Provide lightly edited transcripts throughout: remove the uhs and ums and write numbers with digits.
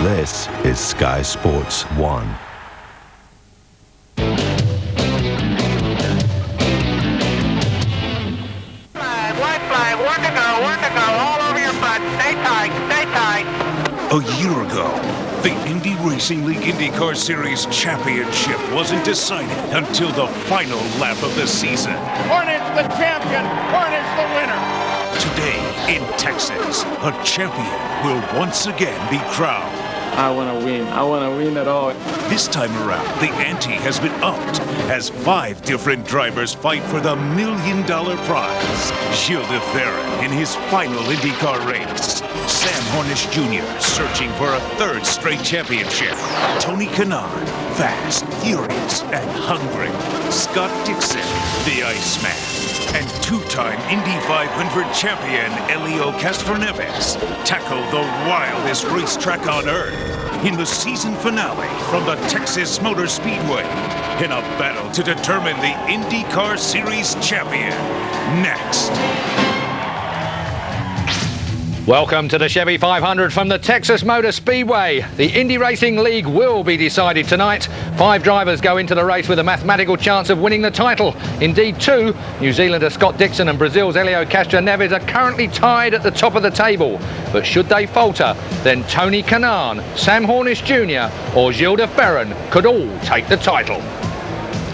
This is Sky Sports 1. White flag, one to go, all over your butt. Stay tight, stay tight. A year ago, the Indy Racing League IndyCar Series Championship wasn't decided until the final lap of the season. Hornet's the champion, Hornet's the winner. Today, in Texas, a champion will once again be crowned. I want to win. I want to win it all. This time around, the ante has been upped as 5 different drivers fight for the $1 million prize. Gilles de Ferran in his final IndyCar race. Sam Hornish Jr. searching for a 3rd straight championship. Tony Kanaan, fast, furious, and hungry. Scott Dixon, the Iceman. And 2-time Indy 500 champion Helio Castroneves tackle the wildest racetrack on earth in the season finale from the Texas Motor Speedway in a battle to determine the IndyCar Series champion. Next. Welcome to the Chevy 500 from the Texas Motor Speedway. The Indy Racing League will be decided tonight. 5 drivers go into the race with a mathematical chance of winning the title. Indeed 2, New Zealander Scott Dixon and Brazil's Helio Castroneves are currently tied at the top of the table. But should they falter, then Tony Kanaan, Sam Hornish Jr. or Gilles de Ferran could all take the title.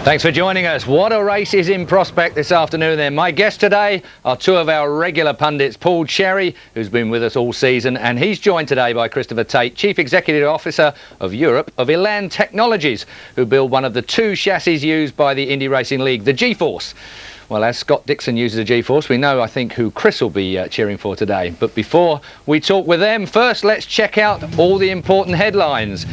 Thanks for joining us. What a race is in prospect this afternoon then. My guests today are 2 of our regular pundits, Paul Cherry, who's been with us all season, and he's joined today by Christopher Tate, Chief Executive Officer of Europe of Elan Technologies, who build one of the 2 chassis used by the Indy Racing League, the G-Force. Well, as Scott Dixon uses a G-Force, we know, I think, who Chris will be cheering for today. But before we talk with them, first let's check out all the important headlines.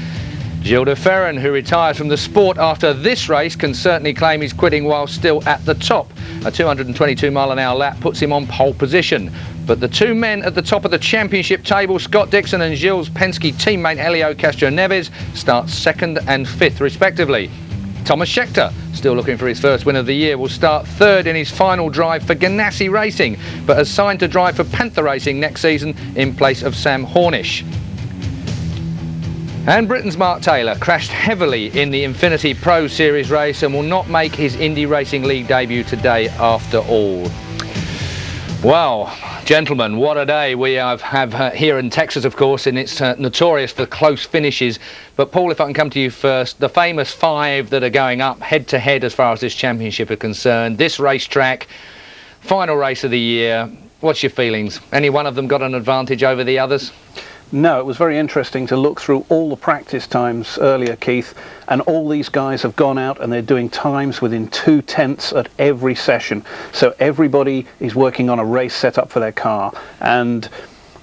Gilles de Ferran, who retires from the sport after this race, can certainly claim he's quitting while still at the top. A 222-mile-an-hour lap puts him on pole position. But the 2 men at the top of the championship table, Scott Dixon and Gilles' Penske teammate Helio Castroneves, start 2nd and 5th respectively. Thomas Scheckter, still looking for his first win of the year, will start 3rd in his final drive for Ganassi Racing, but has signed to drive for Panther Racing next season in place of Sam Hornish. And Britain's Mark Taylor crashed heavily in the Infinity Pro Series race and will not make his Indy Racing League debut today after all. Well, gentlemen, what a day we have here in Texas, of course, and it's notorious for close finishes. But Paul, if I can come to you first, the famous 5 that are going up head-to-head as far as this championship are concerned, this racetrack, final race of the year, what's your feelings? Any one of them got an advantage over the others? No, it was very interesting to look through all the practice times earlier, Keith, and all these guys have gone out and they're doing times within 2/10 at every session. So everybody is working on a race set up for their car. And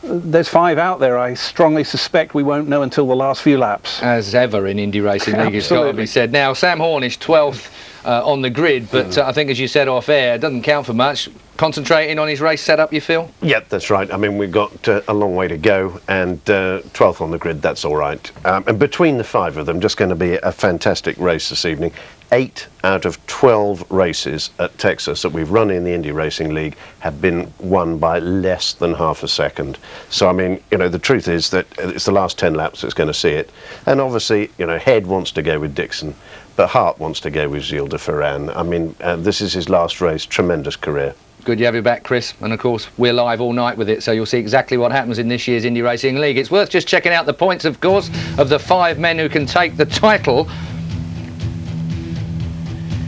there's 5 out there. I strongly suspect we won't know until the last few laps. As ever in Indy Racing League, it's got to be said. Now, Sam Hornish, 12th on the grid, but I think, as you said off air, it doesn't count for much. Concentrating on his race setup, you feel? Yeah, that's right. I mean, we've got a long way to go, and 12th on the grid, that's all right. And between the 5 of them, just going to be a fantastic race this evening. 8 out of 12 races at Texas that we've run in the Indy Racing League have been won by less than half a second. So, I mean, you know, the truth is that it's the last 10 laps that's going to see it. And obviously, you know, Head wants to go with Dixon, but Hart wants to go with Gilles de Ferran. I mean, this is his last race. Tremendous career. Good you have you back, Chris. And of course, we're live all night with it, so you'll see exactly what happens in this year's Indy Racing League. It's worth just checking out the points, of course, of the 5 men who can take the title.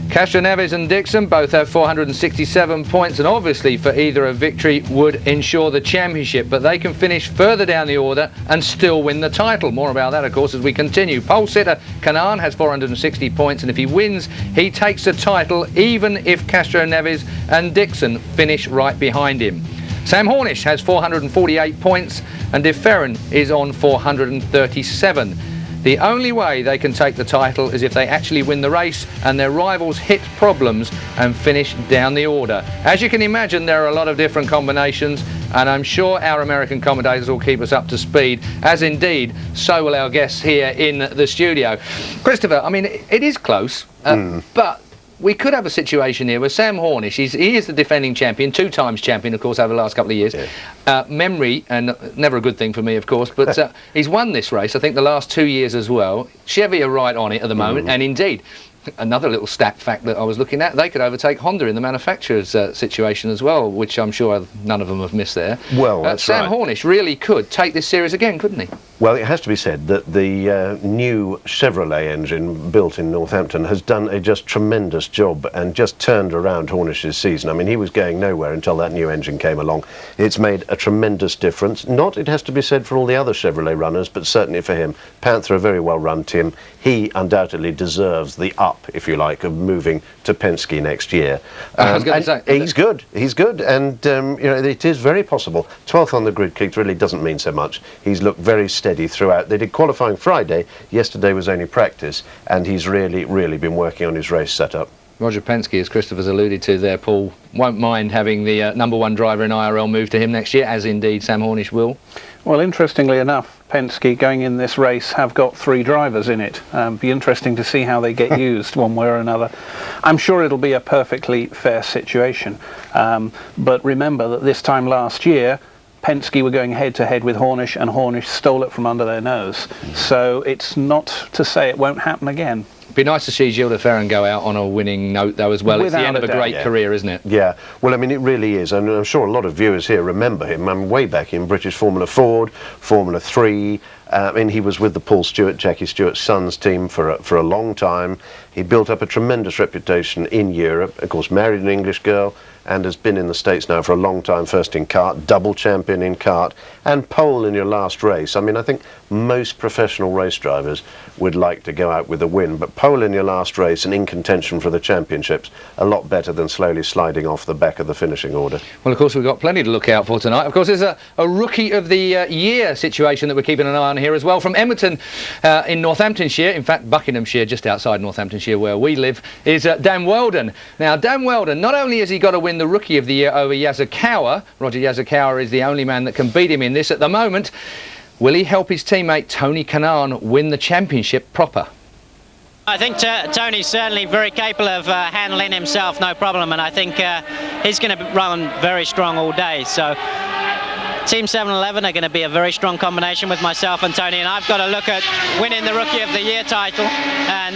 Castroneves and Dixon both have 467 points, and obviously for either a victory would ensure the championship, but they can finish further down the order and still win the title. More about that, of course, as we continue. Pole sitter Kanaan has 460 points, and if he wins, he takes the title even if Castroneves and Dixon finish right behind him. Sam Hornish has 448 points, and de Ferran is on 437. The only way they can take the title is if they actually win the race and their rivals hit problems and finish down the order. As you can imagine, there are a lot of different combinations, and I'm sure our American commentators will keep us up to speed, as indeed so will our guests here in the studio. Christopher, I mean, it is close, but we could have a situation here where Sam Hornish, he is the defending champion, 2 times champion, of course, over the last couple of years. Yeah. Memory, and never a good thing for me, of course, but he's won this race, I think, the last 2 years as well. Chevy are right on it at the moment, and indeed, another little stat fact that I was looking at, they could overtake Honda in the manufacturer's situation as well, which I'm sure none of them have missed there. Well, that's Sam Hornish really could take this series again, couldn't he? Well, it has to be said that the new Chevrolet engine built in Northampton has done a just tremendous job and just turned around Hornish's season. I mean, he was going nowhere until that new engine came along. It's made a tremendous difference. Not, it has to be said, for all the other Chevrolet runners, but certainly for him. Panther, a very well-run team. He undoubtedly deserves the up, if you like, of moving to Penske next year. I was going to say, he's good, and you know, it is very possible. 12th on the grid, Keith, really doesn't mean so much. He's looked very steady throughout. They did qualifying Friday. Yesterday was only practice, and he's really been working on his race setup. Roger Penske, as Christopher's alluded to there, Paul, won't mind having the #1 driver in IRL move to him next year, as indeed Sam Hornish will. Well, interestingly enough, Penske going in this race have got 3 drivers in it. Be interesting to see how they get used one way or another. I'm sure it'll be a perfectly fair situation. But remember that this time last year, Penske were going head-to-head with Hornish, and Hornish stole it from under their nose. So it's not to say it won't happen again. Be nice to see Gilles de Ferran go out on a winning note, though, as well. It's the end of a great career, isn't it? Yeah. Well, I mean, it really is. And I'm sure a lot of viewers here remember him. I mean, way back in British Formula Ford, Formula 3. I mean, he was with the Paul Stewart, Jackie Stewart's son's team for a long time. He built up a tremendous reputation in Europe. Of course, married an English girl, and has been in the States now for a long time, first in kart, double champion in kart, and pole in your last race. I mean, I think most professional race drivers would like to go out with a win, but pole in your last race and in contention for the championships, a lot better than slowly sliding off the back of the finishing order. Well, of course, we've got plenty to look out for tonight. Of course, there's a Rookie of the Year situation that we're keeping an eye on here as well. From Edmonton in Northamptonshire, in fact, Buckinghamshire, just outside Northamptonshire where we live, is Dan Weldon. Now, Dan Weldon, not only has he got to win the Rookie of the Year over Yazakawa, Roger Yazakawa is the only man that can beat him in this at the moment, will he help his teammate Tony Kanaan win the championship proper? I think Tony's certainly very capable of handling himself, no problem, and I think he's going to run very strong all day. So Team 711 are going to be a very strong combination with myself and Tony, and I've got to look at winning the Rookie of the Year title, and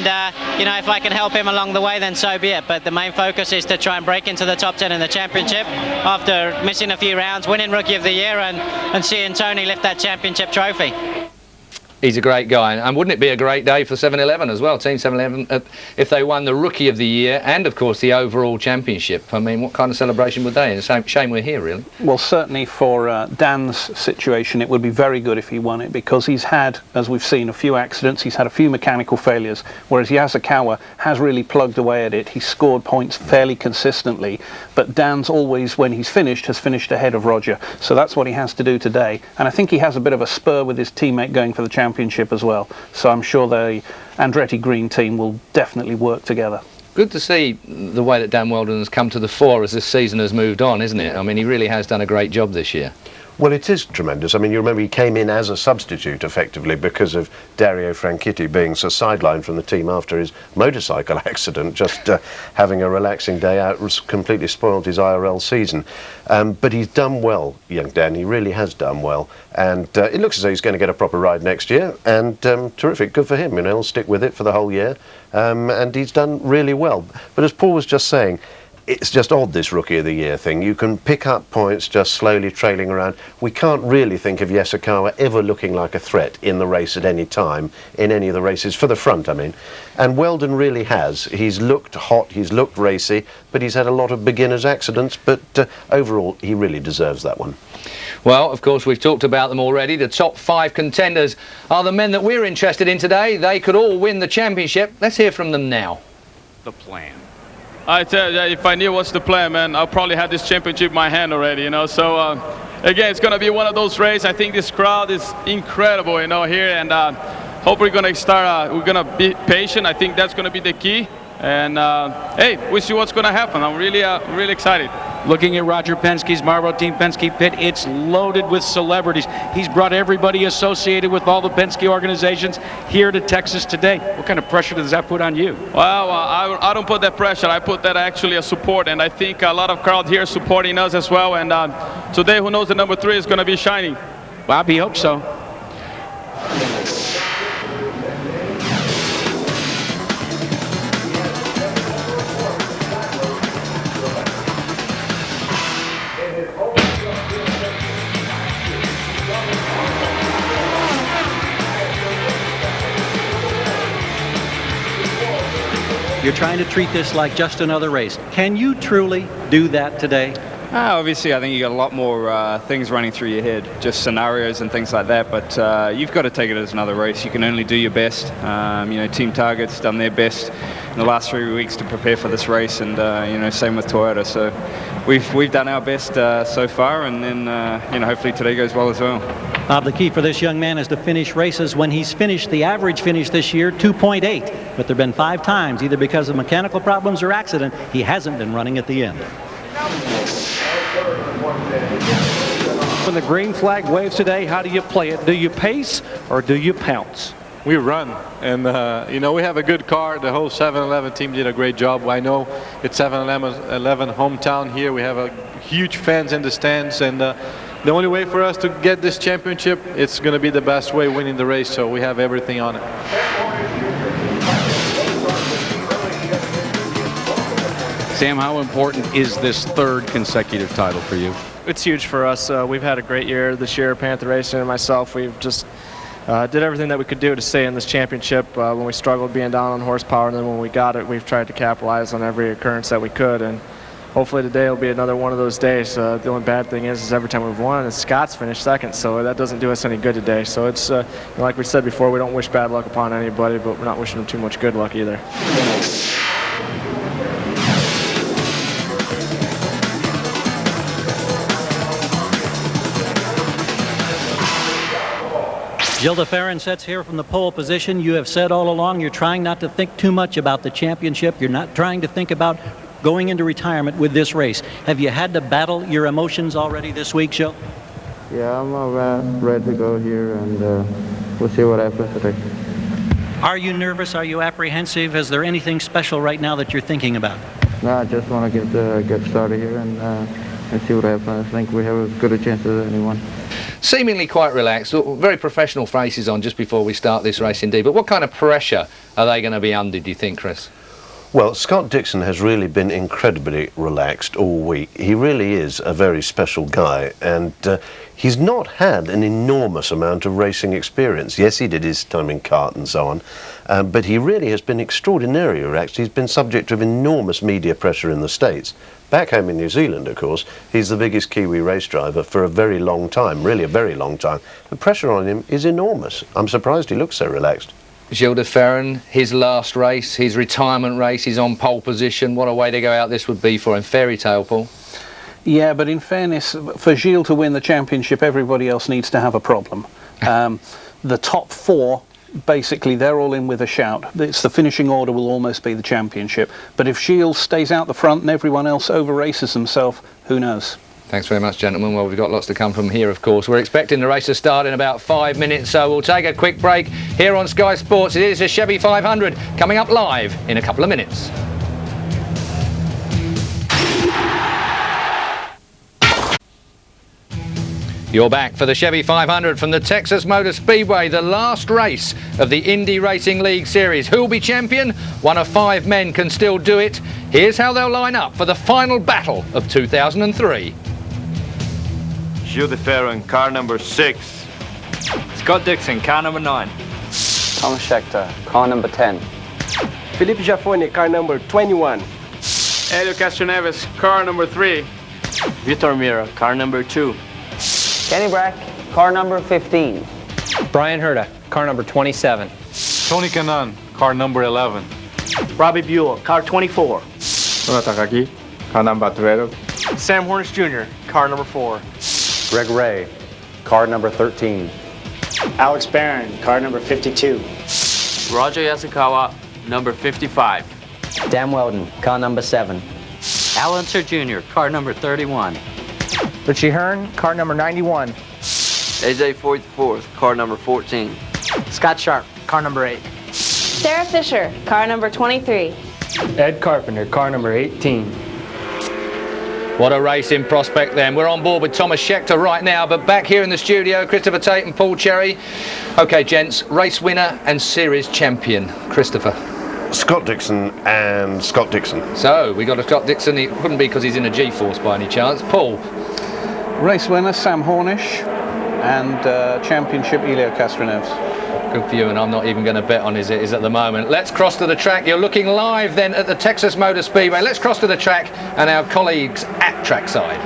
you know, if I can help him along the way, then so be it. But the main focus is to try and break into the top 10 in the championship after missing a few rounds, winning Rookie of the Year, and seeing Tony lift that championship trophy. He's a great guy, and wouldn't it be a great day for 711 as well, Team 711, if they won the Rookie of the Year and, of course, the overall championship? I mean, what kind of celebration would they? It's a shame we're here, really. Well, certainly for Dan's situation, it would be very good if he won it, because he's had, as we've seen, a few accidents, he's had a few mechanical failures, whereas Yazakawa has really plugged away at it. He's scored points fairly consistently, but Dan's always, when he's finished, has finished ahead of Roger. So that's what he has to do today, and I think he has a bit of a spur with his teammate going for the championship as well, so I'm sure the Andretti Green team will definitely work together. Good to see the way that Dan Weldon has come to the fore as this season has moved on, isn't it? I mean, he really has done a great job this year. Well, it is tremendous. I mean, you remember he came in as a substitute, effectively, because of Dario Franchitti being so sidelined from the team after his motorcycle accident. Just having a relaxing day out completely spoiled his IRL season. But he's done well, young Dan. He really has done well. And it looks as though he's going to get a proper ride next year. And terrific. Good for him. You know, he'll stick with it for the whole year. And he's done really well. But as Paul was just saying, it's just odd, this Rookie of the Year thing. You can pick up points just slowly trailing around. We can't really think of Yazakawa ever looking like a threat in the race at any time, in any of the races, for the front, I mean. And Weldon really has. He's looked hot, he's looked racy, but he's had a lot of beginners' accidents, but overall, he really deserves that one. Well, of course, we've talked about them already. The top 5 contenders are the men that we're interested in today. They could all win the championship. Let's hear from them now. The plan. I tell you, if I knew what's the plan, man, I'll probably have this championship in my hand already, you know. So, again, it's going to be one of those races. I think this crowd is incredible, you know, here. And hope we're going to start, we're going to be patient. I think that's going to be the key. And, hey, we'll see what's going to happen. I'm really excited. Looking at Roger Penske's Marlboro Team Penske pit, it's loaded with celebrities. He's brought everybody associated with all the Penske organizations here to Texas today. What kind of pressure does that put on you? Well, I don't put that pressure. I put that actually as support, and I think a lot of crowd here supporting us as well. And today, who knows, the number 3 is going to be shining. Bobby, hope so. You're trying to treat this like just another race. Can you truly do that today? Obviously, I think you got a lot more things running through your head, just scenarios and things like that. But you've got to take it as another race. You can only do your best. Team Target's done their best in the last 3 weeks to prepare for this race, and same with Toyota. So we've done our best so far, and then hopefully today goes well as well. Bob, the key for this young man is to finish races when he's finished. The average finish this year, 2.8. But there have been 5 times, either because of mechanical problems or accident, he hasn't been running at the end. When the green flag waves today, how do you play it? Do you pace or do you pounce? We run, and we have a good car. The whole 7-Eleven team did a great job. I know it's 7-Eleven hometown here. We have a huge fans in the stands, and the only way for us to get this championship, it's going to be the best way, winning the race. So we have everything on it. Sam, how important is this 3rd consecutive title for you? It's huge for us. We've had a great year this year, Panther Racing and myself. We've just did everything that we could do to stay in this championship when we struggled being down on horsepower, and then when we got it, we've tried to capitalize on every occurrence that we could, and hopefully today will be another one of those days. The only bad thing is every time we've won, Scott's finished second, so that doesn't do us any good today. So it's like we said before, we don't wish bad luck upon anybody, but we're not wishing them too much good luck either. Gilles de Ferran sets here from the pole position. You have said all along you're trying not to think too much about the championship. You're not trying to think about going into retirement with this race. Have you had to battle your emotions already this week, Gilles? Yeah, I'm ready to go here, and we'll see what happens today. Are you nervous? Are you apprehensive? Is there anything special right now that you're thinking about? No, I just want to get started here and see what happens. I think we have as good a chance as anyone. Seemingly quite relaxed, very professional faces on just before we start this race indeed. But what kind of pressure are they going to be under, do you think, Chris? Well, Scott Dixon has really been incredibly relaxed all week. He really is a very special guy, and he's not had an enormous amount of racing experience. Yes, he did his time in kart and so on, but he really has been extraordinarily relaxed. He's been subject to enormous media pressure in the States. Back home in New Zealand, of course, he's the biggest Kiwi race driver for a very long time, really a very long time. The pressure on him is enormous. I'm surprised he looks so relaxed. Gilles de Ferran, his last race, his retirement race, he's on pole position. What a way to go out this would be for him. Fairy tale, Paul. Yeah, but in fairness, for Gilles to win the championship, everybody else needs to have a problem. The top 4, basically, they're all in with a shout. It's the finishing order will almost be the championship. But if Gilles stays out the front and everyone else over-races himself, who knows? Thanks very much, gentlemen. Well, we've got lots to come from here, of course. We're expecting the race to start in about 5 minutes, so we'll take a quick break here on Sky Sports. It is a Chevy 500 coming up live in a couple of minutes. You're back for the Chevy 500 from the Texas Motor Speedway, the last race of the Indy Racing League Series. Who'll be champion? One of 5 men can still do it. Here's how they'll line up for the final battle of 2003. Gilles de Ferran, car number 6. Scott Dixon, car number 9. Tom Scheckter, car number 10. Felipe Giafone, car number 21. Helio Castroneves, car number 3. Vitor Mira, car number 2. Kenny Brack, car number 15. Brian Herta, car number 27. Tony Kanaan, car number 11. Robbie Buell, car 24. Takaki, car number 12. Sam Hornish Jr., car number 4. Greg Ray, car number 13. Alex Barron, car number 52. Roger Yasukawa, number 55. Dan Weldon, car number 7. Allenser Jr., car number 31. Richie Hearn, car number 91. AJ 44th, car number 14. Scott Sharp, car number 8. Sarah Fisher, car number 23. Ed Carpenter, car number 18. What a racing prospect then. We're on board with Thomas Scheckter right now, but back here in the studio, Christopher Tate and Paul Cherry. Okay, gents, race winner and series champion, Christopher. Scott Dixon and Scott Dixon. So, we got a Scott Dixon. It couldn't be because he's in a G-Force by any chance. Paul. Race winner, Sam Hornish, and championship, Elio Castroneves. Good for you, and I'm not even going to bet on is at the moment. Let's cross to the track. You're looking live then at the Texas Motor Speedway. Let's cross to the track and our colleagues at trackside.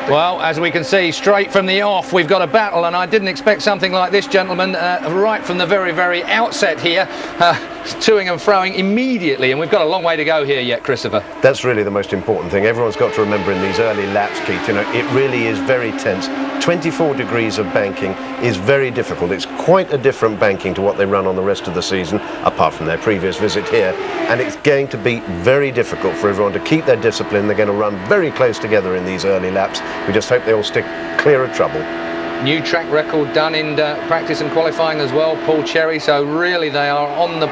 Well, as we can see, straight from the off, we've got a battle, and I didn't expect something like this, gentlemen, right from the very, very outset here, toing and froing immediately, and we've got a long way to go here yet, Christopher. That's really the most important thing. Everyone's got to remember in these early laps, Keith, you know, it really is very tense. 24 degrees of banking is very difficult. It's quite a different banking to what they run on the rest of the season, apart from their previous visit here, and it's going to be very difficult for everyone to keep their discipline. They're going to run very close together in these early laps. We just hope they all stick clear of trouble. New track record done in practice and qualifying as well, Paul Cherry, so really they are on the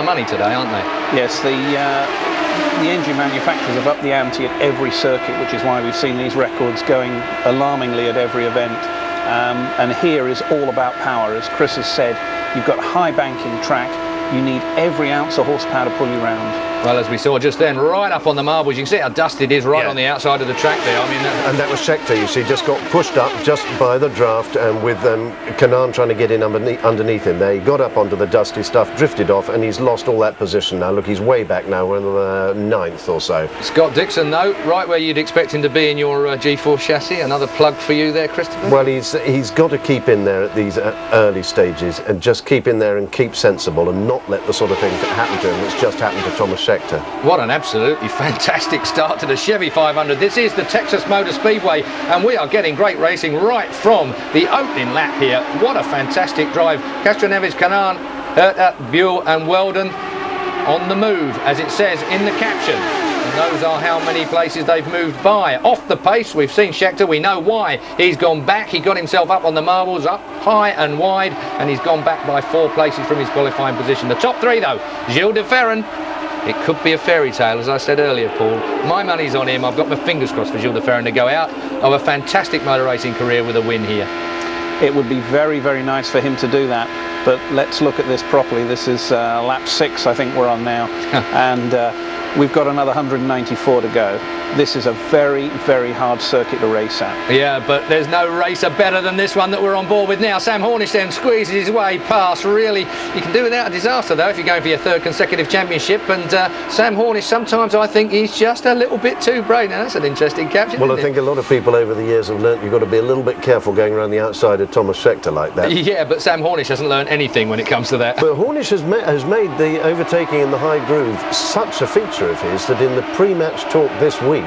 money today, aren't they? Yes, the engine manufacturers have upped the ante at every circuit, which is why we've seen these records going alarmingly at every event. And here is all about power. As Chris has said, you've got high banking track, you need every ounce of horsepower to pull you round. Well, as we saw just then, right up on the marbles, you can see how dusty it is right on the outside of the track there. I mean, and that was Scheckter, you see, just got pushed up just by the draft, and with Kanaan trying to get in underneath him there, he got up onto the dusty stuff, drifted off, and he's lost all that position now. Look, he's way back now, we're in the 9th or so. Scott Dixon, though, right where you'd expect him to be in your G4 chassis. Another plug for you there, Christopher? Well, he's got to keep in there at these early stages, and just keep in there and keep sensible, and not let the sort of things that happen to him that's just happened to Thomas Scheckter. What an absolutely fantastic start to the Chevy 500. This is the Texas Motor Speedway, and we are getting great racing right from the opening lap here. What a fantastic drive. Castroneves, Kanaan, Herta, Buell and Weldon on the move, as it says in the caption. And those are how many places they've moved by. Off the pace, we've seen Scheckter. We know why. He's gone back. He got himself up on the marbles, up high and wide, and he's gone back by 4 places from his qualifying position. The top 3, though, Gilles de Ferran. It could be a fairy tale, as I said earlier, Paul. My money's on him. I've got my fingers crossed for Gilles de Ferran to go out of a fantastic motor racing career with a win here. It would be very, very nice for him to do that, but let's look at this properly. This is lap 6, I think we're on now, and we've got another 194 to go. This is a very, very hard circuit to race at. Yeah, but there's no racer better than this one that we're on board with now. Sam Hornish then squeezes his way past. Really, you can do without a disaster, though, if you're going for your 3rd consecutive championship. And Sam Hornish, sometimes I think he's just a little bit too brave. Now, that's an interesting caption. Well, I think a lot of people over the years have learnt you've got to be a little bit careful going around the outside of Thomas Scheckter like that. Yeah, but Sam Hornish hasn't learned anything when it comes to that. But Hornish has made the overtaking in the high groove such a feature of his that in the pre-match talk this week,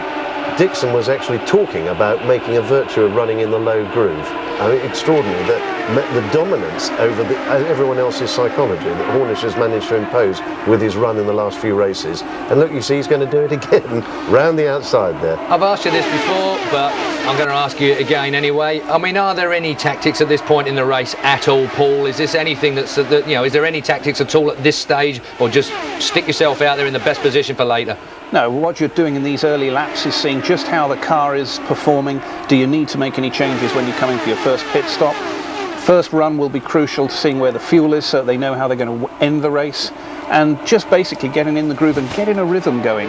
Dixon was actually talking about making a virtue of running in the low groove. I mean, extraordinary that the dominance over everyone else's psychology that Hornish has managed to impose with his run in the last few races. And look, you see he's going to do it again round the outside there. I've asked you this before, but I'm going to ask you again anyway. I mean, are there any tactics at this point in the race at all, Paul? Is this anything is there any tactics at all at this stage, or just stick yourself out there in the best position for later? No, what you're doing in these early laps is seeing just how the car is performing. Do you need to make any changes when you're coming for your first pit stop? First run will be crucial to seeing where the fuel is so that they know how they're going to end the race, and just basically getting in the groove and getting a rhythm going.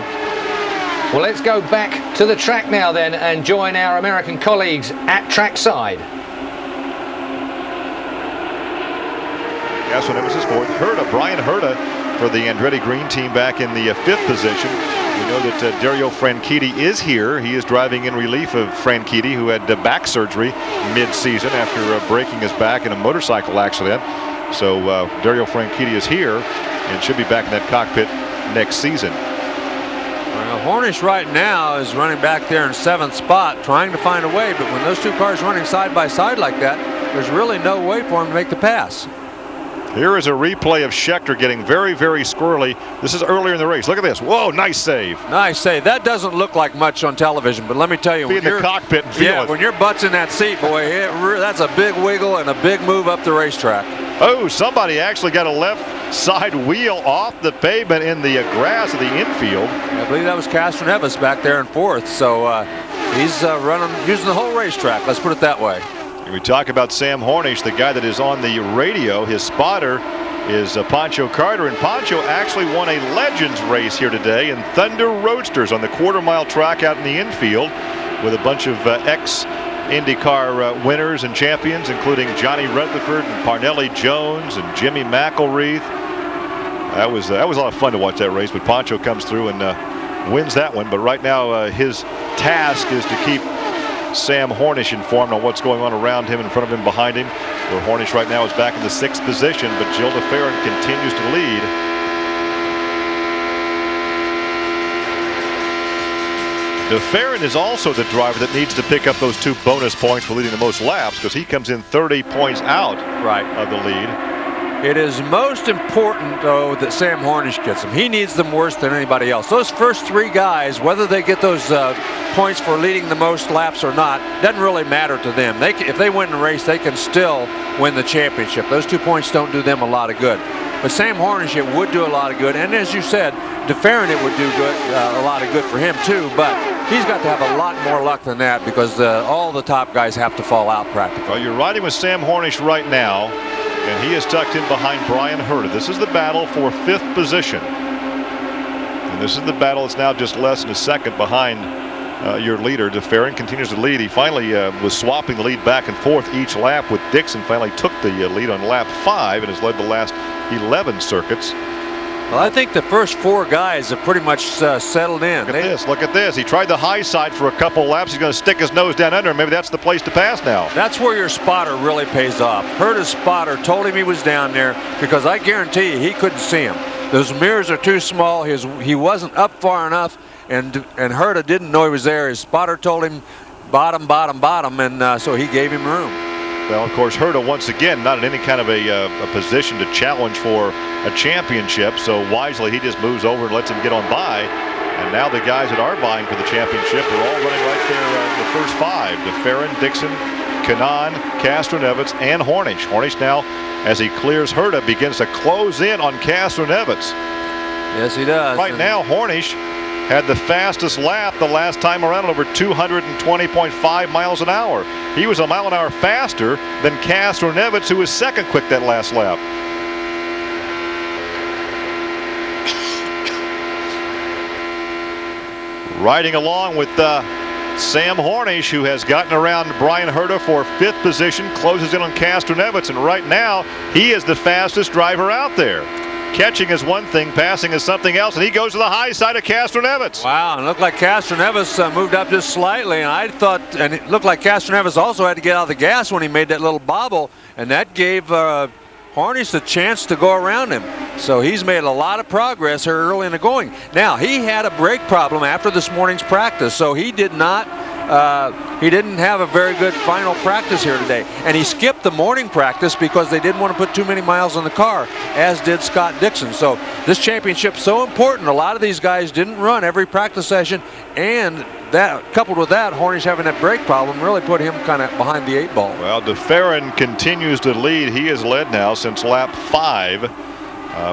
Well, let's go back to the track now then and join our American colleagues at trackside. Castro Neves is fourth. Brian Herta for the Andretti Green team back in the fifth position. We know that Dario Franchitti is here. He is driving in relief of Franchitti, who had back surgery mid-season after breaking his back in a motorcycle accident. So Dario Franchitti is here and should be back in that cockpit next season. Well, Hornish right now is running back there in 7th spot, trying to find a way. But when those two cars running side by side like that, there's really no way for him to make the pass. Here is a replay of Scheckter getting very, very squirrely. This is earlier in the race. Look at this. Whoa, nice save. Nice save. That doesn't look like much on television, but let me tell you, be in the cockpit and feel it. When your butt's in that seat, boy, that's a big wiggle and a big move up the racetrack. Oh, somebody actually got a left side wheel off the pavement in the grass of the infield. I believe that was Castro Neves back there in 4th. So he's using the whole racetrack. Let's put it that way. We talk about Sam Hornish, the guy that is on the radio. His spotter is Pancho Carter, and Pancho actually won a Legends race here today in Thunder Roadsters on the quarter-mile track out in the infield with a bunch of ex-IndyCar winners and champions, including Johnny Rutherford and Parnelli Jones and Jimmy McElreath. That was a lot of fun to watch that race, but Pancho comes through and wins that one. But right now his task is to keep Sam Hornish informed on what's going on around him, in front of him, behind him, where Hornish right now is back in the 6th position, but Gilles de Ferran continues to lead. De Ferran is also the driver that needs to pick up those 2 bonus points for leading the most laps, because he comes in 30 points out of the lead. It is most important, though, that Sam Hornish gets them. He needs them worse than anybody else. Those first 3 guys, whether they get those points for leading the most laps or not, doesn't really matter to them. If they win the race, they can still win the championship. Those 2 points don't do them a lot of good. But Sam Hornish, it would do a lot of good. And as you said, de Ferran, it would do a lot of good for him, too. But he's got to have a lot more luck than that, because all the top guys have to fall out practically. Well, you're riding with Sam Hornish right now, and he is tucked in behind Brian Herta. This is the battle for 5th position. And this is the battle that's now just less than a second behind your leader. De Ferran continues to lead. He finally was swapping the lead back and forth each lap with Dixon. Finally took the lead on lap 5 and has led the last 11 circuits. Well, I think the first 4 guys have pretty much settled in. Look at this. He tried the high side for a couple laps. He's going to stick his nose down under him. Maybe that's the place to pass now. That's where your spotter really pays off. Herta's spotter told him he was down there, because I guarantee you he couldn't see him. Those mirrors are too small. He wasn't up far enough, and Herta didn't know he was there. His spotter told him bottom, and so he gave him room. Well, of course, Herta once again not in any kind of a position to challenge for a championship, so wisely he just moves over and lets him get on by. And now the guys that are vying for the championship are all running right there in the first 5. De Ferran, Dixon, Kanaan, Castro Neves, and Hornish. Hornish now, as he clears Herta, begins to close in on Castro Neves. Yes, he does. Right now, Hornish had the fastest lap the last time around at over 220.5 miles an hour. He was a mile an hour faster than Castro Neves, who was second quick that last lap. Riding along with Sam Hornish, who has gotten around Brian Herta for 5th position, closes in on Castro Neves, and right now he is the fastest driver out there. Catching is one thing, passing is something else, and he goes to the high side of Castro Neves. Wow, and it looked like Castro Neves moved up just slightly, and I thought, and it looked like Castro Neves also had to get out of the gas when he made that little bobble, and that gave Hornish the chance to go around him. So he's made a lot of progress here early in the going. Now, he had a brake problem after this morning's practice, so he didn't have a very good final practice here today. And he skipped the morning practice because they didn't want to put too many miles on the car, as did Scott Dixon. So this championship's so important. A lot of these guys didn't run every practice session, and that, coupled with that, Hornish having that brake problem, really put him kind of behind the 8 ball. Well, de Ferran continues to lead. He has led now since lap 5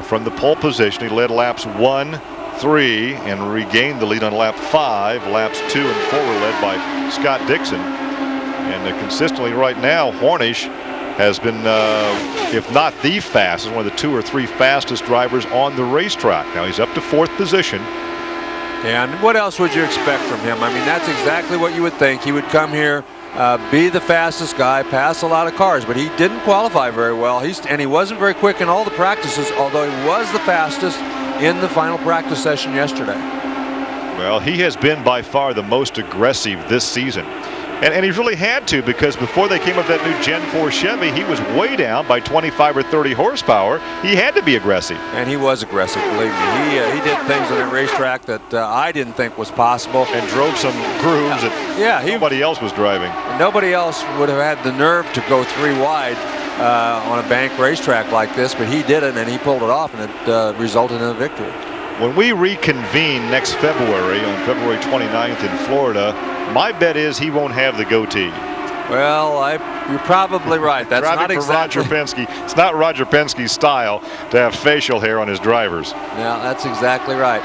from the pole position. He led laps 1, 3, and regained the lead on lap 5. Laps 2 and 4 were led by Scott Dixon. And consistently right now, Hornish has been, if not the fastest, one of the 2 or 3 fastest drivers on the racetrack. Now he's up to 4th position. Yeah, and what else would you expect from him? I mean, that's exactly what you would think. He would come here, be the fastest guy, pass a lot of cars, but he didn't qualify very well. And he wasn't very quick in all the practices, although he was the fastest in the final practice session yesterday. Well, he has been by far the most aggressive this season. And he really had to, because before they came up with that new Gen 4 Chevy, he was way down by 25 or 30 horsepower. He had to be aggressive. And he was aggressive, believe me. He did things on that racetrack that I didn't think was possible. And drove some grooves that nobody else was driving. Nobody else would have had the nerve to go 3 wide on a bank racetrack like this, but he did it, and he pulled it off, and it resulted in a victory. When we reconvene next February, on February 29th in Florida, my bet is he won't have the goatee. Well, you're probably right. That's not exactly Roger Penske. It's not Roger Penske's style to have facial hair on his drivers. Yeah, that's exactly right.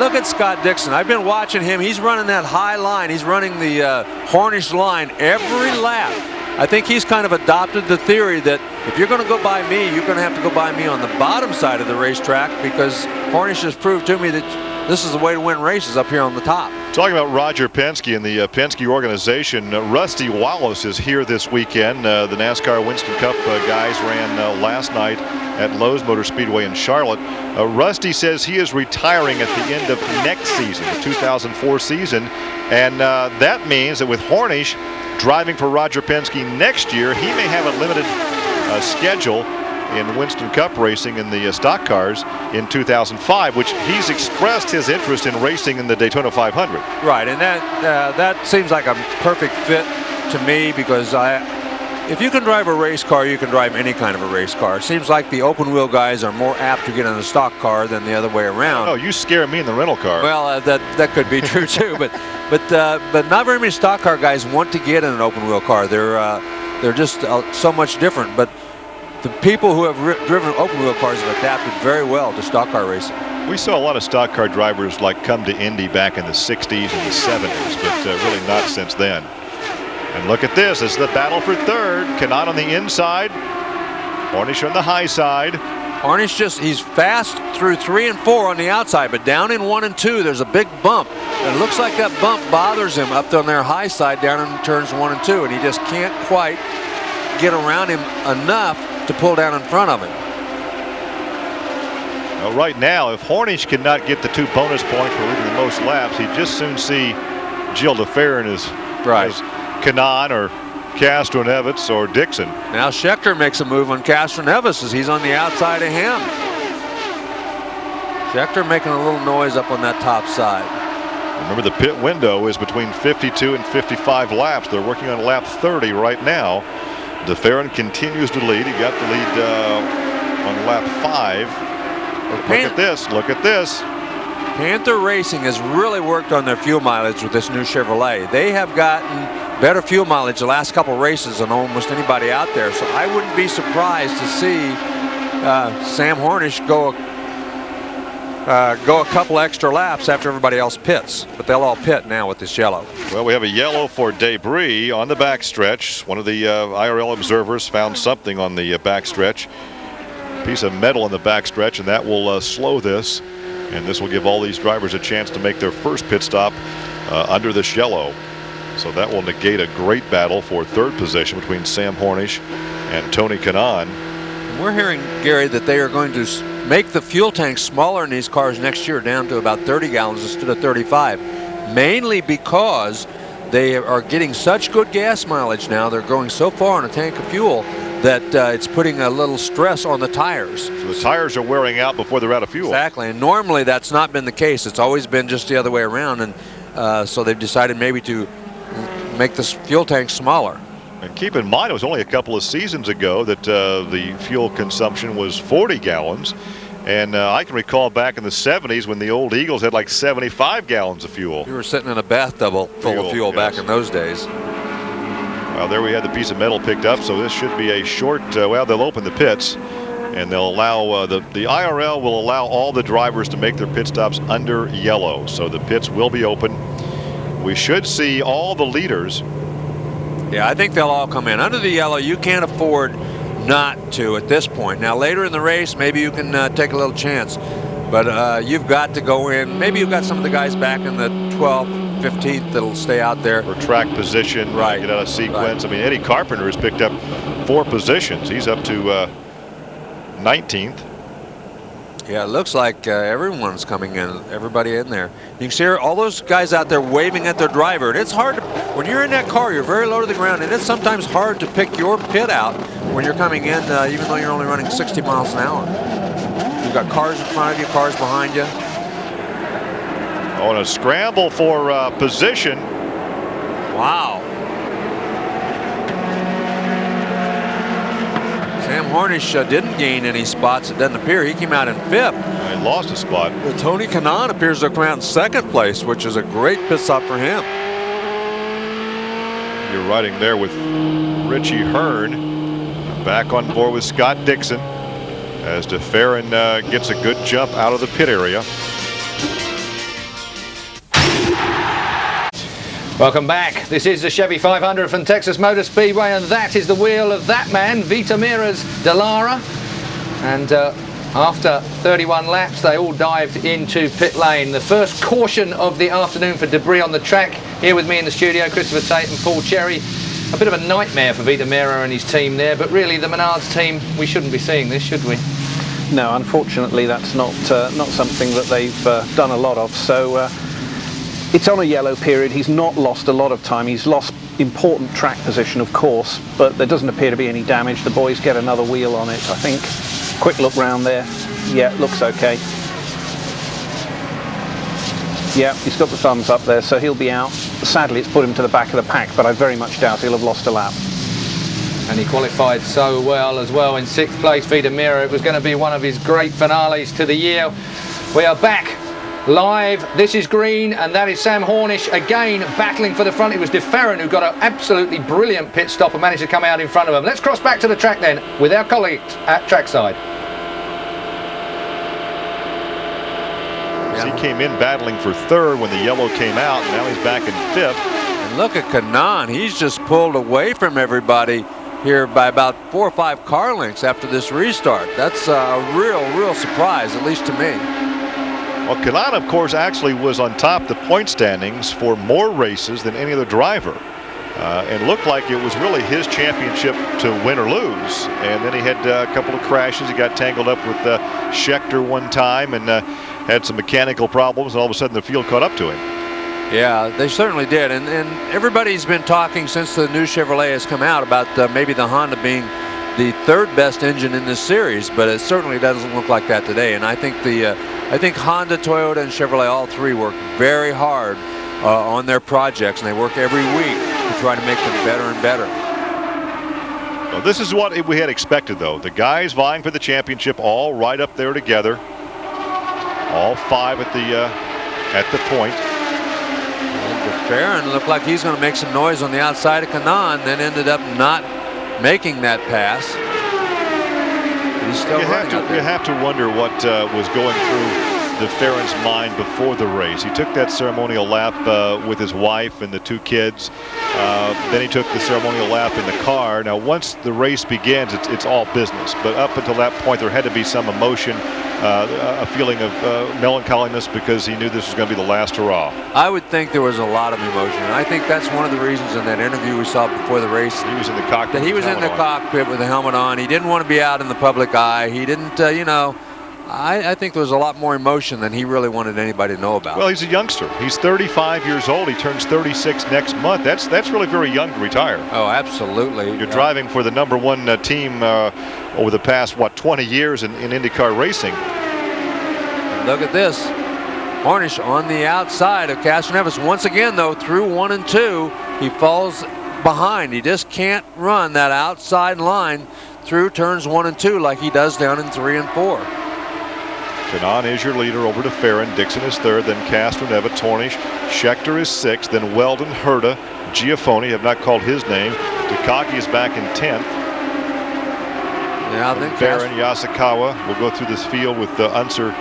Look at Scott Dixon. I've been watching him. He's running that high line. He's running the Hornish line every lap. I think he's kind of adopted the theory that if you're going to go by me, you're going to have to go by me on the bottom side of the racetrack, because Hornish has proved to me that this is the way to win races up here on the top. Talking about Roger Penske and the Penske organization, Rusty Wallace is here this weekend. The NASCAR Winston Cup guys ran last night at Lowe's Motor Speedway in Charlotte. Rusty says he is retiring at the end of next season, the 2004 season, and that means that with Hornish driving for Roger Penske next year, he may have a limited schedule in Winston Cup racing in the stock cars in 2005, which he's expressed his interest in racing in the Daytona 500. Right, and that seems like a perfect fit to me, because if you can drive a race car, you can drive any kind of a race car. It seems like the open wheel guys are more apt to get in a stock car than the other way around. Oh, you scare me in the rental car. Well, that could be true too, but not very many stock car guys want to get in an open wheel car. They're just so much different. But the people who have driven open wheel cars have adapted very well to stock car racing. We saw a lot of stock car drivers come to Indy back in the 60s and the 70s, but really not since then. And look at this. This is the battle for third. Kanaan on the inside. Hornish on the high side. Hornish he's fast through 3 and 4 on the outside, but down in 1 and 2, there's a big bump. And it looks like that bump bothers him up on their high side down in turns 1 and 2, and he just can't quite get around him enough to pull down in front of him. Well, right now, if Hornish cannot get the 2 bonus points for leading the most laps, he'd just soon see Gilles de Ferran as Kanaan or Castroneves or Dixon. Now Scheckter makes a move on Castroneves as he's on the outside of him. Scheckter making a little noise up on that top side. Remember, the pit window is between 52 and 55 laps. They're working on lap 30 right now. De Ferran continues to lead. He got the lead on lap 5. Look at this. Look at this. Panther Racing has really worked on their fuel mileage with this new Chevrolet. They have gotten better fuel mileage the last couple races than almost anybody out there. So I wouldn't be surprised to see Sam Hornish go a couple extra laps after everybody else pits. But they'll all pit now with this yellow. Well, we have a yellow for debris on the backstretch. One of the IRL observers found something on the backstretch. Piece of metal in the backstretch, and that will slow this. And this will give all these drivers a chance to make their first pit stop under this yellow. So that will negate a great battle for third position between Sam Hornish and Tony Kanaan. We're hearing, Gary, that they are going to make the fuel tanks smaller in these cars next year, down to about 30 gallons instead of 35. Mainly because they are getting such good gas mileage now. They're going so far on a tank of fuel that it's putting a little stress on the tires. So the tires are wearing out before they're out of fuel. Exactly, and normally that's not been the case. It's always been just the other way around, and so they've decided maybe to make this fuel tank smaller. And keep in mind, it was only a couple of seasons ago that the fuel consumption was 40 gallons. And I can recall back in the 70s when the old Eagles had like 75 gallons of fuel. You were sitting in a bathtub full of fuel back in those days. Well, there we had the piece of metal picked up, so this should be a short, well, they'll open the pits, and they'll allow, the IRL will allow all the drivers to make their pit stops under yellow, so the pits will be open. We should see all the leaders. Yeah, I think they'll all come in. Under the yellow, you can't afford not to at this point. Now, later in the race, maybe you can take a little chance. But you've got to go in. Maybe you've got some of the guys back in the 12th, 15th that'll stay out there. For track position, right. Get out of sequence. Right. I mean, Eddie Carpenter has picked up 4 positions. He's up to 19th. Yeah, it looks like everyone's coming in, everybody in there. You can see all those guys out there waving at their driver. And it's hard to, when you're in that car, you're very low to the ground, and it's sometimes hard to pick your pit out when you're coming in, even though you're only running 60 miles an hour. You've got cars in front of you, cars behind you. Oh, and a scramble for position. Wow. Sam Hornish didn't gain any spots, it doesn't appear. He came out in 5th. He lost a spot. But Tony Kanaan appears to have come out in 2nd place, which is a great pit stop for him. You're riding there with Richie Hearn. Back on board with Scott Dixon as DeFerrin gets a good jump out of the pit area. Welcome back. This is the Chevy 500 from Texas Motor Speedway, and that is the wheel of that man, Vita Mira's Delara. And after 31 laps, they all dived into pit lane. The first caution of the afternoon for debris on the track. Here with me in the studio, Christopher Tate and Paul Cherry. A bit of a nightmare for Vita Mira and his team there, but really the Menards team, we shouldn't be seeing this, should we? No, unfortunately, that's not something that they've done a lot of. So it's on a yellow period. He's not lost a lot of time. He's lost important track position, of course, but there doesn't appear to be any damage. The boys get another wheel on it, I think. Quick look round there. Yeah, looks okay. Yeah, he's got the thumbs up there, so he'll be out. Sadly, it's put him to the back of the pack, but I very much doubt he'll have lost a lap. And he qualified so well as well in 6th place, Vita Mira. It was going to be one of his great finales to the year. We are back live. This is green, and that is Sam Hornish again battling for the front. It was DeFerrin who got an absolutely brilliant pit stop and managed to come out in front of him. Let's cross back to the track then with our colleagues at trackside. He came in battling for 3rd when the yellow came out, and now he's back in 5th. And look at Kanaan. He's just pulled away from everybody here by about 4 or 5 car lengths after this restart. That's a real surprise, at least to me. Well, Kanaan, of course, actually was on top of the point standings for more races than any other driver. And looked like it was really his championship to win or lose. And then he had a couple of crashes. He got tangled up with Schechter one time and had some mechanical problems, and all of a sudden the field caught up to him. Yeah, they certainly did. And everybody's been talking since the new Chevrolet has come out about maybe the Honda being the 3rd best engine in this series, but it certainly doesn't look like that today. And I think Honda, Toyota, and Chevrolet, all 3 work very hard on their projects, and they work every week to try to make them better and better. Well, this is what we had expected, though. The guys vying for the championship all right up there together. All 5 at the point. DeFerrin looked like he's going to make some noise on the outside of Kanaan, then ended up not making that pass. He's still running out there. You have to wonder what was going through DeFerrin's mind before the race. He took that ceremonial lap with his wife and the 2 kids. Then he took the ceremonial lap in the car. Now, once the race begins, it's all business. But up until that point, there had to be some emotion, a feeling of melancholiness, because he knew this was going to be the last hurrah. I would think there was a lot of emotion. And I think that's one of the reasons in that interview we saw before the race. He was in the cockpit. That he was in the cockpit with the helmet on. He didn't want to be out in the public eye. He didn't, I think there was a lot more emotion than he really wanted anybody to know about. Well, he's a youngster. He's 35 years old. He turns 36 next month. That's really very young to retire. Oh, absolutely. You're driving for the #1 team over the past, 20 years in IndyCar racing. And look at this. Hornish on the outside of Castroneves. Once again, though, through 1 and 2, he falls behind. He just can't run that outside line through turns 1 and 2 like he does down in 3 and 4. Kanaan is your leader over to Ferrin. Dixon is 3rd, then Castroneves, Hornish. Schechter is 6th, then Weldon, Herta, Giafoni, have not called his name. Takagi is back in 10th. Yeah, I think Ferrin, Yasukawa will go through this field with Unser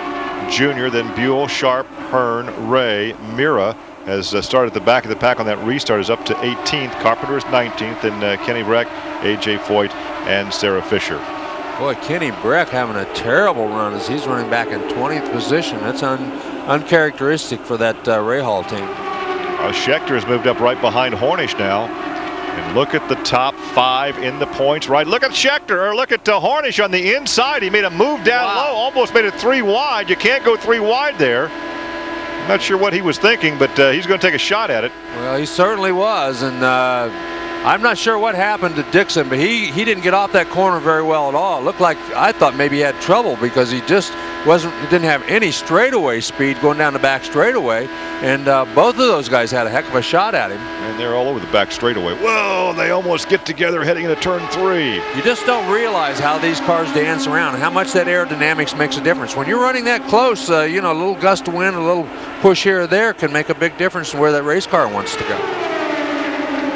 Jr., then Buell, Sharp, Hearn, Ray, Mira has started at the back of the pack on that restart, is up to 18th. Carpenter is 19th, and Kenny Breck, A.J. Foyt, and Sarah Fisher. Boy, Kenny Breck having a terrible run as he's running back in 20th position. That's uncharacteristic for that Rahal team. Schechter has moved up right behind Hornish now. And look at the top 5 in the points, right? Look at Schechter, or look at Hornish on the inside. He made a move down low, almost made it 3 wide. You can't go 3 wide there. I'm not sure what he was thinking, but he's going to take a shot at it. Well, he certainly was, and I'm not sure what happened to Dixon, but he didn't get off that corner very well at all. It looked like, I thought maybe he had trouble because he just didn't have any straightaway speed going down the back straightaway, and both of those guys had a heck of a shot at him. And they're all over the back straightaway. Whoa, they almost get together heading into turn 3. You just don't realize how these cars dance around and how much that aerodynamics makes a difference. When you're running that close, a little gust of wind, a little push here or there can make a big difference in where that race car wants to go.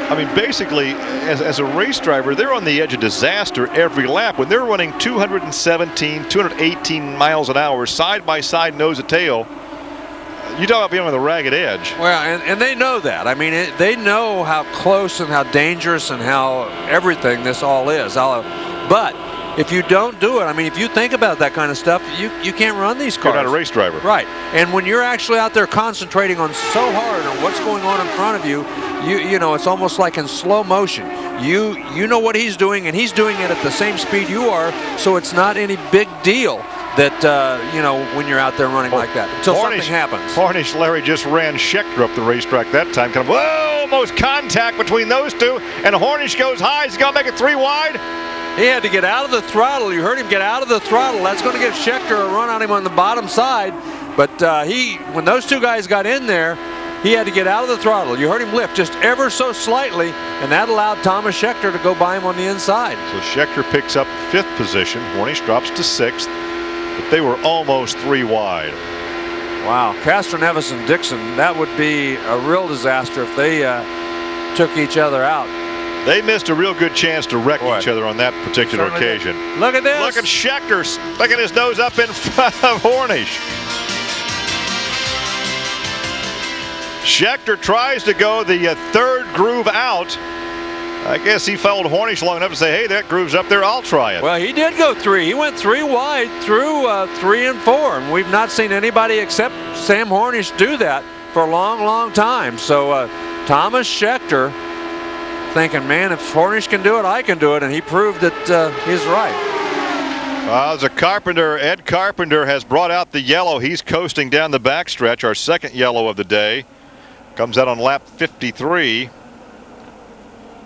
I mean, basically, as a race driver, they're on the edge of disaster every lap. When they're running 217, 218 miles an hour, side by side, nose to tail, you talk about being on the ragged edge. Well, and they know that. I mean, they know how close and how dangerous and how everything this all is. But if you don't do it, I mean, if you think about that kind of stuff, you can't run these cars. You're not a race driver. Right. And when you're actually out there concentrating on so hard on what's going on in front of you, you know, it's almost like in slow motion. You know what he's doing, and he's doing it at the same speed you are, so it's not any big deal that, when you're out there running like that, until something happens. Hornish, Larry just ran Schechter up the racetrack that time. Kind of, whoa, almost contact between those two, and Hornish goes high. He's going to make it 3 wide. He had to get out of the throttle. You heard him get out of the throttle. That's going to give Schechter a run on him on the bottom side. But when those two guys got in there, he had to get out of the throttle. You heard him lift just ever so slightly, and that allowed Thomas Schechter to go by him on the inside. So Schechter picks up 5th position. Hornish drops to 6th, but they were almost 3 wide. Wow, Castroneves and Dixon, that would be a real disaster if they took each other out. They missed a real good chance to wreck each other on that particular occasion. Look at this. Look at Schechter sticking his nose up in front of Hornish. Schechter tries to go the 3rd groove out. I guess he followed Hornish long enough to say, hey, that groove's up there, I'll try it. Well, he did go 3. He went 3 wide through 3 and 4, and we've not seen anybody except Sam Hornish do that for a long, long time. So Thomas Schechter thinking, man, if Hornish can do it, I can do it, and he proved that he's right. As a Carpenter, Ed Carpenter has brought out the yellow. He's coasting down the backstretch, our 2nd yellow of the day. Comes out on lap 53.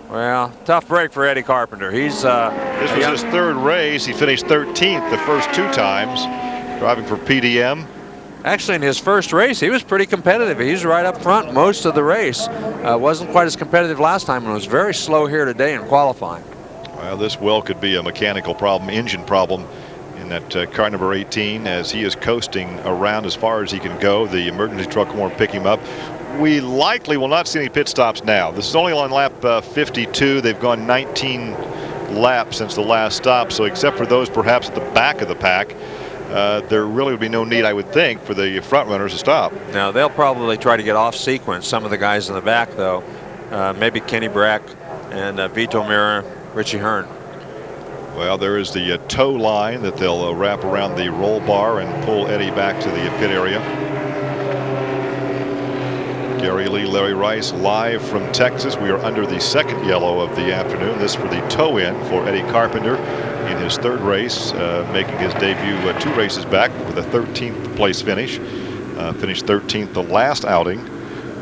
Well, tough break for Eddie Carpenter. This was his 3rd race. He finished 13th the first 2 times, driving for PDM. Actually, in his first race, he was pretty competitive. He was right up front most of the race. Wasn't quite as competitive last time, and was very slow here today in qualifying. Well, this well could be a mechanical problem, engine problem in that car number 18 as he is coasting around as far as he can go. The emergency truck won't pick him up. We likely will not see any pit stops now. This is only on lap 52. They've gone 19 laps since the last stop, so except for those perhaps at the back of the pack, there really would be no need, I would think, for the front runners to stop. Now, they'll probably try to get off sequence, some of the guys in the back, though. Maybe Kenny Brack and Vito Mira, Richie Hearn. Well, there is the tow line that they'll wrap around the roll bar and pull Eddie back to the pit area. Gary Lee, Larry Rice, live from Texas. We are under the 2nd yellow of the afternoon. This for the tow-in for Eddie Carpenter in his 3rd race, making his debut 2 races back with a 13th place finish. Finished 13th the last outing.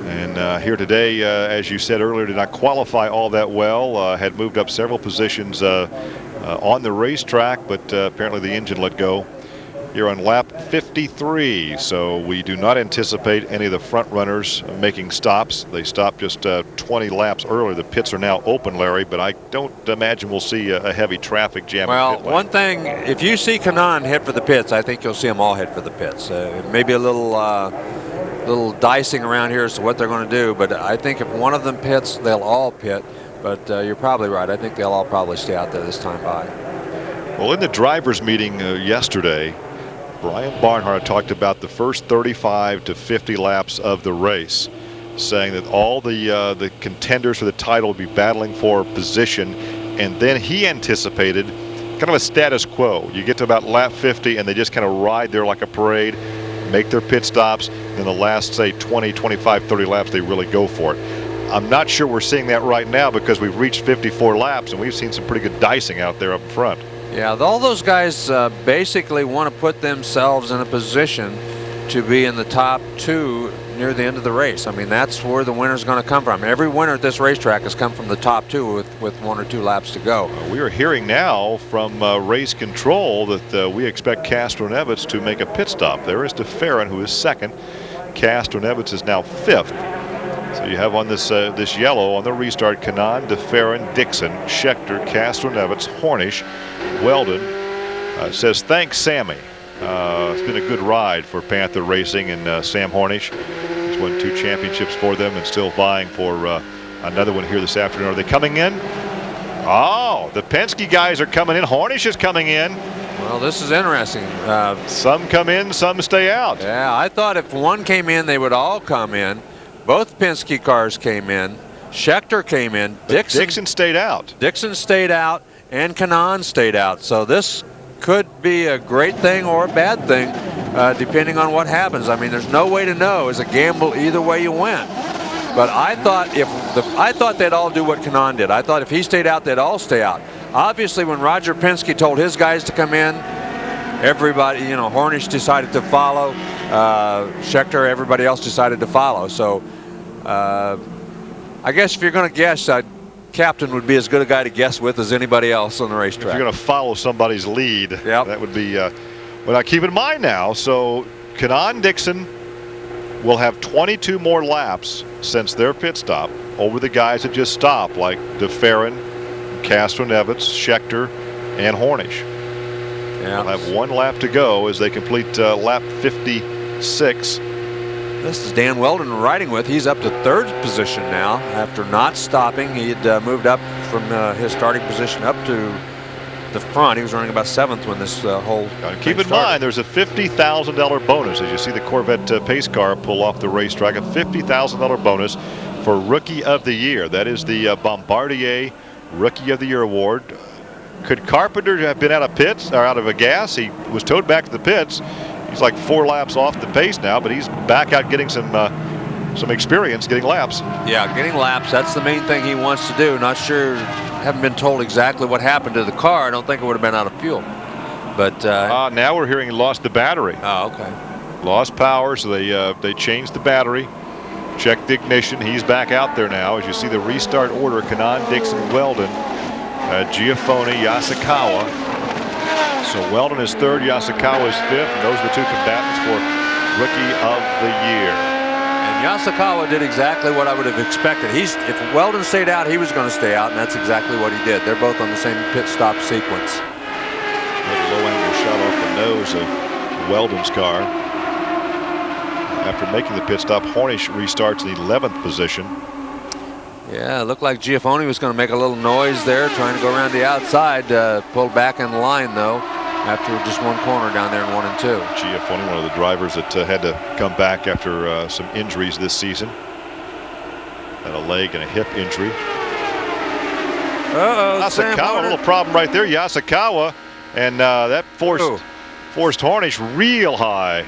And here today, as you said earlier, did not qualify all that well. Had moved up several positions on the racetrack, but apparently the engine let go here on lap 53. So we do not anticipate any of the front runners making stops. They stopped just 20 laps earlier. The pits are now open, Larry, but I don't imagine we'll see a heavy traffic jam. Well, one thing, if you see Kanaan head for the pits, I think you'll see them all head for the pits. Maybe a little dicing around here as to what they're going to do, but I think if one of them pits, they'll all pit. But you're probably right. I think they'll all probably stay out there this time by. Well, in the drivers' meeting yesterday, Brian Barnhart talked about the first 35 to 50 laps of the race, saying that all the contenders for the title would be battling for position, and then he anticipated kind of a status quo. You get to about lap 50 and they just kind of ride there like a parade, make their pit stops, then the last, say, 20, 25, 30 laps, they really go for it. I'm not sure we're seeing that right now because we've reached 54 laps and we've seen some pretty good dicing out there up front. Yeah, all those guys basically want to put themselves in a position to be in the top 2 near the end of the race. I mean, that's where the winner's going to come from. Every winner at this racetrack has come from the top 2 with 1 or 2 laps to go. We are hearing now from race control that we expect Castroneves to make a pit stop. There is DeFerrin, who is 2nd. Castroneves is now 5th. So you have on this this yellow on the restart: Kanaan, DeFerrin, Dixon, Schechter, Castroneves, Hornish, Weldon. Says, thanks, Sammy. It's been a good ride for Panther Racing and Sam Hornish. He's won 2 championships for them and still vying for another one here this afternoon. Are they coming in? Oh, the Penske guys are coming in. Hornish is coming in. Well, this is interesting. Some come in, some stay out. Yeah, I thought if one came in, they would all come in. Both Penske cars came in. Schechter came in. Dixon stayed out. Dixon stayed out, and Kanaan stayed out. So this could be a great thing or a bad thing, depending on what happens. I mean, there's no way to know. It's a gamble either way you went. But I thought they'd all do what Kanaan did. I thought if he stayed out, they'd all stay out. Obviously, when Roger Penske told his guys to come in, everybody, you know, Hornish decided to follow. Schechter, everybody else decided to follow. So I guess if you're going to guess, captain would be as good a guy to guess with as anybody else on the racetrack. If you're going to follow somebody's lead, that would be. Well, now keep in mind now, so Kanaan Dixon will have 22 more laps since their pit stop over the guys that just stopped, like DeFerrin, Castroneves, Schechter, and Hornish. Yeah. They'll have 1 lap to go as they complete lap 56. This is Dan Weldon riding with. He's up to 3rd position now after not stopping. He had moved up from his starting position up to the front. He was running about 7th when this whole keep in mind there's a $50,000 bonus as you see the Corvette pace car pull off the racetrack. A $50,000 bonus for Rookie of the Year. That is the Bombardier Rookie of the Year award. Could Carpenter have been out of pits or out of a gas? He was towed back to the pits. He's like 4 laps off the pace now, but he's back out getting some experience getting laps. Yeah, getting laps. That's the main thing he wants to do. Not sure. Haven't been told exactly what happened to the car. I don't think it would have been out of fuel. But now we're hearing he lost the battery. Oh, okay. Lost power, so they changed the battery. Checked the ignition. He's back out there now. As you see the restart order: Kanaan, Dixon, Weldon, Giafone, Yasukawa. So Weldon is 3rd, Yasukawa is 5th, and those are the 2 combatants for Rookie of the Year. And Yasukawa did exactly what I would have expected. If Weldon stayed out, he was going to stay out, and that's exactly what he did. They're both on the same pit stop sequence. A low angle shot off the nose of Weldon's car. After making the pit stop, Hornish restarts in the 11th position. Yeah, it looked like Giafone was going to make a little noise there, trying to go around the outside. Pulled back in line, though, after just 1 corner down there in 1 and 2. Giafone, one of the drivers that had to come back after some injuries this season. Had a leg and a hip injury. Yasukawa, a little problem right there. Yasukawa, and that forced Hornish real high.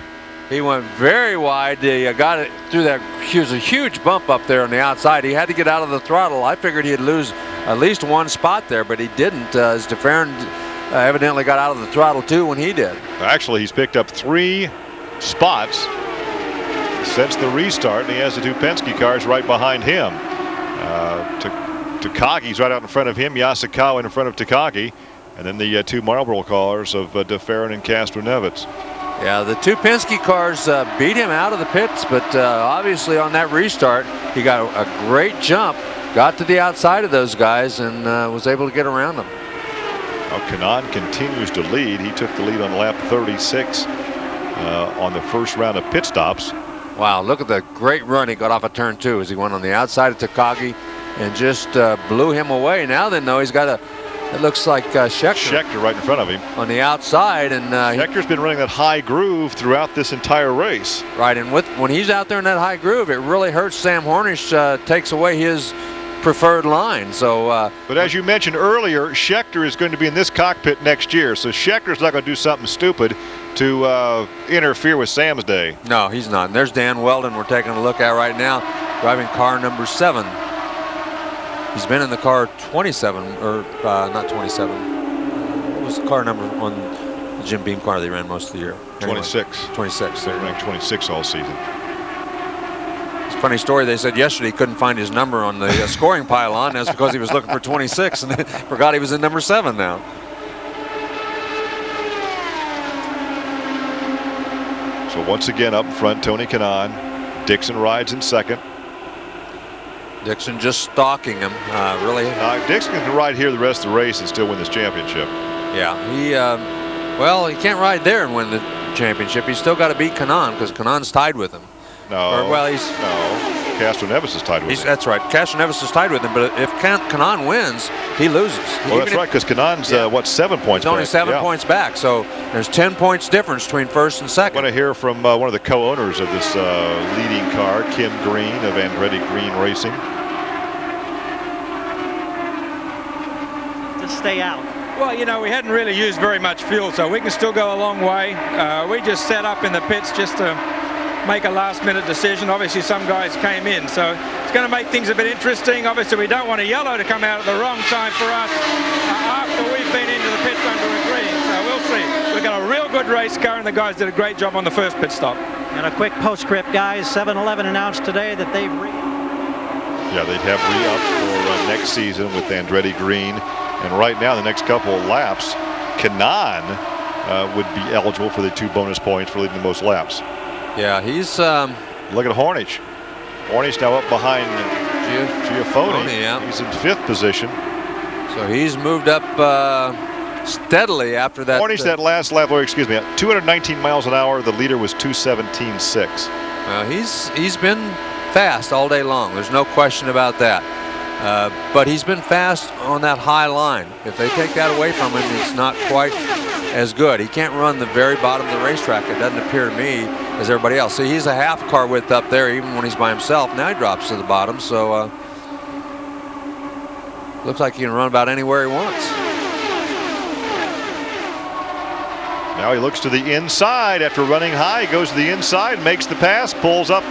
He went very wide. He got it through that. There's a huge bump up there on the outside. He had to get out of the throttle. I figured he'd lose at least 1 spot there, but he didn't. As DeFerrin evidently got out of the throttle too when he did. Actually, he's picked up 3 spots since the restart, and he has the 2 Penske cars right behind him. Takagi's right out in front of him. Yasukawa in front of Takagi, and then the 2 Marlboro cars of DeFerrin and Castroneves. Yeah, the 2 Penske cars beat him out of the pits, but obviously on that restart, he got a great jump, got to the outside of those guys, and was able to get around them. Now Kanaan continues to lead. He took the lead on lap 36 on the first round of pit stops. Wow, look at the great run he got off of turn 2 as he went on the outside of Takagi and just blew him away. Now then, though, he's got a It looks like Schechter right in front of him on the outside, and Schechter's been running that high groove throughout this entire race. Right, and when he's out there in that high groove, it really hurts Sam Hornish. Takes away his preferred line. So, but as you mentioned earlier, Schechter is going to be in this cockpit next year, so Schechter's not going to do something stupid to interfere with Sam's day. No, he's not. And there's Dan Weldon we're taking a look at right now, driving car number 7. He's been in the car 27, or not 27. What was the car number on the Jim Beam car they ran most of the year? 26. 26. They ranked 26 all season. It's a funny story. They said yesterday he couldn't find his number on the scoring pylon. That's because he was looking for 26 and forgot he was in number 7 now. So once again up front, Tony Kanaan. Dixon rides in second. Dixon just stalking him, really. Dixon can ride here the rest of the race and still win this championship. Yeah, well, he can't ride there and win the championship. He's still got to beat Kanaan because Kanaan's tied with him. No. Castroneves is tied with him. That's right. Castroneves is tied with him, but if Kanaan wins, he loses. Well, that's right, because Kanaan's, 7 points back? He's only 7 yeah. points back, so there's 10 points difference between first and second. I want to hear from one of the co-owners of this leading car, Kim Green of Andretti Green Racing. To stay out. Well, you know, we hadn't really used very much fuel, so we can still go a long way. We just set up in the pits just to make a last-minute decision. Obviously, some guys came in, so it's going to make things a bit interesting. Obviously, we don't want a yellow to come out at the wrong time for us after we've been into the pits under a green. So we'll see. We've got a real good race car, and the guys did a great job on the first pit stop. And a quick postscript, guys. 7-Eleven announced today that they've Yeah, they'd have re-up for next season with Andretti Green. And right now, the next couple of laps, Kanaan would be eligible for the 2 bonus points for leading the most laps. Yeah, he's... Look at Hornish. Hornish now up behind Giaffoni. Yeah. He's in 5th position. So he's moved up steadily after that. Hornish, that last lap, or excuse me, 219 miles an hour. The leader was 217.6. He's been fast all day long. There's no question about that. But he's been fast on that high line. If they take that away from him, it's not quite as good. He can't run the very bottom of the racetrack, it doesn't appear to me, as everybody else. See, he's a half car width up there even when he's by himself. Now he drops to the bottom, so looks like he can run about anywhere he wants. Now he looks to the inside after running high. He goes to the inside, makes the pass, pulls up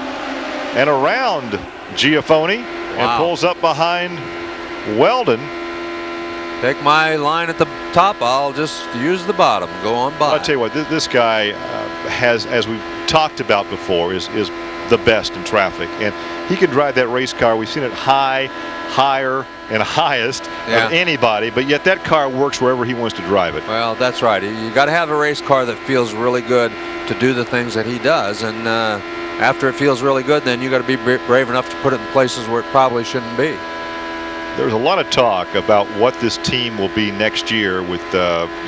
and around Giaffoni. And pulls up behind Weldon. Take my line at the top. I'll just use the bottom. Go on by. I'll tell you what, this guy has, as we've talked about before, is the best in traffic. And he can drive that race car. We've seen it high, higher, and highest of anybody. But yet that car works wherever he wants to drive it. Well, that's right. You got to have a race car that feels really good to do the things that he does. And after it feels really good, then you got to be brave enough to put it in places where it probably shouldn't be. There's a lot of talk about what this team will be next year with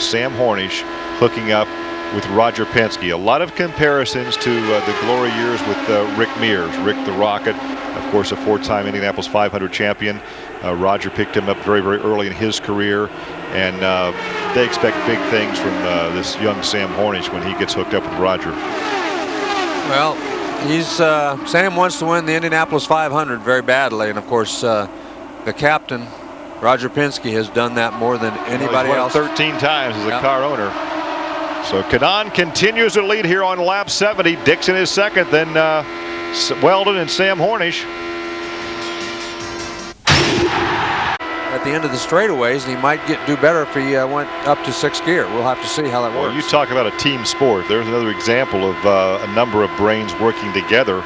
Sam Hornish hooking up with Roger Penske. A lot of comparisons to the glory years with Rick Mears, Rick the Rocket, of course a 4-time Indianapolis 500 champion. Roger picked him up very, very early in his career, and they expect big things from this young Sam Hornish when he gets hooked up with Roger. Well, Sam wants to win the Indianapolis 500 very badly, and of course the captain Roger Penske has done that more than anybody else. 13 times as a car owner. So Kanaan continues to lead here on lap 70. Dixon is second, then Weldon and Sam Hornish. At the end of the straightaways, he might do better if he went up to 6th gear. We'll have to see how that works. Well, you talk about a team sport. There's another example of a number of brains working together.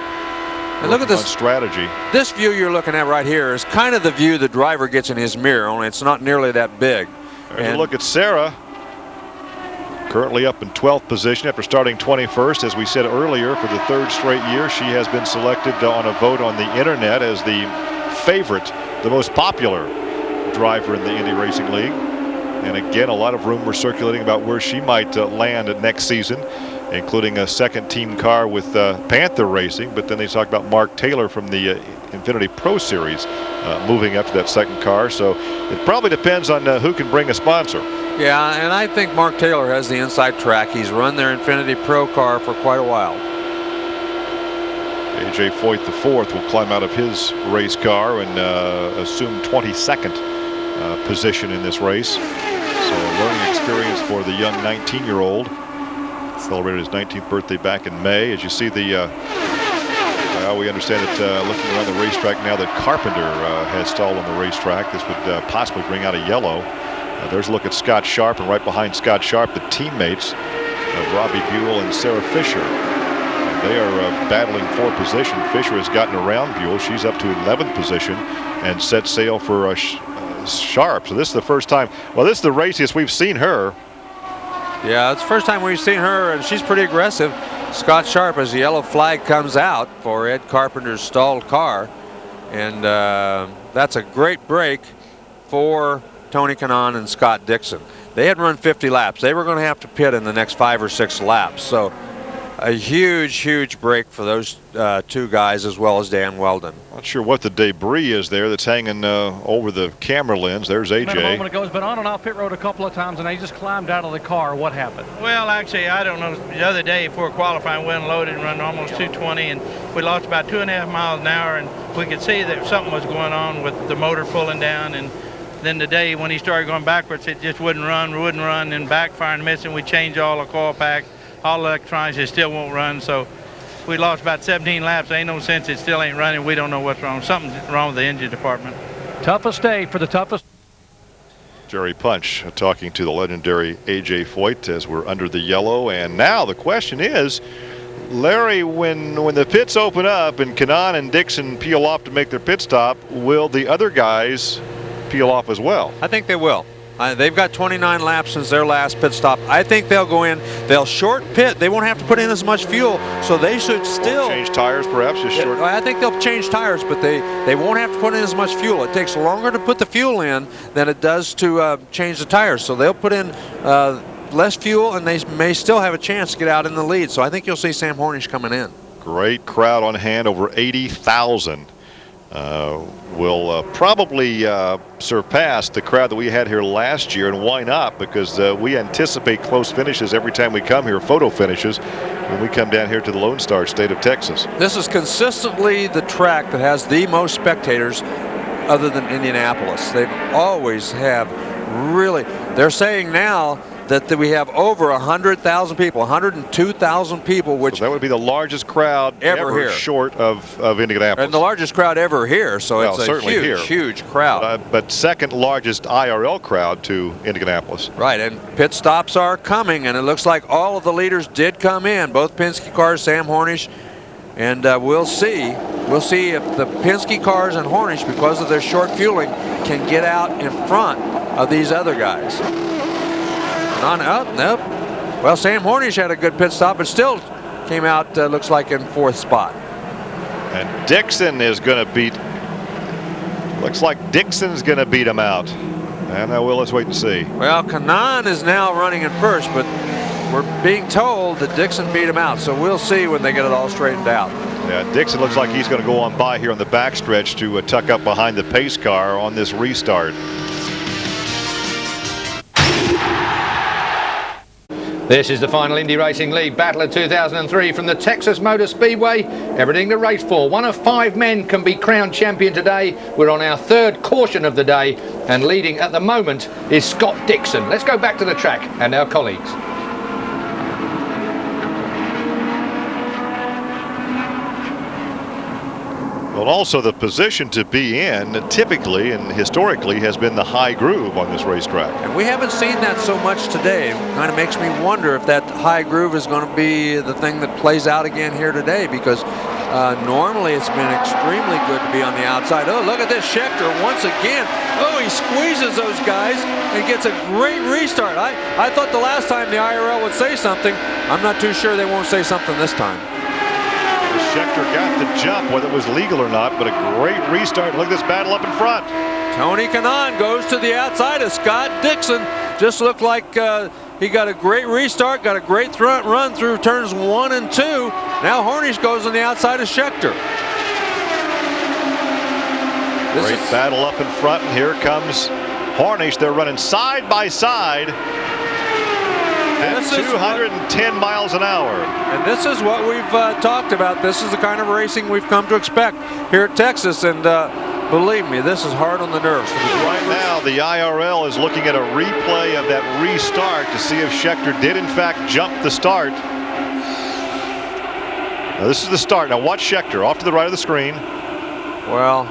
And look at this strategy. This view you're looking at right here is kind of the view the driver gets in his mirror, only it's not nearly that big. And look at Sarah, currently up in 12th position after starting 21st. As we said earlier, for the 3rd straight year, she has been selected on a vote on the internet as the favorite, the most popular driver in the Indy Racing League. And again, a lot of rumors circulating about where she might land next season, including a second team car with Panther Racing. But then they talk about Mark Taylor from the Infinity Pro Series moving up to that second car. So it probably depends on who can bring a sponsor. Yeah, and I think Mark Taylor has the inside track. He's run their Infinity Pro car for quite a while. A.J. Foyt IV will climb out of his race car and assume 22nd position in this race. So a learning experience for the young 19-year-old. Celebrated his 19th birthday back in May. As you see the, we understand that looking around the racetrack now that Carpenter has stalled on the racetrack. This would possibly bring out a yellow. There's a look at Scott Sharp, and right behind Scott Sharp, the teammates of Robbie Buell and Sarah Fisher. And they are battling for position. Fisher has gotten around Buell. She's up to 11th position and set sail for Sharp. So this is the first time. Well, this is the raciest we've seen her. Yeah, it's the first time we've seen her, and she's pretty aggressive. Scott Sharp, as the yellow flag comes out for Ed Carpenter's stalled car. And that's a great break for Tony Kanaan and Scott Dixon. They had run 50 laps. They were going to have to pit in the next 5 or 6 laps. So a huge break for those two guys, as well as Dan Weldon. Not sure what the debris is there that's hanging over the camera lens. There's AJ. A moment ago, has been on and off pit road a couple of times, and they just climbed out of the car. What happened? Well, actually, I don't know. The other day before qualifying, we unloaded and run almost 220, and we lost about 2.5 miles an hour, and we could see that something was going on with the motor pulling down. And then today, when he started going backwards, it just wouldn't run, and backfiring, missing. We changed all the coil pack, all the electronics, it still won't run. So we lost about 17 laps. Ain't no sense. It still ain't running. We don't know what's wrong. Something's wrong with the engine department. Toughest day for the toughest. Jerry Punch talking to the legendary A.J. Foyt as we're under the yellow. And now the question is, Larry, when the pits open up and Kanaan and Dixon peel off to make their pit stop, will the other guys peel off as well? I think they will. They've got 29 laps since their last pit stop. I think they'll go in. They'll short pit. They won't have to put in as much fuel, so they should still or change tires, perhaps. Just short. I think they'll change tires, but they won't have to put in as much fuel. It takes longer to put the fuel in than it does to change the tires. So they'll put in less fuel, and they may still have a chance to get out in the lead. So I think you'll see Sam Hornish coming in. Great crowd on hand, over 80,000. Will probably surpass the crowd that we had here last year. And why not? Because we anticipate close finishes every time we come here, photo finishes, when we come down here to the Lone Star State of Texas. This is consistently the track that has the most spectators other than Indianapolis. They always have really, they're saying now that we have over 100,000 people, 102,000 people, which so that would be the largest crowd ever here, short of Indianapolis. And the largest crowd ever here, so well, it's a huge crowd. But second largest IRL crowd to Indianapolis. Right, and pit stops are coming, and it looks like all of the leaders did come in, both Penske cars, Sam Hornish, and we'll see. We'll see if the Penske cars and Hornish, because of their short fueling, can get out in front of these other guys. Nope. Well, Sam Hornish had a good pit stop, but still came out, looks like, in 4th spot. And Dixon is going to beat, looks like Dixon's going to beat him out. And let's wait and see. Well, Kanaan is now running in first, but we're being told that Dixon beat him out. So we'll see when they get it all straightened out. Yeah, Dixon looks like he's going to go on by here on the backstretch to tuck up behind the pace car on this restart. This is the final Indy Racing League Battle of 2003 from the Texas Motor Speedway. Everything to race for. One of 5 men can be crowned champion today. We're on our 3rd caution of the day, and leading at the moment is Scott Dixon. Let's go back to the track and our colleagues. Well, also the position to be in typically and historically has been the high groove on this racetrack. And we haven't seen that so much today. It kind of makes me wonder if that high groove is going to be the thing that plays out again here today, because normally it's been extremely good to be on the outside. Oh, look at this Schechter once again. Oh, he squeezes those guys and gets a great restart. I thought the last time the IRL would say something. I'm not too sure they won't say something this time. Schechter got the jump, whether it was legal or not, but a great restart. Look at this battle up in front. Tony Kanaan goes to the outside of Scott Dixon. Just looked like he got a great restart, got a great front run through turns 1 and 2. Now Hornish goes on the outside of Schechter. Great battle up in front, and here comes Hornish. They're running side by side. At 210 miles an hour. And this is what we've talked about. This is the kind of racing we've come to expect here at Texas. And believe me, this is hard on the nerves. Right now, the IRL is looking at a replay of that restart to see if Scheckter did, in fact, jump the start. Now, this is the start. Now, watch Scheckter off to the right of the screen. Well,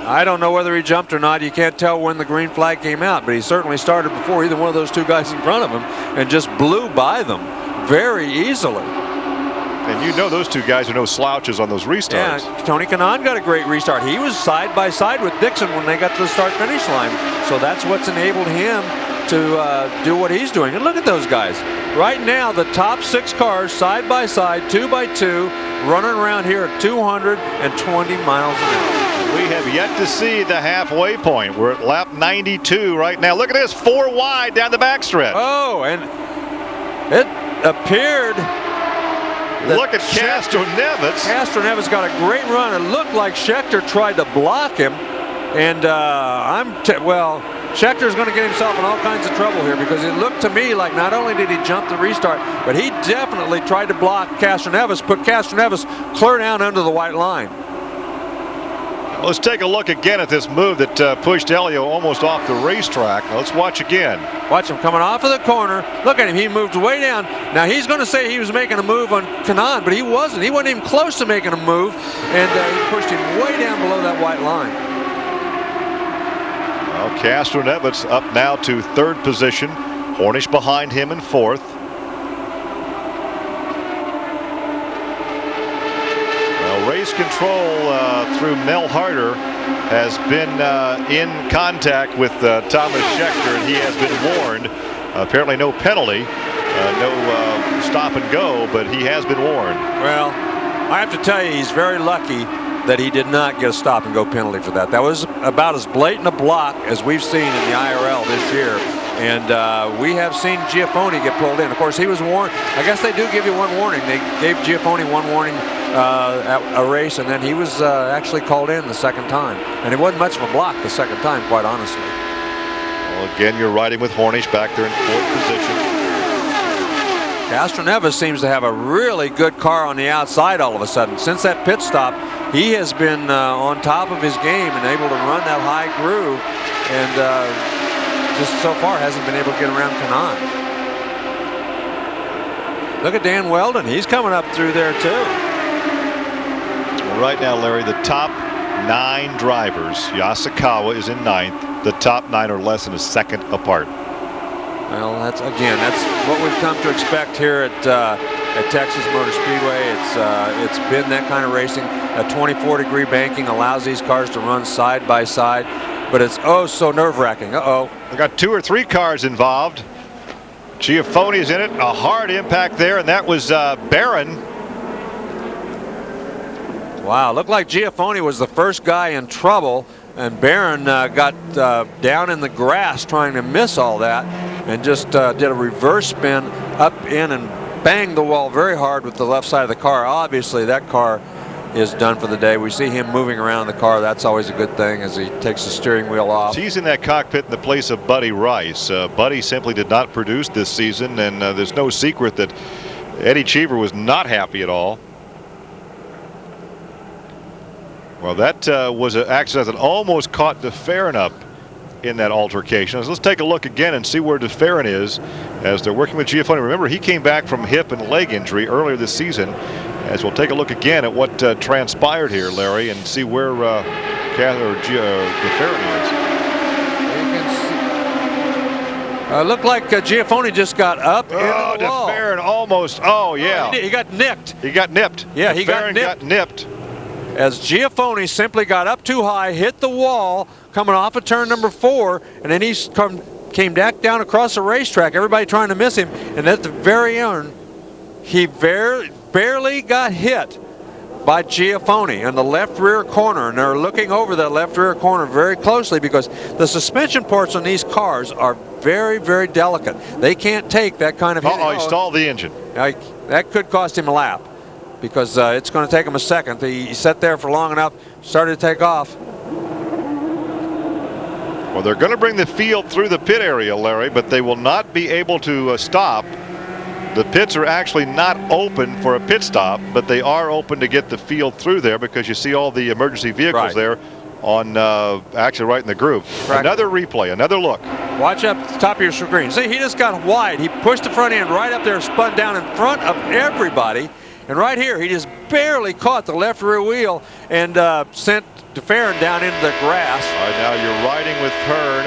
I don't know whether he jumped or not. You can't tell when the green flag came out, but he certainly started before either one of those two guys in front of him and just blew by them very easily. And you know those two guys are no slouches on those restarts. Yeah, Tony Kanaan got a great restart. He was side by side with Dixon when they got to the start-finish line. So that's what's enabled him to do what he's doing. And look at those guys. Right now, the top 6 cars side by side, 2 by 2, running around here at 220 miles an hour. We have yet to see the halfway point. We're at lap 92 right now. Look at this, 4 wide down the backstretch. Oh, and it appeared that look at Castroneves. Castroneves got a great run. It looked like Scheckter tried to block him. And Schecter's going to get himself in all kinds of trouble here, because it looked to me like not only did he jump the restart, but he definitely tried to block Castroneves, put Castroneves clear down under the white line. Let's take a look again at this move that pushed Elio almost off the racetrack. Let's watch again. Watch him coming off of the corner. Look at him. He moved way down. Now he's going to say he was making a move on Kanaan, but he wasn't. He wasn't even close to making a move, and he pushed him way down below that white line. Well, Castroneves up now to 3rd position. Hornish behind him in 4th. Race control through Mel Harder has been in contact with Thomas Scheckter, and he has been warned. Apparently no penalty, no stop and go, but he has been warned. Well, I have to tell you, he's very lucky that he did not get a stop and go penalty for that. That was about as blatant a block as we've seen in the IRL this year. And we have seen Giaffoni get pulled in. Of course, he was warned. I guess they do give you one warning. They gave Giaffoni one warning at a race, and then he was actually called in the second time. And it wasn't much of a block the second time, quite honestly. Well, again, you're riding with Hornish back there in 4th position. Castroneves seems to have a really good car on the outside all of a sudden. Since that pit stop, he has been on top of his game and able to run that high groove, and just so far hasn't been able to get around Kanaan. Look at Dan Weldon. He's coming up through there too. Well, right now, Larry, the top 9 drivers, Yasukawa is in 9th. The top 9 are less than a second apart. Well, that's what we've come to expect here at Texas Motor Speedway. It's been that kind of racing. A 24-degree banking allows these cars to run side by side, but it's oh so nerve-wracking. We got 2 or 3 cars involved. Giaffoni is in it. A hard impact there, and that was Barron. Wow, looked like Giaffoni was the first guy in trouble, and Barron got down in the grass trying to miss all that, and just did a reverse spin up in and banged the wall very hard with the left side of the car. Obviously, that car is done for the day. We see him moving around the car. That's always a good thing as he takes the steering wheel off. He's in that cockpit in the place of Buddy Rice. Buddy simply did not produce this season, and there's no secret that Eddie Cheever was not happy at all. Well, that was an accident that almost caught DeFerrin up in that altercation. So let's take a look again and see where DeFerrin is as they're working with Giaffoni. Remember, he came back from hip and leg injury earlier this season. As we'll take a look again at what transpired here, Larry, and see where DeFerrin is. Looked like Giaffoni just got up into the wall. DeFerrin almost. Oh, yeah. He got nicked. He got nipped. Yeah, DeFerrin got nipped. As Giaffoni simply got up too high, hit the wall, coming off of turn number 4, and then he came back down across the racetrack, everybody trying to miss him, and at the very end, he barely got hit by Giaffoni in the left rear corner, and they're looking over that left rear corner very closely because the suspension parts on these cars are very, very delicate. They can't take that kind of hit. He stalled the engine. That could cost him a lap, because it's going to take him a second. He sat there for long enough, started to take off. Well, they're going to bring the field through the pit area, Larry, but they will not be able to stop The pits are actually not open for a pit stop, but they are open to get the field through there because you see all the emergency vehicles there on actually right in the groove. Another replay, another look. Watch up the top of your screen. See, he just got wide. He pushed the front end right up there, spun down in front of everybody. And right here, he just barely caught the left rear wheel and sent DeFerrin down into the grass. All right, now you're riding with Hearn.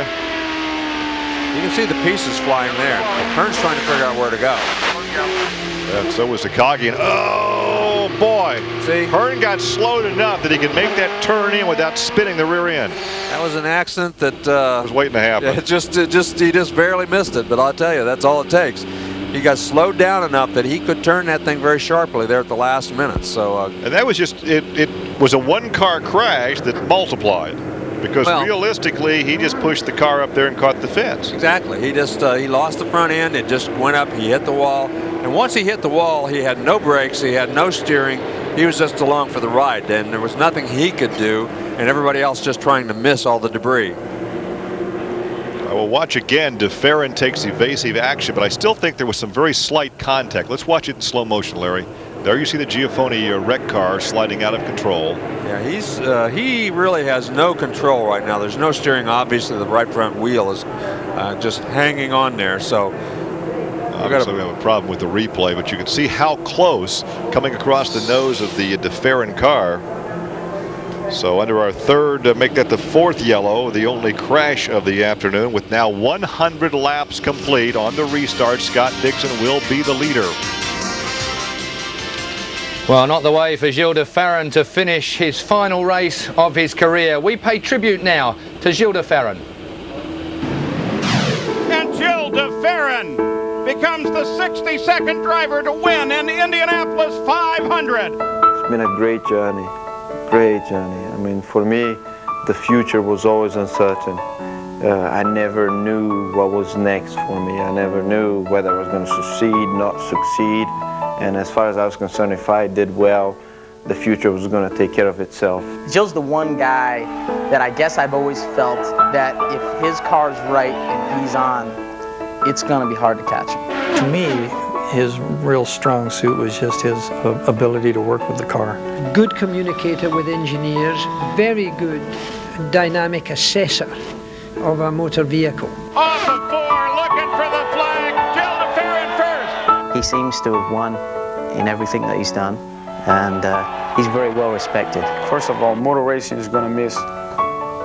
You can see the pieces flying there. Hearn's trying to figure out where to go. And so was Takagi. And oh boy! See, Hearn got slowed enough that he could make that turn in without spinning the rear end. That was an accident that was waiting to happen. He just barely missed it. But I'll tell you, that's all it takes. He got slowed down enough that he could turn that thing very sharply there at the last minute. So, and that was just it was a one-car crash that multiplied. Because realistically, he just pushed the car up there and caught the fence. Exactly. He just he lost the front end. It just went up. He hit the wall. And once he hit the wall, he had no brakes. He had no steering. He was just along for the ride. And there was nothing he could do. And everybody else just trying to miss all the debris. I will watch again. DeFerrin takes evasive action, but I still think there was some very slight contact. Let's watch it in slow motion, Larry. There you see the Giafone wreck car sliding out of control. Yeah, he really has no control right now. There's no steering. Obviously, the right front wheel is just hanging on there. So obviously we have a problem with the replay, but you can see how close coming across the nose of the DeFerrin car. So under our third, make that the fourth yellow, the only crash of the afternoon, with now 100 laps complete on the restart. Scott Dixon will be the leader. Well, not the way for Gilles DeFerrin to finish his final race of his career. We pay tribute now to Gilles DeFerrin. And Gilles DeFerrin becomes the 62nd driver to win an Indianapolis 500. It's been a great journey, great journey. I mean, for me, the future was always uncertain. I never knew what was next for me. I never knew whether I was going to succeed, not succeed. And as far as I was concerned, if I did well, the future was going to take care of itself. Gilles the one guy that I guess I've always felt that if his car's right and he's on, it's going to be hard to catch him. To me, his real strong suit was just his ability to work with the car. Good communicator with engineers, very good dynamic assessor of a motor vehicle. Off of 4, looking for the flag, Gilles DeFerrin first. He seems to have won in everything that he's done, and he's very well respected. First of all, motor racing is going to miss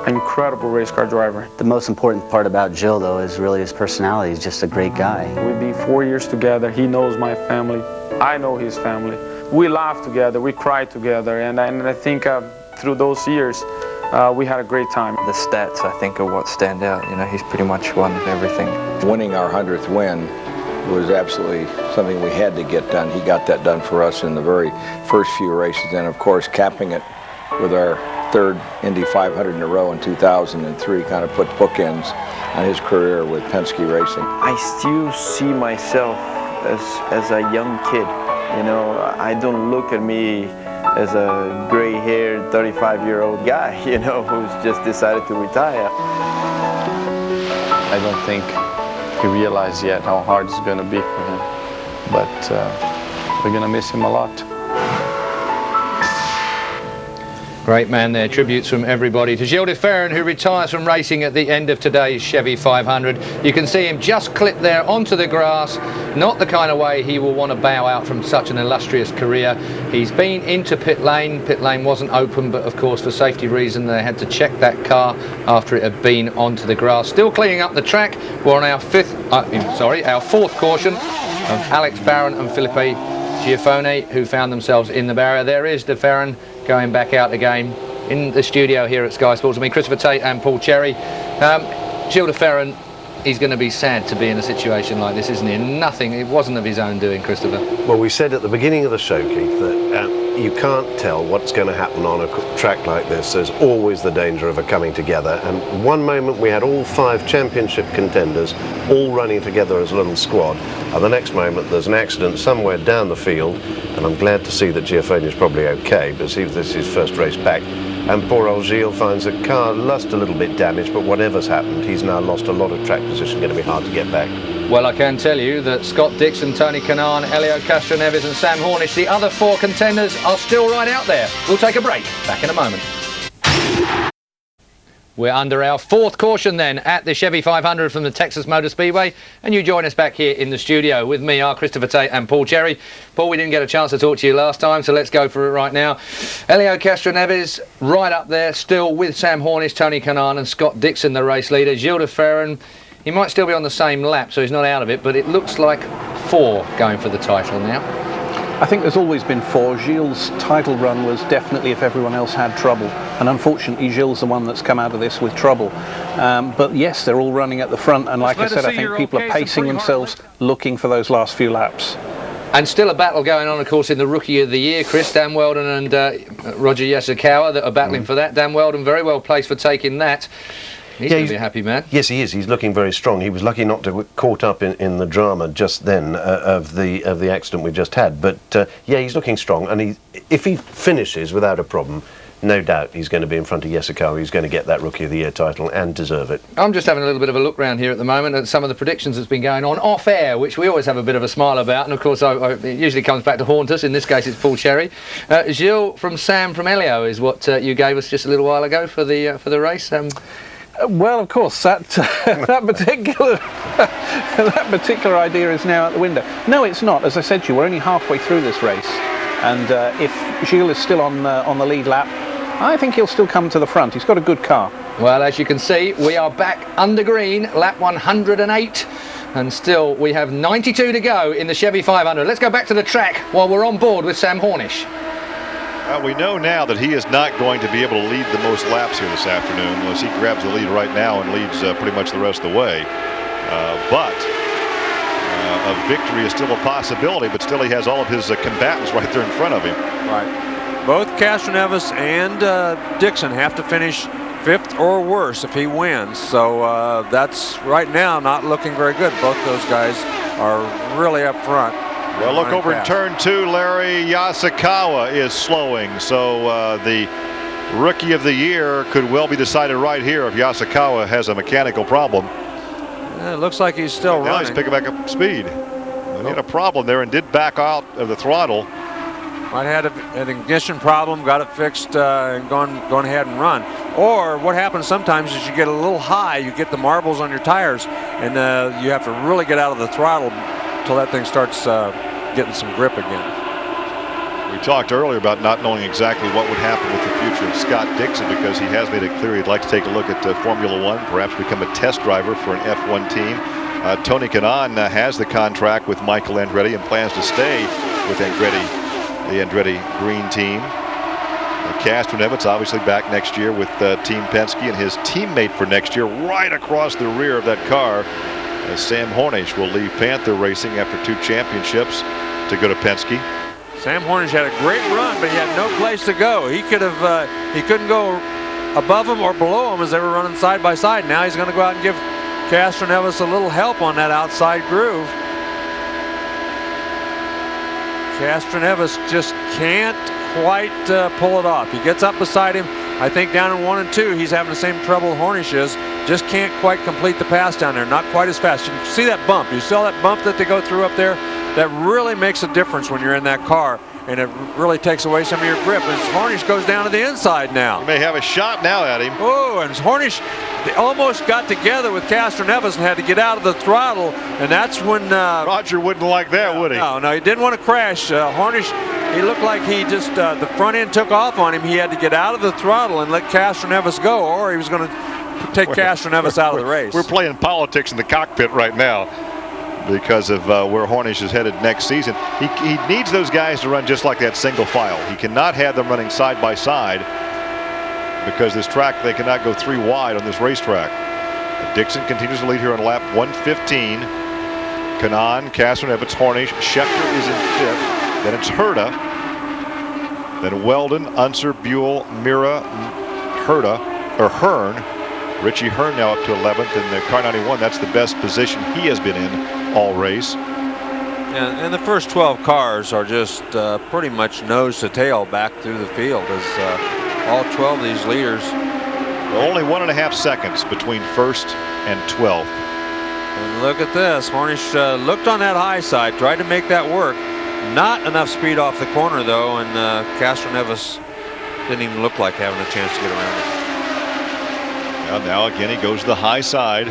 an incredible race car driver. The most important part about Gilles, though, is really his personality. He's just a great guy. We've been 4 years together. He knows my family. I know his family. We laugh together. We cry together. And I think through those years, we had a great time. The stats, I think, are what stand out. You know, he's pretty much won everything. Winning our 100th win was absolutely something we had to get done. He got that done for us in the very first few races, and of course capping it with our third Indy 500 in a row in 2003 kind of put bookends on his career with Penske Racing. I still see myself as a young kid. You know, I don't look at me as a gray-haired 35-year-old guy, you know, who's just decided to retire. I don't think he realized yet how hard it's going to be for him, but we're going to miss him a lot. Great man there. Tributes from everybody to Gilles DeFerrin, who retires from racing at the end of today's Chevy 500. You can see him just clip there onto the grass. Not the kind of way he will want to bow out from such an illustrious career. He's been into pit lane. Pit lane wasn't open, but of course for safety reason they had to check that car after it had been onto the grass. Still cleaning up the track. We're on our fourth caution of Alex Barron and Felipe Giafone, who found themselves in the barrier. There is DeFerrin going back out again in the studio here at Sky Sports. I mean, Christopher Tate and Paul Cherry. Gilles DeFerrin, he's going to be sad to be in a situation like this, isn't he? Nothing, it wasn't of his own doing, Christopher. Well, we said at the beginning of the show, Keith, that you can't tell what's going to happen on a track like this. There's always the danger of it coming together. And one moment we had all 5 championship contenders all running together as a little squad. And the next moment there's an accident somewhere down the field. And I'm glad to see that Giafone is probably okay, but see if this is his first race back. And poor old Gilles finds the car lost a little bit damaged, but whatever's happened, he's now lost a lot of track position, going to be hard to get back. Well, I can tell you that Scott Dixon, Tony Kanaan, Helio Castroneves and Sam Hornish, the other 4 contenders, are still right out there. We'll take a break. Back in a moment. We're under our 4th caution then at the Chevy 500 from the Texas Motor Speedway, and you join us back here in the studio with me, Christopher Tate and Paul Cherry. Paul, we didn't get a chance to talk to you last time, so let's go for it right now. Helio Castroneves right up there still with Sam Hornish, Tony Kanaan and Scott Dixon, the race leader. Gilles de Ferran, he might still be on the same lap, so he's not out of it, but it looks like 4 going for the title now. I think there's always been 4. Gilles' title run was definitely if everyone else had trouble, and unfortunately Gilles is the one that's come out of this with trouble. But yes, they're all running at the front, and like I said, I think people are pacing themselves, looking for those last few laps. And still a battle going on, of course, in the Rookie of the Year. Chris, Dan Weldon and Roger Yasukawa that are battling for that. Dan Weldon very well placed for taking that. He's going to be a happy man. Yes, he is. He's looking very strong. He was lucky not to get caught up in the drama just then of the accident we just had. But yeah, he's looking strong. And if he finishes without a problem, no doubt he's going to be in front of Yasukawa. He's going to get that Rookie of the Year title and deserve it. I'm just having a little bit of a look round here at the moment at some of the predictions that's been going on off air, which we always have a bit of a smile about. And of course, it usually comes back to haunt us. In this case, it's Paul Cherry. Gilles from Sam from Helio is what you gave us just a little while ago for the race. Well, of course, that particular idea is now out the window. No, it's not. As I said to you, we're only halfway through this race, and if Gilles is still on the lead lap, I think he'll still come to the front. He's got a good car. Well, as you can see, we are back under green, lap 108, and still we have 92 to go in the Chevy 500. Let's go back to the track while we're on board with Sam Hornish. We know now that he is not going to be able to lead the most laps here this afternoon unless he grabs the lead right now and leads pretty much the rest of the way. But a victory is still a possibility, but still he has all of his combatants right there in front of him. Right. Both Castroneves and Dixon have to finish 5th or worse if he wins. So that's right now not looking very good. Both those guys are really up front. Well, look over in turn 2, Larry. Yasukawa is slowing, so the Rookie of the Year could well be decided right here if Yasukawa has a mechanical problem. It looks like he's still running. Now he's picking back up speed. He had a problem there and did back out of the throttle. Might have had an ignition problem, got it fixed, and gone ahead and run. Or what happens sometimes is you get a little high, you get the marbles on your tires, and you have to really get out of the throttle until that thing starts getting some grip again. We talked earlier about not knowing exactly what would happen with the future of Scott Dixon because he has made it clear he'd like to take a look at Formula One, perhaps become a test driver for an F1 team. Tony Kanaan has the contract with Michael Andretti and plans to stay with Andretti, the Andretti Green team. Castroneves obviously back next year with Team Penske, and his teammate for next year right across the rear of that car. Sam Hornish will leave Panther Racing after 2 championships to go to Penske. Sam Hornish had a great run, but he had no place to go. He couldn't go above him or below him as they were running side by side. Now he's going to go out and give Castroneves a little help on that outside groove. Castroneves just can't quite pull it off. He gets up beside him. I think down in 1 and 2, he's having the same trouble Hornish is. Just can't quite complete the pass down there. Not quite as fast. You see that bump. You saw that bump that they go through up there? That really makes a difference when you're in that car, and it really takes away some of your grip. As Hornish goes down to the inside now. You may have a shot now at him. Oh, and Hornish, they almost got together with Castroneves and had to get out of the throttle, and that's when Roger wouldn't like that, would he? No, he didn't want to crash. Hornish, he looked like he just the front end took off on him. He had to get out of the throttle and let Castroneves go, or he was going to take Castroneves out of the race. We're playing politics in the cockpit right now because of where Hornish is headed next season. He needs those guys to run just like that single file. He cannot have them running side by side because this track, they cannot go 3 wide on this racetrack. Dixon continues to lead here on lap 115. Kanaan, Castroneves, Hornish, Schechter is in 5th. Then it's Herta. Then Weldon, Unser, Buell, Mira, Hearn. Richie Hearn now up to 11th in the car 91. That's the best position he has been in all race. And the first 12 cars are just pretty much nose to tail back through the field as all 12 of these leaders. Only 1.5 seconds between first and 12th. And look at this. Hornish looked on that high side, tried to make that work. Not enough speed off the corner, though, and Castroneves didn't even look like having a chance to get around it. Well, now again, he goes to the high side.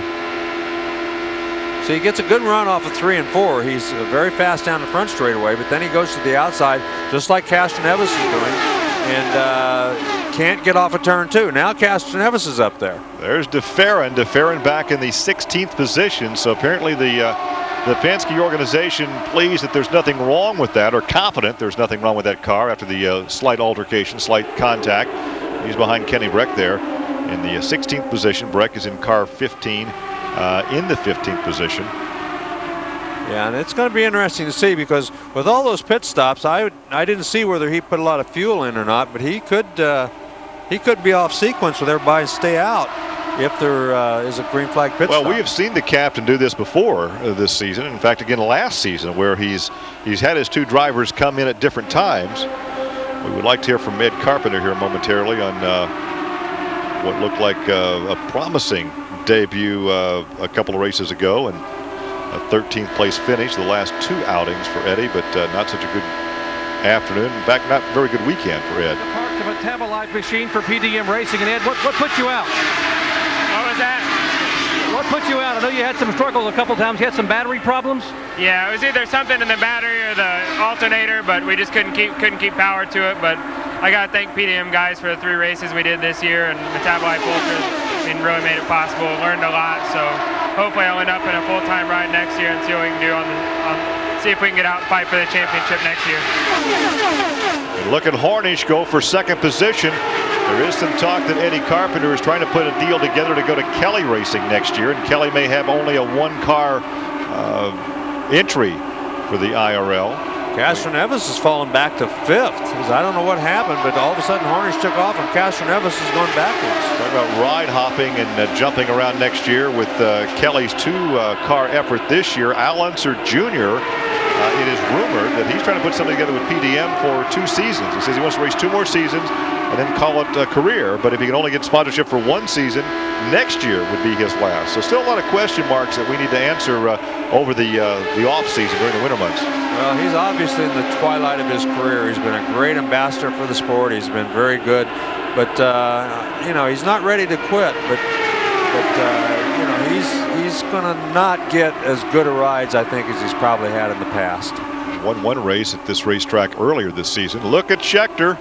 So he gets a good run off of 3 and 4. He's very fast down the front straightaway, but then he goes to the outside, just like Castroneves is doing, and can't get off a turn 2. Now Castroneves is up there. There's DeFerrin. DeFerrin back in the 16th position. So apparently the Penske organization pleased that there's nothing wrong with that, or confident there's nothing wrong with that car after the slight altercation, slight contact. He's behind Kenny Breck there in the 16th position. Breck is in car 15 in the 15th position. Yeah, and it's going to be interesting to see, because with all those pit stops, I didn't see whether he put a lot of fuel in or not, but he could be off sequence with everybody stay out if there is a green flag pit stop. Well, we have seen the captain do this before this season. In fact, again last season, where he's had his 2 drivers come in at different times. We would like to hear from Ed Carpenter here momentarily on what looked like a promising debut a couple of races ago, and a 13th place finish the last 2 outings for Eddie, but not such a good afternoon. In fact, not very good weekend for Ed. Parked a metabolite machine for PDM Racing, and Ed, what put you out? What was that? What put you out? I know you had some struggles a couple times. You had some battery problems. Yeah, it was either something in the battery or the alternator, but we just couldn't keep power to it. But I gotta thank PDM guys for the 3 races we did this year, and Metabolite Ultra and really made it possible. Learned a lot, so hopefully I'll end up in a full-time ride next year and see what we can do see if we can get out and fight for the championship next year. And look at Hornish go for 2nd position. There is some talk that Eddie Carpenter is trying to put a deal together to go to Kelly Racing next year, and Kelly may have only a 1-car entry for the IRL. Castroneves has fallen back to 5th. I don't know what happened, but all of a sudden Hornish took off and Castroneves is going backwards. Talk about ride hopping and jumping around next year with Kelly's 2-car effort this year. Al Unser Jr. It is rumored that he's trying to put something together with PDM for 2 seasons. He says he wants to race 2 more seasons and then call it a career. But if he can only get sponsorship for 1 season, next year would be his last. So still a lot of question marks that we need to answer over the off season during the winter months. Well, he's obviously in the twilight of his career. He's been a great ambassador for the sport. He's been very good, but you know, he's not ready to quit. But you know, he's going to not get as good a rides, I think, as he's probably had in the past. Won 1 race at this racetrack earlier this season. Look at Schechter,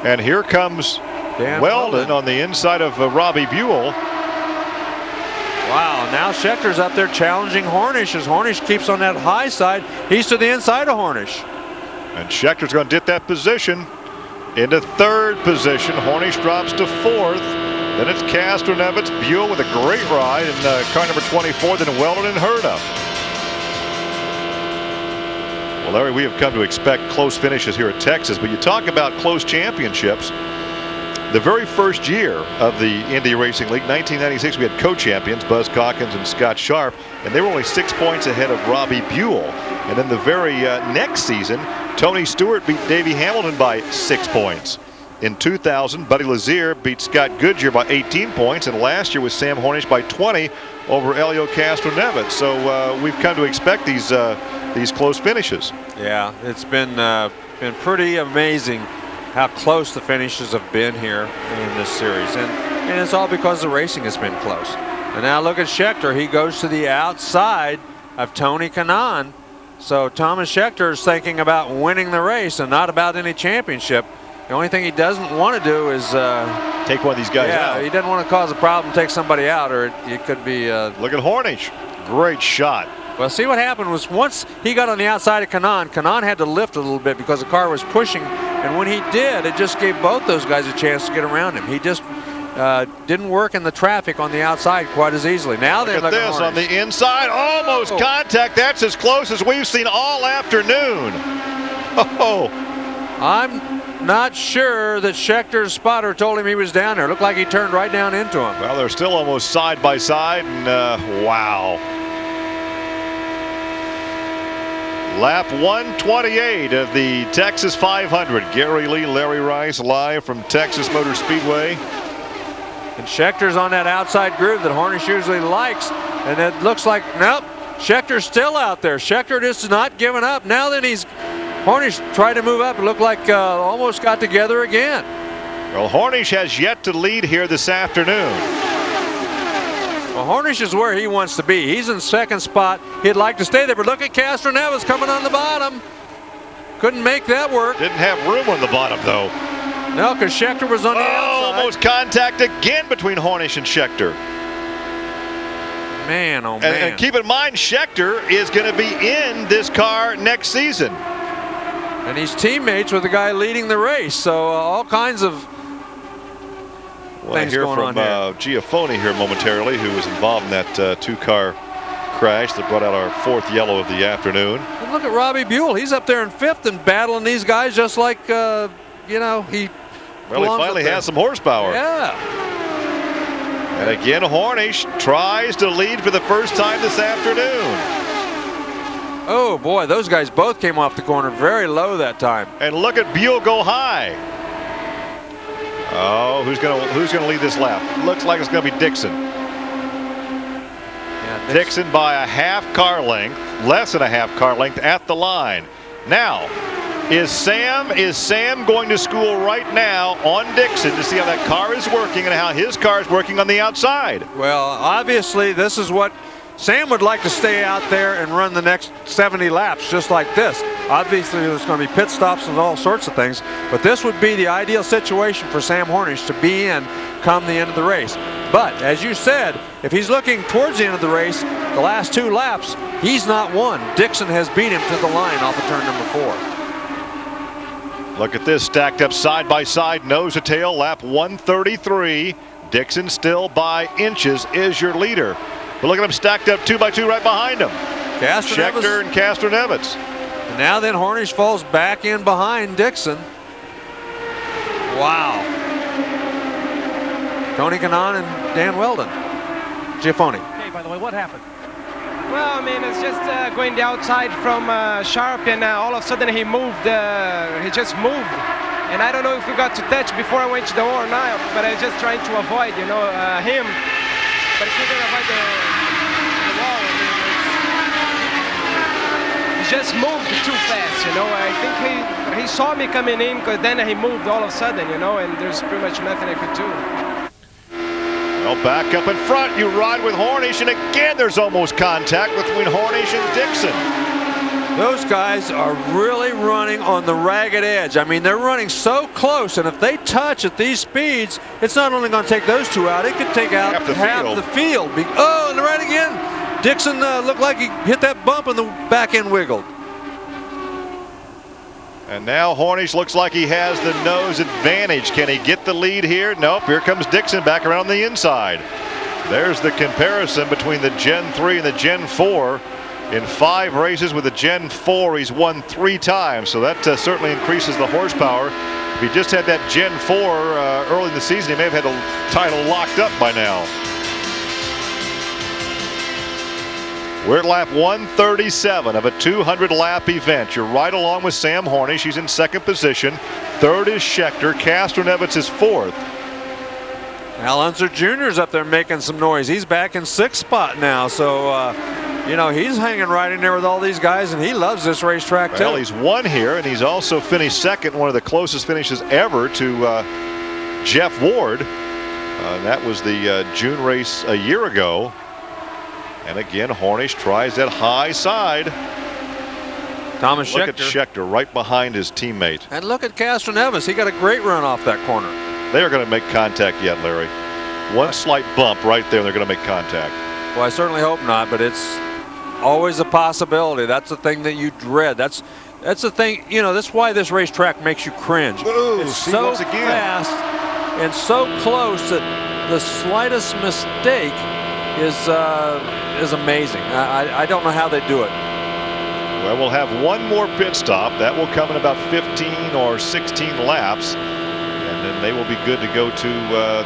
and here comes Dan Weldon on the inside of Robbie Buell. Wow, now Schechter's up there challenging Hornish as Hornish keeps on that high side. He's to the inside of Hornish. And Schechter's going to dip that position into 3rd position. Hornish drops to 4th. Then it's Castroneves, Buell with a great ride in car number 24, then Weldon and Herta. Well, Larry, we have come to expect close finishes here at Texas, but you talk about close championships. The very first year of the Indy Racing League, 1996, we had co-champions, Buzz Calkins and Scott Sharp, and they were only 6 points ahead of Robbie Buell. And then the very next season, Tony Stewart beat Davey Hamilton by 6 points. In 2000, Buddy Lazier beat Scott Goodyear by 18 points, and last year was Sam Hornish by 20 over Elio Castroneves. So we've come to expect these close finishes. Yeah, it's been pretty amazing how close the finishes have been here in this series, and it's all because the racing has been close. And now look at Schechter. He goes to the outside of Tony Kanaan. So Thomas Schechter is thinking about winning the race and not about any championship. The only thing he doesn't want to do is take one of these guys out. Yeah, he doesn't want to cause a problem, take somebody out, or it could be. Look at Hornish. Great shot. Well, see what happened was once he got on the outside of Kanaan, Kanaan had to lift a little bit because the car was pushing, and when he did, it just gave both those guys a chance to get around him. He just didn't work in the traffic on the outside quite as easily. Now they look at this on the inside, almost contact. That's as close as we've seen all afternoon. Oh, I'm not sure that Schechter's spotter told him he was down there. It looked like he turned right down into him. Well, they're still almost side by side, and wow. Lap 128 of the Texas 500. Gary Lee, Larry Rice live from Texas Motor Speedway. And Schechter's on that outside groove that Hornish usually likes. And it looks like, nope, Schechter's still out there. Schechter just not giving up. Now then Hornish tried to move up. It looked like almost got together again. Well, Hornish has yet to lead here this afternoon. Well, Hornish is where he wants to be. He's in second spot. He'd like to stay there, but look at Castroneves coming on the bottom. Couldn't make that work. Didn't have room on the bottom, though. No, because Schechter was on the outside. Almost contact again between Hornish and Schechter. Man, oh man. And keep in mind, Schechter is going to be in this car next season. And he's teammates with the guy leading the race, so all kinds of things going on here. Giaffoni here momentarily, who was involved in that two-car crash that brought out our fourth yellow of the afternoon. And look at Robbie Buell. He's up there in fifth and battling these guys just like, you know, he finally has some horsepower. Yeah. And again, Hornish tries to lead for the first time this afternoon. Oh boy, those guys both came off the corner very low that time. And look at Buell go high. Oh, who's gonna lead this lap? Looks like it's gonna be Dixon. Yeah, Dixon by a half car length, less than a half car length at the line. Now, is Sam going to school right now on Dixon to see how that car is working and how his car is working on the outside? Well, obviously this is what Sam would like to stay out there and run the next 70 laps just like this. Obviously there's going to be pit stops and all sorts of things, but this would be the ideal situation for Sam Hornish to be in come the end of the race. But as you said, if he's looking towards the end of the race, the last two laps, he's not won. Dixon has beat him to the line off of turn number 4. Look at this, stacked up side by side, nose to tail, lap 133. Dixon still by inches is your leader. But look at them stacked up 2 by 2 right behind him. Schechter and Castroneves. And now then Hornish falls back in behind Dixon. Wow. Tony Kanaan and Dan Weldon. Giaffoni. Okay, by the way, what happened? Well, I mean, it's just going the outside from Sharp, and all of a sudden he moved. He just moved. And I don't know if we got to touch before I went to the wall or not, but I was just trying to avoid, you know, him. But if you're going to avoid the wall, I mean, he just moved too fast, you know. I think he saw me coming in, because then he moved all of a sudden, you know, and there's pretty much nothing I could do. Well, back up in front, you ride with Hornish, and again there's almost contact between Hornish and Dixon. Those guys are really running on the ragged edge. I mean, they're running so close, and if they touch at these speeds, it's not only going to take those two out, it could take out half the field. Oh, and right again. Dixon looked like he hit that bump and the back end wiggled. And now Hornish looks like he has the nose advantage. Can he get the lead here? Nope, here comes Dixon back around the inside. There's the comparison between the Gen 3 and the Gen 4. In 5 races with the Gen 4, he's won 3 times, so that certainly increases the horsepower. If he just had that Gen 4 early in the season, he may have had the title locked up by now. We're at lap 137 of a 200-lap event. You're right along with Sam Hornish. He's in second position. Third is Schechter. Castroneves is fourth. Al Unser Jr. is up there making some noise. He's back in 6th spot now, so you know, he's hanging right in there with all these guys, and he loves this racetrack too. Well, he's won here, and he's also finished second, one of the closest finishes ever to Jeff Ward. That was the June race a year ago. And again, Hornish tries that high side. Thomas Schechter. Look at Schechter right behind his teammate. And look at Castroneves. He got a great run off that corner. They are going to make contact yet, Larry. One slight bump right there, and they're going to make contact. Well, I certainly hope not, but it's always a possibility. That's the thing that you dread. That's the thing, you know, that's why this racetrack makes you cringe. Ooh, it's so fast and so close that the slightest mistake is amazing. I don't know how they do it. Well, we'll have one more pit stop. That will come in about 15 or 16 laps, and then they will be good to go to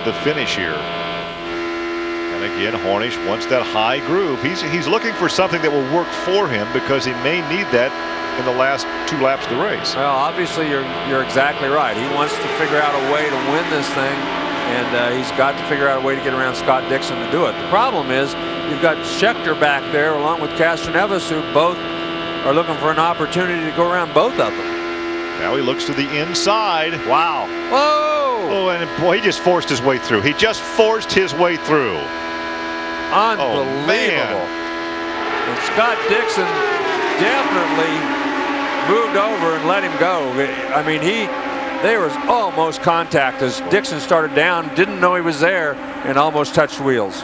the finish here. And again, Hornish wants that high groove. He's looking for something that will work for him, because he may need that in the last 2 laps of the race. Well, obviously you're exactly right. He wants to figure out a way to win this thing and he's got to figure out a way to get around Scott Dixon to do it. The problem is you've got Schechter back there along with Castroneves, who both are looking for an opportunity to go around both of them. Now he looks to the inside. Wow. Whoa! Oh, and boy, he just forced his way through. He just forced his way through. Unbelievable. And Scott Dixon definitely moved over and let him go. I mean, there was almost contact as Dixon started down, didn't know he was there, and almost touched wheels.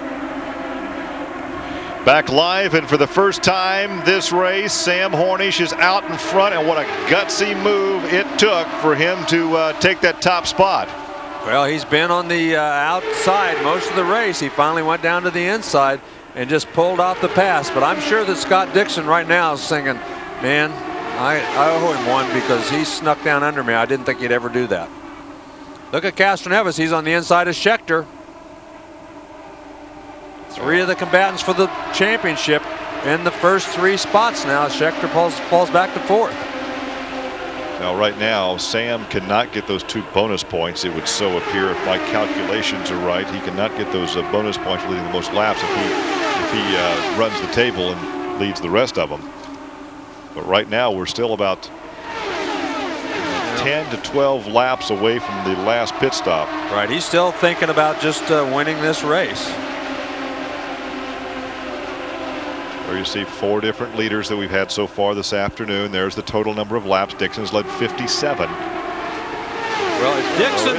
Back live, and for the first time this race, Sam Hornish is out in front, and what a gutsy move it took for him to take that top spot. Well, he's been on the outside most of the race. He finally went down to the inside and just pulled off the pass. But I'm sure that Scott Dixon right now is thinking, man, I owe him one because he snuck down under me. I didn't think he'd ever do that. Look at Castroneves. He's on the inside of Schechter. 3 of the combatants for the championship in the first 3 spots now. Schechter falls back to 4th. Now, right now, Sam cannot get those 2 bonus points. It would so appear, if my calculations are right, he cannot get those bonus points for leading the most laps if he runs the table and leads the rest of them. But right now, we're still about 10 to 12 laps away from the last pit stop. Right, he's still thinking about just winning this race. There you see 4 different leaders that we've had so far this afternoon. There's the total number of laps. Dixon's led 57. Well, it's Dixon.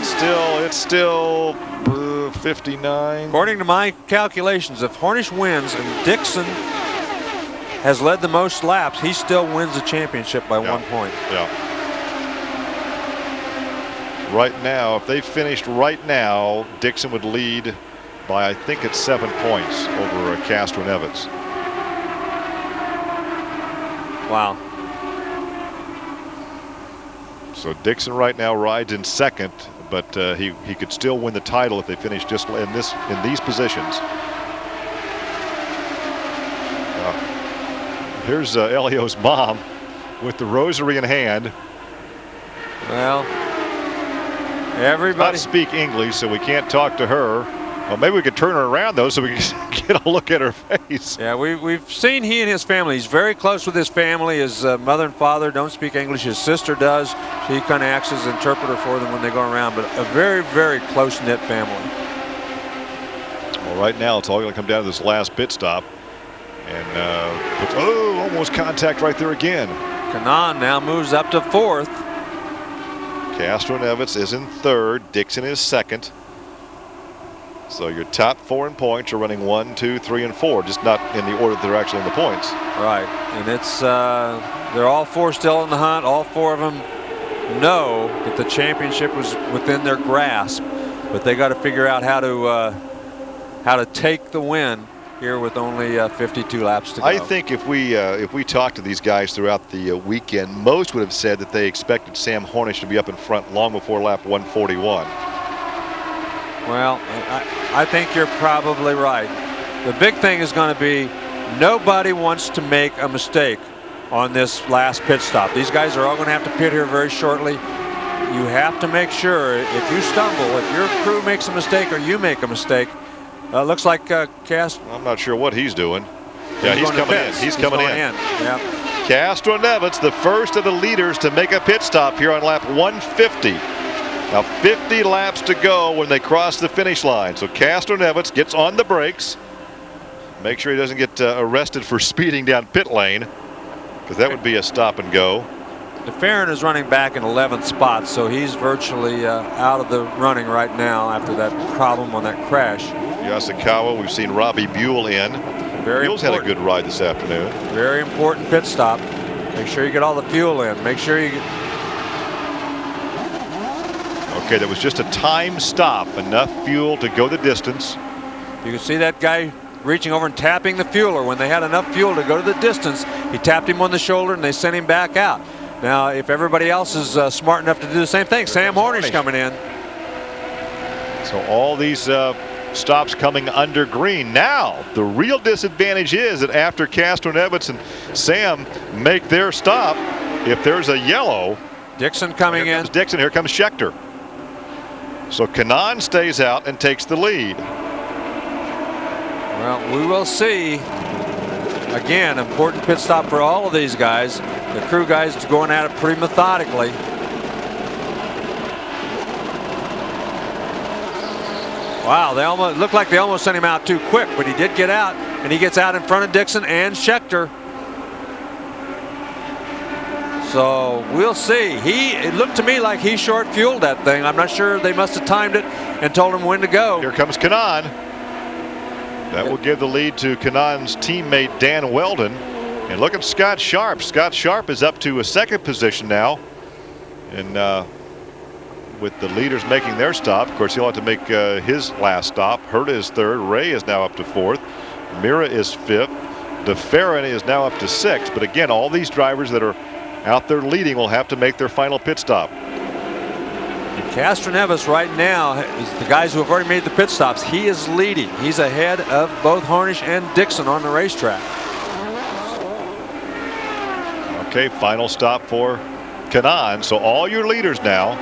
It's still 59. According to my calculations, if Hornish wins and Dixon has led the most laps, he still wins the championship by 1 point. Yeah. Right now, if they finished right now, Dixon would lead by, I think it's 7 points over Castroneves. Wow. So Dixon right now rides in second, but he could still win the title if they finish just in these positions. Here's Elio's mom with the rosary in hand. Well, everybody does not speak English, so we can't talk to her. Well, maybe we could turn her around, though, so we can get a look at her face. Yeah, we've seen he and his family. He's very close with his family. His mother and father don't speak English. His sister does. He kind of acts as an interpreter for them when they go around. But a very, very close-knit family. Well, right now, it's all going to come down to this last pit stop. And, almost contact right there again. Kanaan now moves up to 4th. Castroneves is in 3rd. Dixon is 2nd. So your top 4 in points are running 1, 2, 3, and 4, just not in the order that they're actually in the points. Right, and it's they're all 4 still in the hunt. All 4 of them know that the championship was within their grasp, but they got to figure out how to take the win here with only 52 laps to go. I think if we talked to these guys throughout the weekend, most would have said that they expected Sam Hornish to be up in front long before lap 141. Well, I think you're probably right. The big thing is going to be nobody wants to make a mistake on this last pit stop. These guys are all going to have to pit here very shortly. You have to make sure if you stumble, if your crew makes a mistake or you make a mistake, looks like I'm not sure what he's doing. Yeah, he's coming in. He's coming in. Yeah. Castroneves, the first of the leaders to make a pit stop here on lap 150. Now 50 laps to go when they cross the finish line. So Castroneves gets on the brakes. Make sure he doesn't get arrested for speeding down pit lane, because that would be a stop and go. DeFerrin is running back in 11th spot, so he's virtually out of the running right now after that problem on that crash. Yasukawa, we've seen Robbie Buell in. Buell's had a good ride this afternoon. Very important pit stop. Make sure you get all the fuel in. Make sure you get... Okay, that was just a time stop. Enough fuel to go the distance. You can see that guy reaching over and tapping the fueler. When they had enough fuel to go to the distance, he tapped him on the shoulder and they sent him back out. Now, if everybody else is smart enough to do the same thing, Sam Hornish coming in. So all these stops coming under green. Now, the real disadvantage is that after Castroneves and Sam make their stop, if there's a yellow. Dixon coming in. Dixon, here comes Schechter. So Kanaan stays out and takes the lead. Well, we will see. Again, important pit stop for all of these guys. The crew guys are going at it pretty methodically. Wow, they almost looked like they almost sent him out too quick, but he did get out, and he gets out in front of Dixon and Schechter. So we'll see. It looked to me like he short fueled that thing. I'm not sure. They must have timed it and told him when to go. Here comes Kanaan. That will give the lead to Kanaan's teammate Dan Weldon. And look at Scott Sharp. Scott Sharp is up to a second position now. And with the leaders making their stop, of course, he'll have to make his last stop. Herta is third. Ray is now up to fourth. Mira is fifth. DeFerrin is now up to sixth. But again, all these drivers that are out there leading will have to make their final pit stop. Castroneves right now is the guys who have already made the pit stops. He is leading. He's ahead of both Harnish and Dixon on the racetrack. Okay, final stop for Kanaan. So all your leaders now.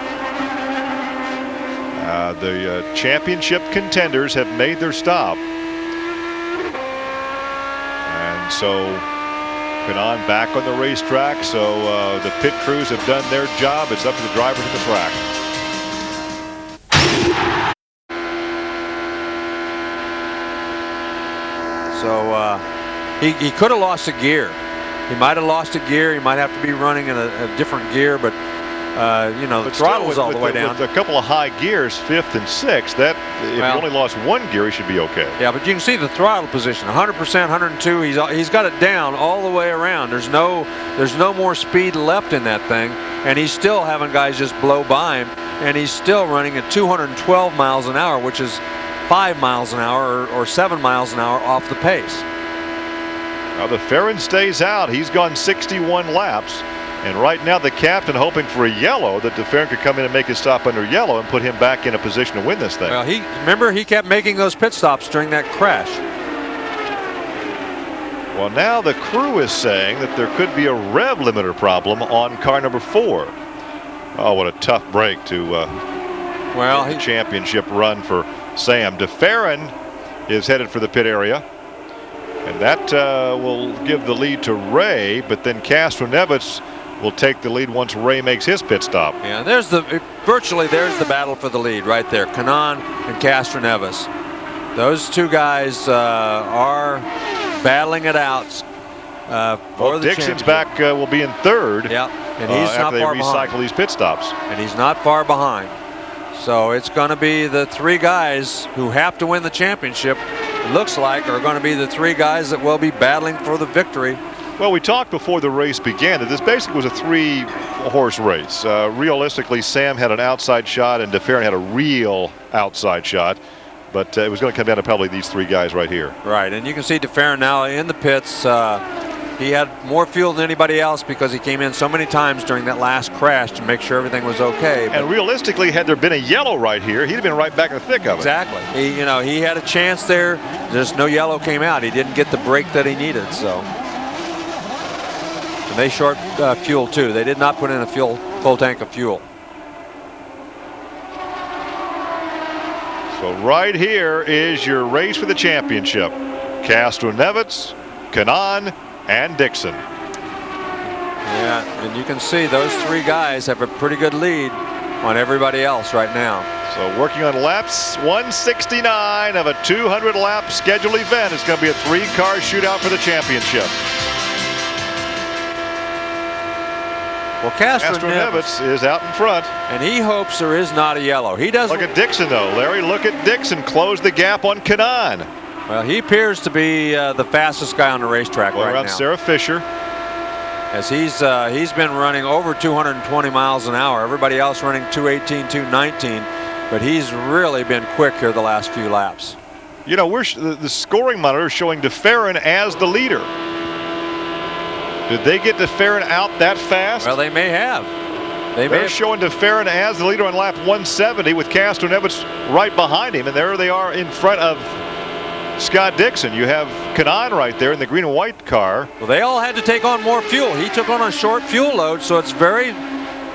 The championship contenders have made their stop. And so Kanaan back on the racetrack. So the pit crews have done their job. It's up to the drivers at the track. So he could have lost a gear. He might have lost a gear. He might have to be running in a different gear, but you know, the throttle was all the way down. With a couple of high gears, fifth and sixth, that if you only lost one gear, he should be okay. Yeah, but you can see the throttle position, 100%, 102. He's got it down all the way around. There's no more speed left in that thing, and he's still having guys just blow by him, and he's still running at 212 miles an hour, which is 5 miles an hour or 7 miles an hour off the pace. Now the Ferrin stays out. He's gone 61 laps. And right now the captain hoping for a yellow, that DeFerrin could come in and make his stop under yellow and put him back in a position to win this thing. Well, remember he kept making those pit stops during that crash. Well, now the crew is saying that there could be a rev limiter problem on car number 4. Oh, what a tough break to the championship run for Sam. DeFerrin is headed for the pit area. And that will give the lead to Ray, but then Castroneves will take the lead once Ray makes his pit stop. Yeah, virtually there's the battle for the lead right there. Kanaan and Castroneves. Those two guys are battling it out. Dixon's back will be in third. Yeah, and he's not far behind. After they recycle these pit stops. And he's not far behind. So it's going to be the three guys who have to win the championship. It looks like are going to be the three guys that will be battling for the victory. Well, we talked before the race began that this basically was a 3-horse race. Realistically, Sam had an outside shot and DeFerrin had a real outside shot. But it was going to come down to probably these three guys right here. Right, and you can see DeFerrin now in the pits. He had more fuel than anybody else because he came in so many times during that last crash to make sure everything was okay. And realistically, had there been a yellow right here, he'd have been right back in the thick of it. Exactly. He had a chance there. Just no yellow came out. He didn't get the break that he needed. So, and they short fuel too. They did not put in a full tank of fuel. So right here is your race for the championship. Castroneves, Kanaan, and Dixon. Yeah, and you can see those three guys have a pretty good lead on everybody else right now. So working on laps 169 of a 200-lap scheduled event. It's going to be a 3-car shootout for the championship. Well, Castroneves is out in front. And he hopes there is not a yellow. He doesn't. Look at Dixon, though. Larry, look at Dixon close the gap on Kanaan. Well, he appears to be the fastest guy on the racetrack right around now. Sarah Fisher. As he's been running over 220 miles an hour. Everybody else running 218, 219. But he's really been quick here the last few laps. You know, the scoring monitor is showing DeFerrin as the leader. Did they get DeFerrin out that fast? Well, they may have. They're showing DeFerrin as the leader on lap 170 with Castroneves right behind him. And there they are in front of Scott Dixon. You have Kanaan right there in the green and white car. Well, they all had to take on more fuel. He took on a short fuel load, so it's very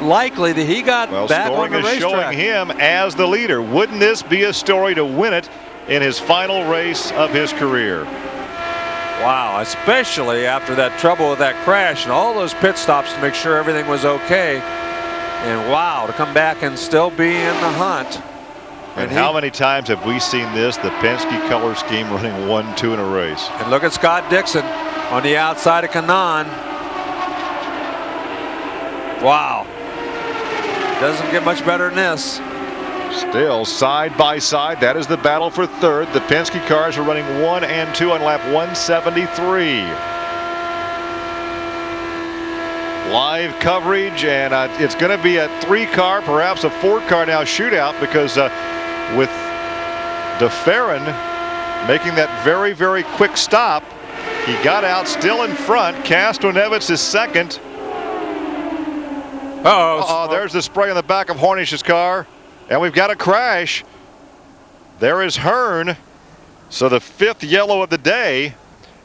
likely that he got back on the racetrack. racetrack. Showing him as the leader. Wouldn't this be a story to win it in his final race of his career? Wow, especially after that trouble with that crash and all those pit stops to make sure everything was okay. And wow, to come back and still be in the hunt. And how many times have we seen this, the Penske color scheme running 1-2 in a race? And look at Scott Dixon on the outside of Kanaan. Wow. Doesn't get much better than this. Still side by side. That is the battle for third. The Penske cars are running 1 and 2 on lap 173. Live coverage, and it's going to be a 3-car, perhaps a 4-car now shootout, because with DeFerrin making that very, very quick stop, he got out still in front. Castroneves is second. There's the spray on the back of Hornish's car. And we've got a crash. There is Hearn. So the 5th yellow of the day.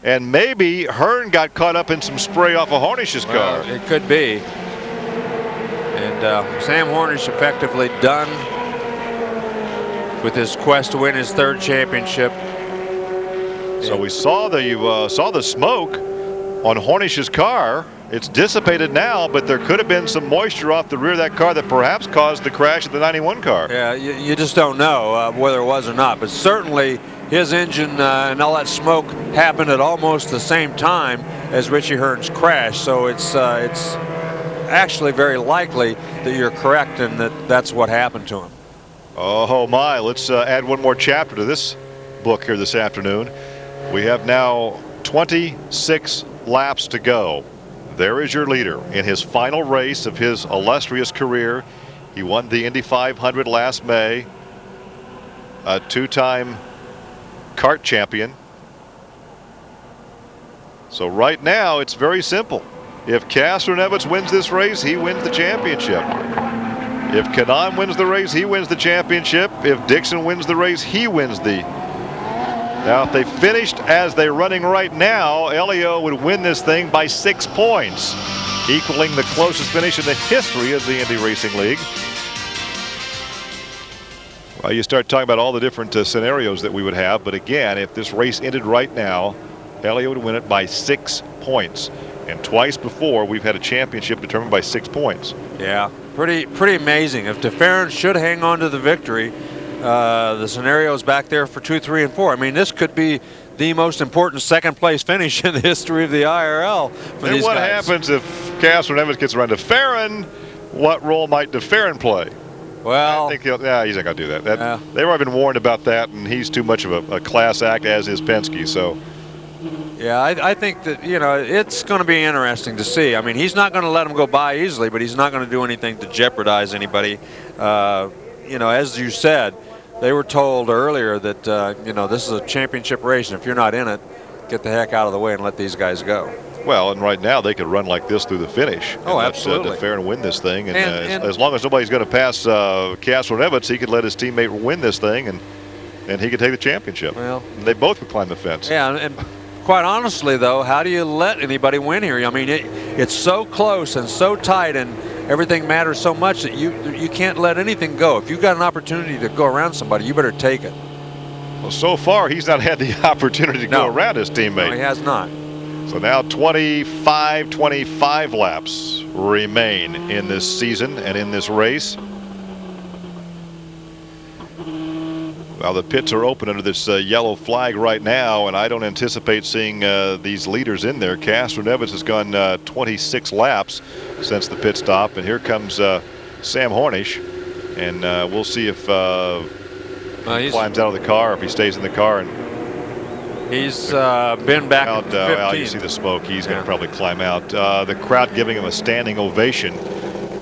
And maybe Hearn got caught up in some spray off of Hornish's car. It could be. And Sam Hornish effectively done with his quest to win his 3rd championship. So we saw the smoke on Hornish's car. It's dissipated now, but there could have been some moisture off the rear of that car that perhaps caused the crash of the 91 car. Yeah, you just don't know whether it was or not. But certainly his engine and all that smoke happened at almost the same time as Richie Hearn's crash. So it's actually very likely that you're correct and that's what happened to him. Oh my, let's add one more chapter to this book here this afternoon. We have now 26 laps to go. There is your leader in his final race of his illustrious career. He won the Indy 500 last May, a 2-time kart champion. So right now it's very simple. If Castroneves wins this race, he wins the championship. If Kanaan wins the race, he wins the championship. If Dixon wins the race, he wins the... Now, if they finished as they're running right now, Elio would win this thing by 6 points, equaling the closest finish in the history of the Indy Racing League. Well, you start talking about all the different scenarios that we would have, but again, if this race ended right now, Elio would win it by 6 points. And twice before, we've had a championship determined by 6 points. Yeah, pretty amazing. If DeFerrin should hang on to the victory, the scenario's back there for 2, 3, and 4. I mean, this could be the most important 2nd place finish in the history of the IRL for and these what guys. Happens if Castroneves gets around DeFerrin? What role might DeFerrin play? Well, I think he's not going to do that. They've already been warned about that, and he's too much of a class act, as is Penske. So. Yeah, I think that, it's going to be interesting to see. I mean, he's not going to let them go by easily, but he's not going to do anything to jeopardize anybody. As you said, they were told earlier that, this is a championship race, and if you're not in it, get the heck out of the way and let these guys go. Well, and right now they could run like this through the finish. Oh, absolutely. Let DeFerrin win this thing, and as long as nobody's going to pass Castroneves, he could let his teammate win this thing, and he could take the championship. Well, and they both could climb the fence. Yeah, and quite honestly, though, how do you let anybody win here? I mean, it's so close and so tight, and everything matters so much that you can't let anything go. If you've got an opportunity to go around somebody, you better take it. Well, so far he's not had the opportunity to go around his teammate. No, he has not. So now 25 laps remain in this season and in this race. Well, the pits are open under this yellow flag right now, and I don't anticipate seeing these leaders in there. Castroneves has gone 26 laps since the pit stop, and here comes Sam Hornish, and we'll see if he climbs out of the car, if he stays in the car. And he's been back out. Well, you see the smoke. He's going to probably climb out. The crowd giving him a standing ovation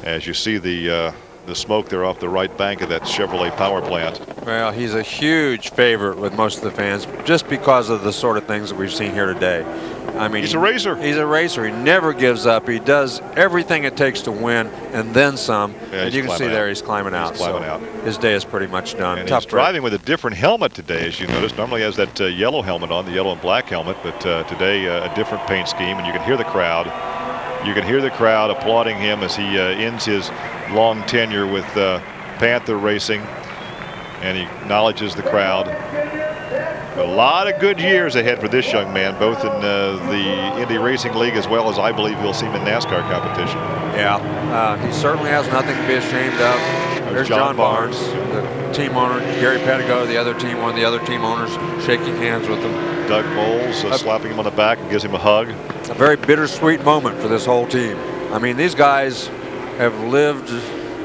as you see the smoke there off the right bank of that Chevrolet power plant. Well, he's a huge favorite with most of the fans just because of the sort of things that we've seen here today. I mean, he's a racer. He's a racer. He never gives up. He does everything it takes to win and then some. Yeah, and you can see there he's climbing out. His day is pretty much done. And he's driving with a different helmet today, as you noticed. Normally he has that yellow helmet on, the yellow and black helmet, but today a different paint scheme, and you can hear the crowd You can hear the crowd applauding him as he ends his long tenure with Panther Racing, and he acknowledges the crowd. A lot of good years ahead for this young man, both in the Indy Racing League as well as I believe we'll see him in NASCAR competition. Yeah, he certainly has nothing to be ashamed of. There's John Barnes, the team owner, Gary Pettigo, one of the other team owners, shaking hands with him. Doug Moles slapping him on the back and gives him a hug. A very bittersweet moment for this whole team. I mean, these guys have lived,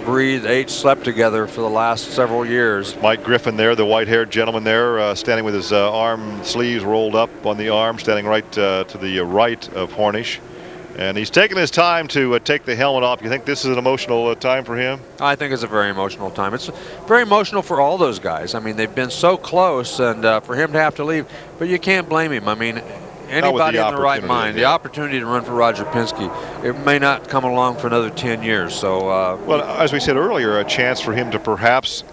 breathed, ate, slept together for the last several years. Mike Griffin there, the white-haired gentleman there, standing with his arm sleeves rolled up on the arm, standing right to the right of Hornish. And he's taking his time to take the helmet off. You think this is an emotional time for him? I think it's a very emotional time. It's very emotional for all those guys. I mean, they've been so close, and for him to have to leave, but you can't blame him. I mean, anybody in the right mind, the opportunity to run for Roger Penske, it may not come along for another 10 years. So, well, as we said earlier, a chance for him to perhaps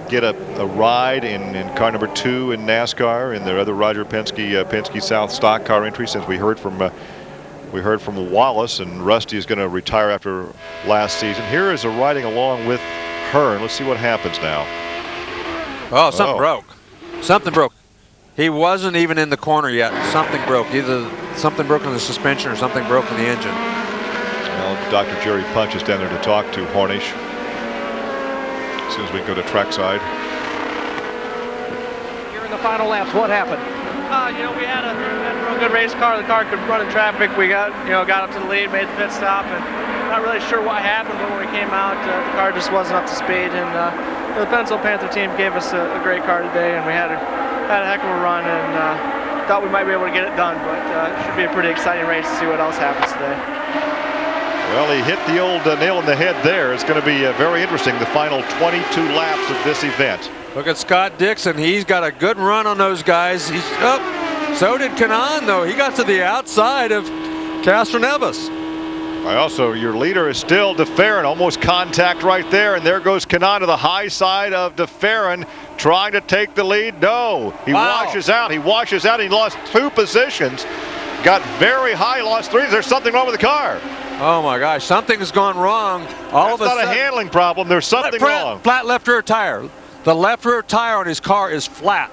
get a ride in car number 2 in NASCAR in the other Roger Penske Penske South stock car entry, since we heard from Wallace, and Rusty is going to retire after last season. Here is a riding along with Hearn. Let's see what happens now. Oh, something broke. Something broke. He wasn't even in the corner yet. Something broke. Either something broke in the suspension or something broke in the engine. Well, Dr. Jerry Punch is down there to talk to Hornish as soon as we go to trackside. Here in the final laps, what happened? You know, we had a real good race car. The car could run in traffic. We got up to the lead, made the pit stop, and not really sure what happened. But when we came out, the car just wasn't up to speed. And the Pencil Panther team gave us a great car today, and we had a heck of a run, and thought we might be able to get it done. But it should be a pretty exciting race to see what else happens today. Well, he hit the old nail in the head there. It's going to be very interesting, the final 22 laps of this event. Look at Scott Dixon. He's got a good run on those guys. So did Kanaan, though. He got to the outside of Castroneves. Your leader is still DeFerrin, almost contact right there, and there goes Kanaan to the high side of DeFerrin, trying to take the lead. No, he washes out. He washes out. He lost 2 positions. Got very high, lost 3. There's something wrong with the car. Oh my gosh, something's gone wrong. That's not a handling problem. There's something wrong. Flat left rear tire. The left rear tire on his car is flat.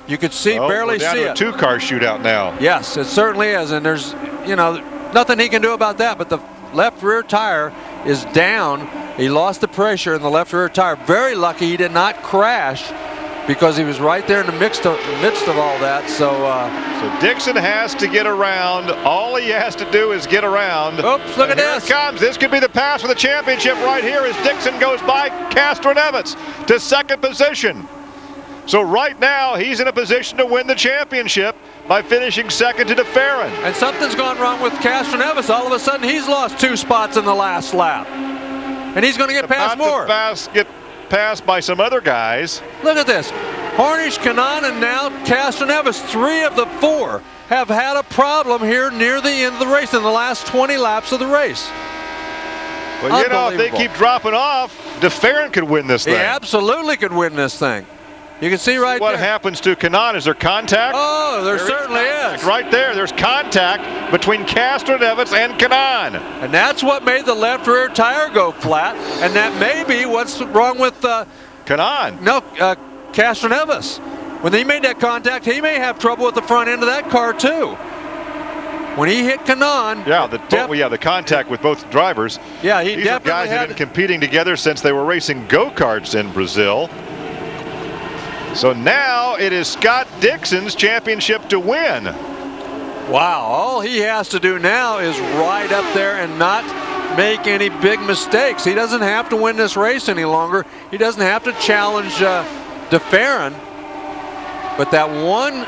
You could barely see it. We're down to a 2-car shootout now. Yes, it certainly is, and there's nothing he can do about that. But the left rear tire is down. He lost the pressure in the left rear tire. Very lucky he did not crash, because he was right there in the midst of all that. So Dixon has to get around. All he has to do is get around. Oops, look at this. Here it comes. This could be the pass for the championship right here as Dixon goes by Castroneves to 2nd position. So right now he's in a position to win the championship by finishing 2nd to DeFerrin. And something's gone wrong with Castroneves. All of a sudden he's lost 2 spots in the last lap. And he's going to get past more. Get passed by some other guys. Look at this. Hornish, Kanaan, and now Castroneves. 3 of the 4 have had a problem here near the end of the race in the last 20 laps of the race. Well, if they keep dropping off, DeFerrin could win this thing. He absolutely could win this thing. You can see right what there. happens to Kanaan. Is there contact? Oh, there certainly is. Right there. There's contact between Castroneves and Kanaan. And that's what made the left rear tire go flat. And that may be what's wrong with Kanaan. No, Castroneves. When he made that contact, he may have trouble with the front end of that car too. When he hit Kanaan. Yeah, the contact with both drivers. Yeah, he These definitely are guys that have been competing together since they were racing go-karts in Brazil. So now it is Scott Dixon's championship to win. Wow, all he has to do now is ride up there and not make any big mistakes. He doesn't have to win this race any longer. He doesn't have to challenge DeFerrin. But that one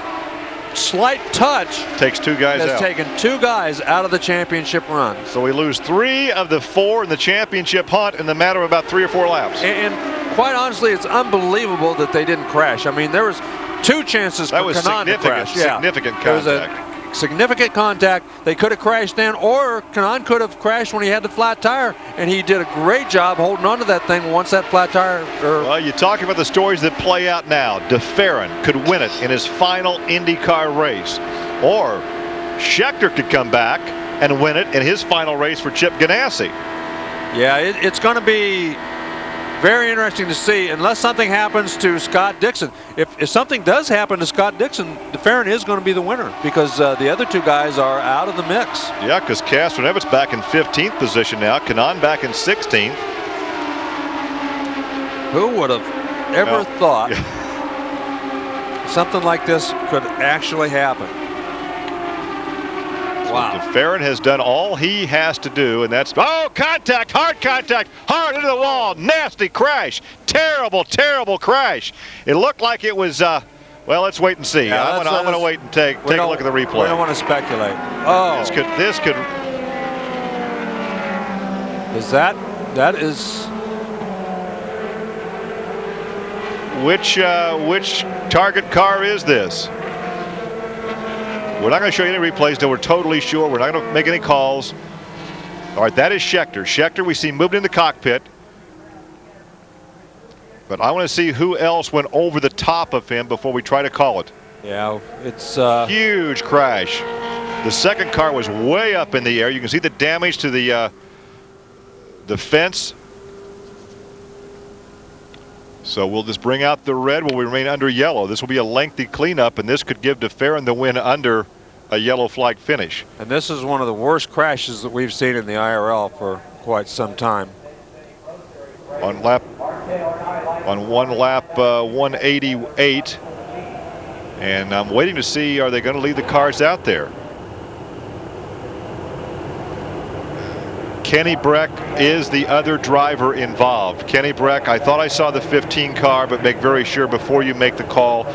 slight touch takes 2 guys has out. taken 2 guys out of the championship run. So we lose 3 of the 4 in the championship hunt in the matter of about 3 or 4 laps. And quite honestly, it's unbelievable that they didn't crash. I mean, there was 2 chances for Kanaan to crash. Significant contact. There was a significant contact. They could have crashed then, or Kanaan could have crashed when he had the flat tire, and he did a great job holding on to that thing once that flat tire. Well, you're talking about the stories that play out now. DeFerrin could win it in his final IndyCar race, or Scheckter could come back and win it in his final race for Chip Ganassi. Yeah, it's going to be very interesting to see, unless something happens to Scott Dixon. If something does happen to Scott Dixon, DeFerrin is going to be the winner, because the other two guys are out of the mix. Yeah, because Castroneves back in 15th position now. Kanaan back in 16th. Who would have ever thought something like this could actually happen? Wow. DeFerrin has done all he has to do, and that's, oh, contact, hard into the wall, nasty crash, terrible, terrible crash. It looked like it was, well, let's wait and see. Yeah, I'm going to wait and take a look at the replay. We don't want to speculate. Oh. This could. That is. Which target car is this? We're not going to show you any replays until we're totally sure. We're not going to make any calls. All right, that is Schechter. Schechter we see moved in the cockpit. But I want to see who else went over the top of him before we try to call it. Yeah, it's huge crash. The second car was way up in the air. You can see the damage to the fence. So we'll just bring out the red. Will we remain under yellow? This will be a lengthy cleanup, and this could give DeFerrin the win under a yellow flag finish. And this is one of the worst crashes that we've seen in the IRL for quite some time. On one lap 188, and I'm waiting to see, are they going to leave the cars out there? Kenny Breck is the other driver involved. Kenny Breck, I thought I saw the 15 car, but make very sure before you make the call.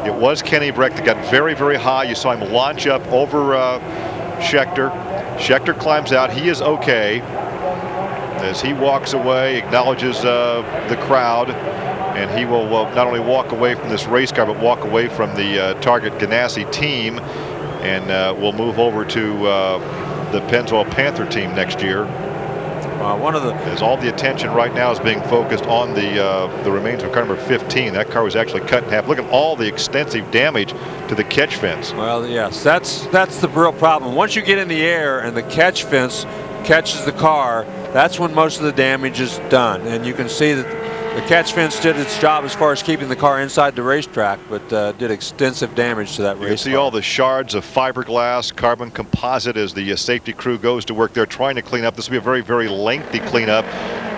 It was Kenny Breck that got very, very high. You saw him launch up over Schechter. Schechter climbs out. He is okay. As he walks away, acknowledges the crowd, and he will not only walk away from this race car, but walk away from the Target Ganassi team, and will move over to the Pennzoil Panther team next year. As all the attention right now is being focused on the remains of car number 15. That car was actually cut in half. Look at all the extensive damage to the catch fence. Well, yes, that's the real problem. Once you get in the air and the catch fence catches the car, that's when most of the damage is done. And you can see that the catch fence did its job as far as keeping the car inside the racetrack, but did extensive damage to that race car. You can see all the shards of fiberglass, carbon composite as the safety crew goes to work. They're trying to clean up. This will be a very, very lengthy cleanup,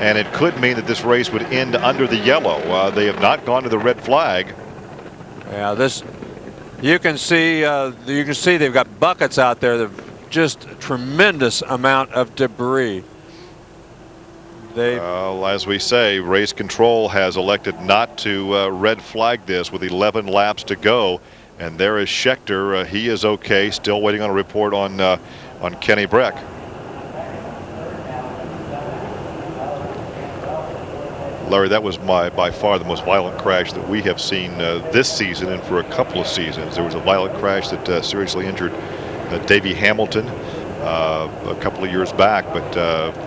and it could mean that this race would end under the yellow. They have not gone to the red flag. Yeah, this you can see they've got buckets out there. Just a tremendous amount of debris. As we say, race control has elected not to red flag this with 11 laps to go, and there is Schechter. He is okay. Still waiting on a report on Kenny Breck. Larry, that was by far the most violent crash that we have seen this season and for a couple of seasons. There was a violent crash that seriously injured Davey Hamilton a couple of years back, but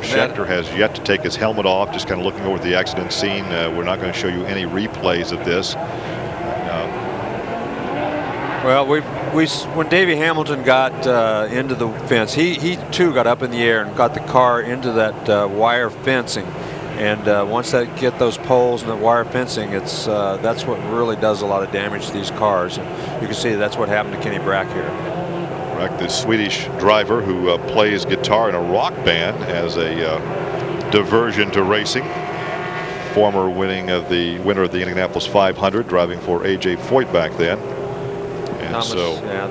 Schechter has yet to take his helmet off, just kind of looking over the accident scene. We're not going to show you any replays of this. Well, when Davey Hamilton got into the fence, he too got up in the air and got the car into that wire fencing. And once they get those poles and the wire fencing, that's what really does a lot of damage to these cars. And you can see that's what happened to Kenny Breck here. The Swedish driver who plays guitar in a rock band as a diversion to racing. Former winner of the Indianapolis 500, driving for A.J. Foyt back then. And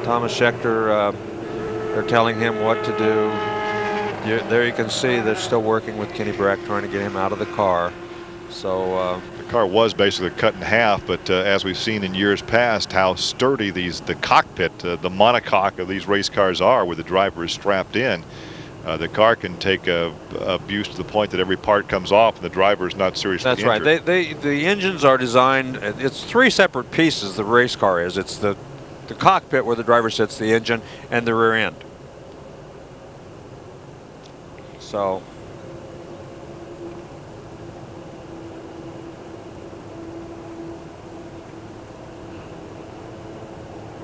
Thomas Schechter, they're telling him what to do. There you can see they're still working with Kenny Breck, trying to get him out of the car. So the car was basically cut in half, but as we've seen in years past, how sturdy the cockpit, the monocoque of these race cars are, where the driver is strapped in. The car can take abuse to the point that every part comes off and the driver is not seriously injured. That's right. The engines are designed. It's three separate pieces. The race car is. It's the cockpit where the driver sits, the engine, and the rear end. So.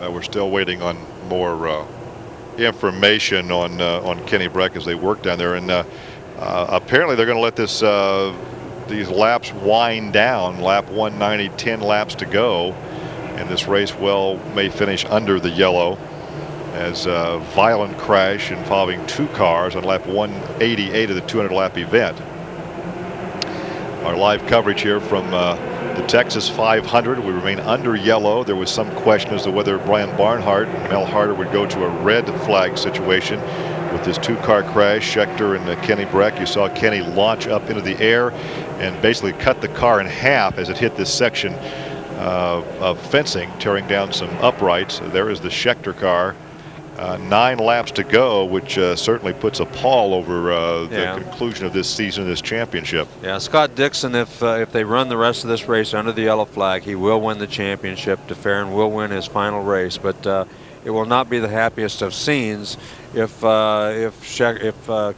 We're still waiting on more information on Kenny Breck as they work down there, and apparently they're going to let these laps wind down. Lap 190, 10 laps to go, and this race may finish under the yellow, as a violent crash involving 2 cars on lap 188 of the 200-lap event. Our live coverage here from the Texas 500. We remain under yellow. There was some question as to whether Brian Barnhart and Mel Harder would go to a red flag situation with this 2-car crash. Schechter and Kenny Breck. You saw Kenny launch up into the air and basically cut the car in half as it hit this section of fencing, tearing down some uprights. There is the Schechter car. 9 laps to go, which certainly puts a pall over the conclusion of this season, this championship. Yeah, Scott Dixon, if they run the rest of this race under the yellow flag, he will win the championship. DeFerrin will win his final race, but it will not be the happiest of scenes if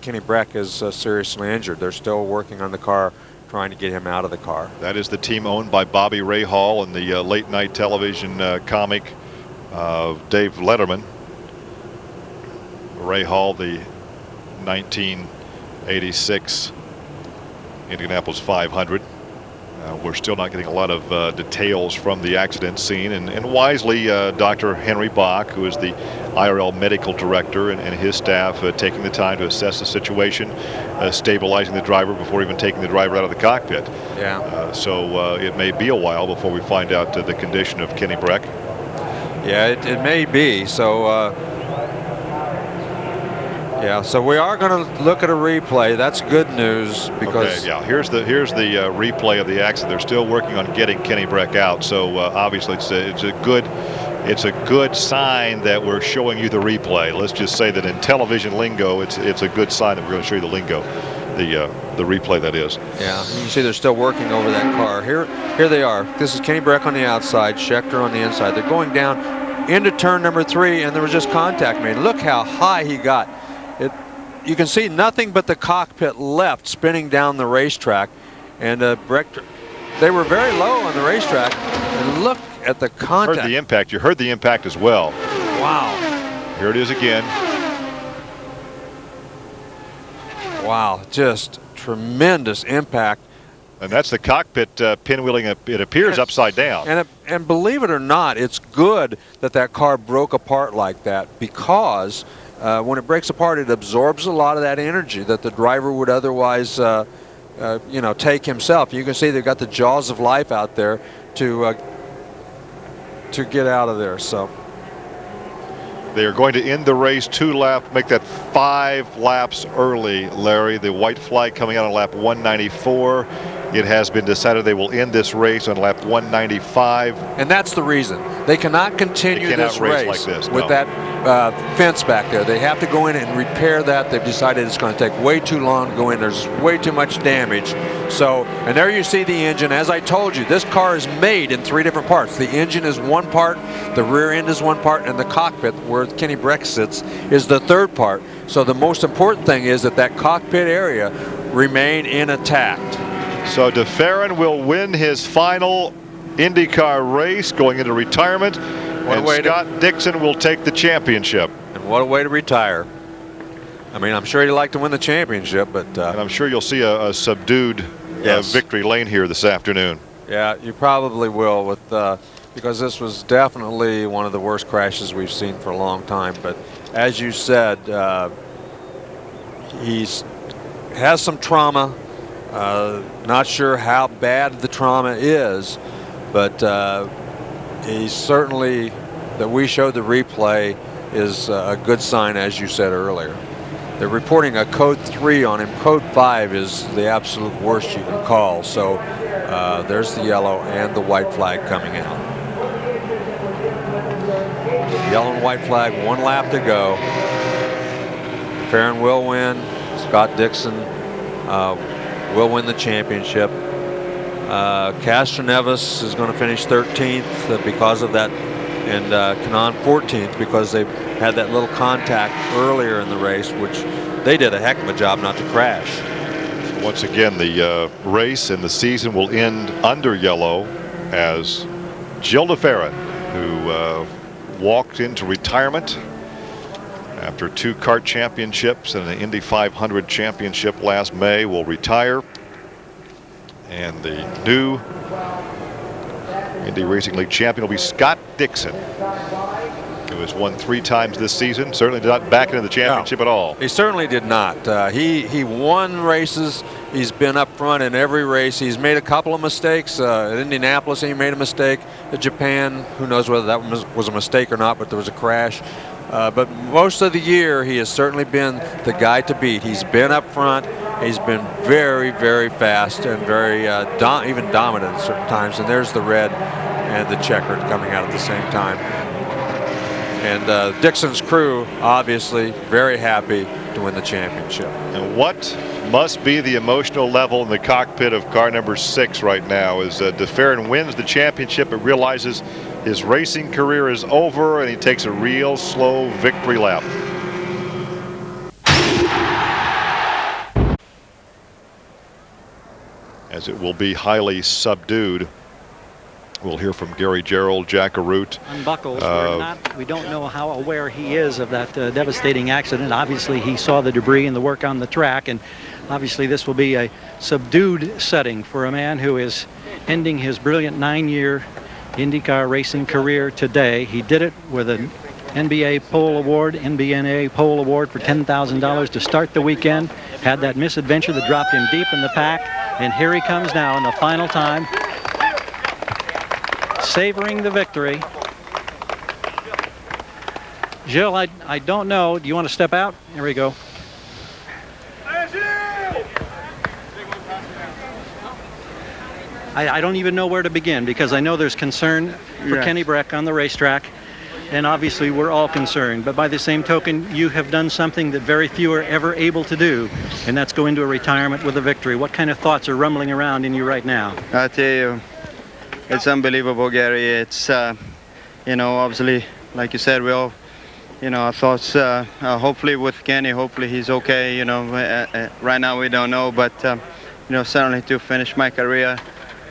Kenny Breck is seriously injured. They're still working on the car, trying to get him out of the car. That is the team owned by Bobby Ray Hall and the late night television comic Dave Letterman. Ray Hall, the 1986 Indianapolis 500. We're still not getting a lot of details from the accident scene, and wisely Dr. Henry Bach, who is the IRL medical director, and his staff taking the time to assess the situation, stabilizing the driver before even taking the driver out of the cockpit. Yeah. So it may be a while before we find out the condition of Kenny Breck. Yeah, it may be. So yeah, so we are going to look at a replay. That's good news because here's the replay of the accident. They're still working on getting Kenny Breck out. So obviously it's a good sign that we're showing you the replay. Let's just say that in television lingo, it's a good sign that we're going to show you the lingo, the replay that is. Yeah, you can see they're still working over that car. Here they are. This is Kenny Breck on the outside, Schechter on the inside. They're going down into turn number 3, and there was just contact made. Look how high he got. You can see nothing but the cockpit left spinning down the racetrack, and Breck, they were very low on the racetrack, and look at the contact. Heard the impact. You heard the impact as well. Wow. Here it is again. Wow, just tremendous impact. And that's the cockpit pinwheeling. It appears upside down. And believe it or not, it's good that that car broke apart like that, because when it breaks apart, it absorbs a lot of that energy that the driver would otherwise, take himself. You can see they've got the jaws of life out there to get out of there. So they are going to end the race 2 laps, make that 5 laps early, Larry. The white flag coming out on lap 194. It has been decided they will end this race on lap 195. And that's the reason. They cannot continue this race like this, with that fence back there. They have to go in and repair that. They've decided it's going to take way too long to go in. There's way too much damage. So, and there you see the engine. As I told you, this car is made in 3 different parts. The engine is one part, the rear end is one part, and the cockpit, where Kenny Breck sits, is the 3rd part. So the most important thing is that cockpit area remain intact. So DeFerrin will win his final IndyCar race going into retirement, and Scott Dixon will take the championship. And what a way to retire. I mean, I'm sure he'd like to win the championship, but... and I'm sure you'll see a subdued victory lane here this afternoon. Yeah, you probably will, because this was definitely one of the worst crashes we've seen for a long time. But as you said, he's has some trauma. Not sure how bad the trauma is, but he's certainly, that we showed the replay, is a good sign, as you said earlier. They're reporting a code 3 on him. Code 5 is the absolute worst you can call. So there's the yellow and the white flag coming out. Yellow and white flag, 1 lap to go. Farron will win. Scott Dixon will win the championship. Castroneves is going to finish 13th because of that, and Kanaan 14th because they had that little contact earlier in the race, which they did a heck of a job not to crash. So once again, the race and the season will end under yellow as Jill DeFerrin, who walked into retirement after 2 kart championships and an Indy 500 championship last May, will retire. And the new Indy Racing League champion will be Scott Dixon, who has won 3 times this season. Certainly did not back into the championship at all. He certainly did not. He won races. He's been up front in every race. He's made a couple of mistakes. At Indianapolis, he made a mistake. At Japan, who knows whether that was a mistake or not, but there was a crash. But most of the year, he has certainly been the guy to beat. He's been up front. He's been very, very fast and very even dominant at certain times. And there's the red and the checkered coming out at the same time. And Dixon's crew, obviously, very happy to win the championship. And what must be the emotional level in the cockpit of car number 6 right now as de Ferran wins the championship and realizes his racing career is over, and he takes a real slow victory lap. As it will be highly subdued. We'll hear from Gary Gerald, Jack Arute. Unbuckles. We don't know how aware he is of that devastating accident. Obviously, he saw the debris and the work on the track, and obviously this will be a subdued setting for a man who is ending his brilliant 9-year IndyCar racing career today. He did it with an NBNA pole award for $10,000 to start the weekend. Had that misadventure that dropped him deep in the pack, and here he comes now in the final time, savoring the victory. Gilles, I don't know. Do you want to step out? Here we go. I don't even know where to begin, because I know there's concern for Kenny Breck on the racetrack, and obviously we're all concerned. But by the same token, you have done something that very few are ever able to do, and that's go into a retirement with a victory. What kind of thoughts are rumbling around in you right now? I tell you, it's unbelievable, Gary. It's, you know, obviously, like you said, we all, you know, our thoughts, hopefully with Kenny, hopefully he's okay. You know, right now we don't know, but, you know, certainly to finish my career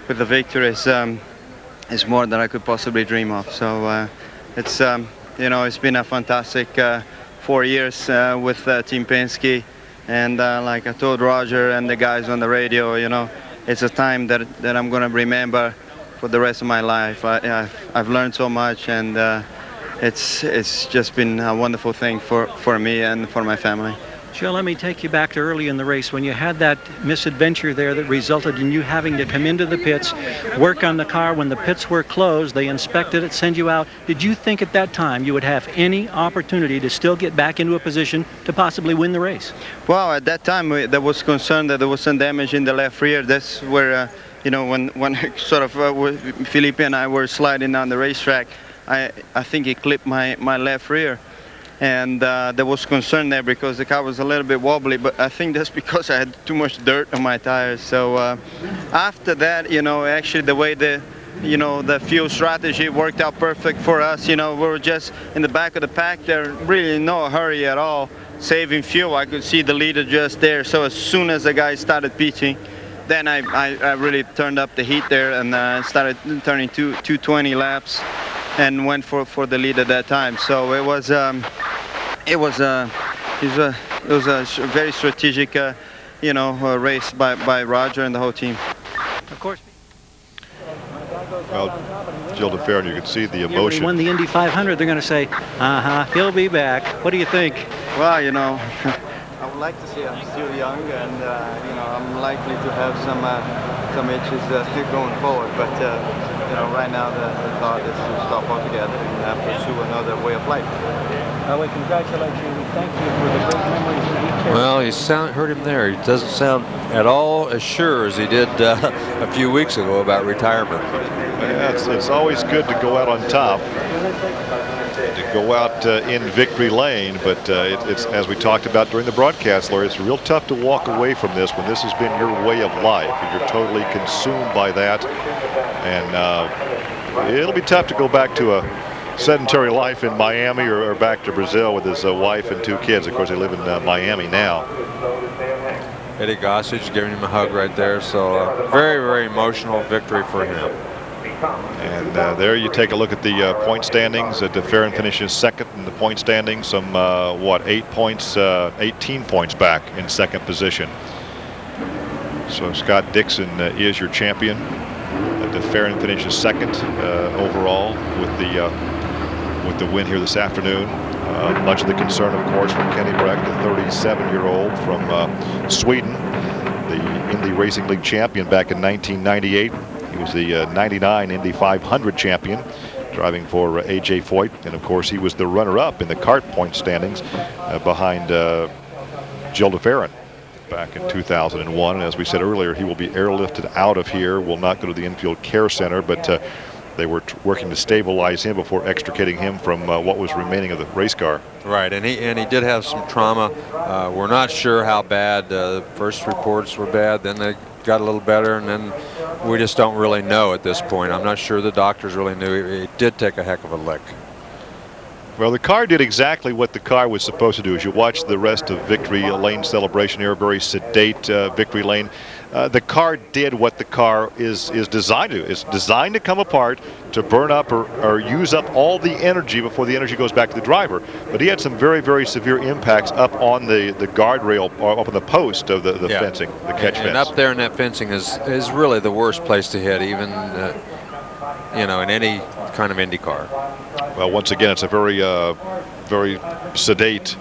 with the victory is more than I could possibly dream of. So it's, you know, it's been a fantastic 4 years with Team Penske. And like I told Roger and the guys on the radio, you know, it's a time that I'm going to remember for the rest of my life. I've learned so much, and it's just been a wonderful thing for me and for my family. Joe, let me take you back to early in the race when you had that misadventure there that resulted in you having to come into the pits, work on the car. When the pits were closed, they inspected it, send you out. Did you think at that time you would have any opportunity to still get back into a position to possibly win the race? Well, at that time there was concern that there was some damage in the left rear. That's where, you know, when sort of Felipe and I were sliding down the racetrack, I think it clipped my left rear. And there was concern there because the car was a little bit wobbly, but I think that's because I had too much dirt on my tires. So after that, you know, actually the way the fuel strategy worked out perfect for us. You know, we were just in the back of the pack there, really no hurry at all, saving fuel. I could see the leader just there. So as soon as the guy started pitching, then I really turned up the heat there and started turning 220 laps and went for the lead at that time. So it was a very strategic, you know, race by Roger and the whole team. Of course. Well, Gilles de Ferran, you can see the emotion. He won the Indy 500. They're going to say, he'll be back. What do you think? Well, you know, I would like to say I'm still young, and you know, I'm likely to have some itches going forward. But you know, right now the thought is to stop altogether and pursue another way of life. We congratulate you. We thank you for the great memories that he carries. Well, heard him there. He doesn't sound at all as sure as he did a few weeks ago about retirement. Yeah, it's always good to go out on top, to go out in victory lane, but it's, as we talked about during the broadcast, Larry, it's real tough to walk away from this when this has been your way of life and you're totally consumed by that. And it'll be tough to go back to a sedentary life in Miami or back to Brazil with his wife and 2 kids. Of course, they live in Miami now. Eddie Gossage giving him a hug right there. So very, very emotional victory for him. And there you take a look at the point standings. DeFerrin finishes second in the point standings. Some, 8 points, 18 points back in second position. So Scott Dixon is your champion. DeFerrin finishes second overall with the win here this afternoon. Much of the concern, of course, from Kenny Breck, the 37-year-old from Sweden, the Indy Racing League champion back in 1998. He was the 99 Indy 500 champion, driving for A.J. Foyt. And, of course, he was the runner-up in the kart point standings behind Jill DeFerrin back in 2001. And as we said earlier, he will be airlifted out of here, will not go to the infield care center, but they were working to stabilize him before extricating him from what was remaining of the race car. Right, and he did have some trauma. We're not sure how bad. First reports were bad, then they got a little better, and then we just don't really know at this point. I'm not sure the doctors really knew. It did take a heck of a lick. Well, the car did exactly what the car was supposed to do. As you watch the rest of Victory Lane celebration here, very sedate Victory Lane. The car did what the car is designed to do. It's designed to come apart, to burn up or use up all the energy before the energy goes back to the driver. But he had some very, very severe impacts up on the guardrail, or up on the post of the fencing, the catch fence. And up there in that fencing is really the worst place to hit, even in any kind of Indy car. Well, once again, it's a very, very sedate,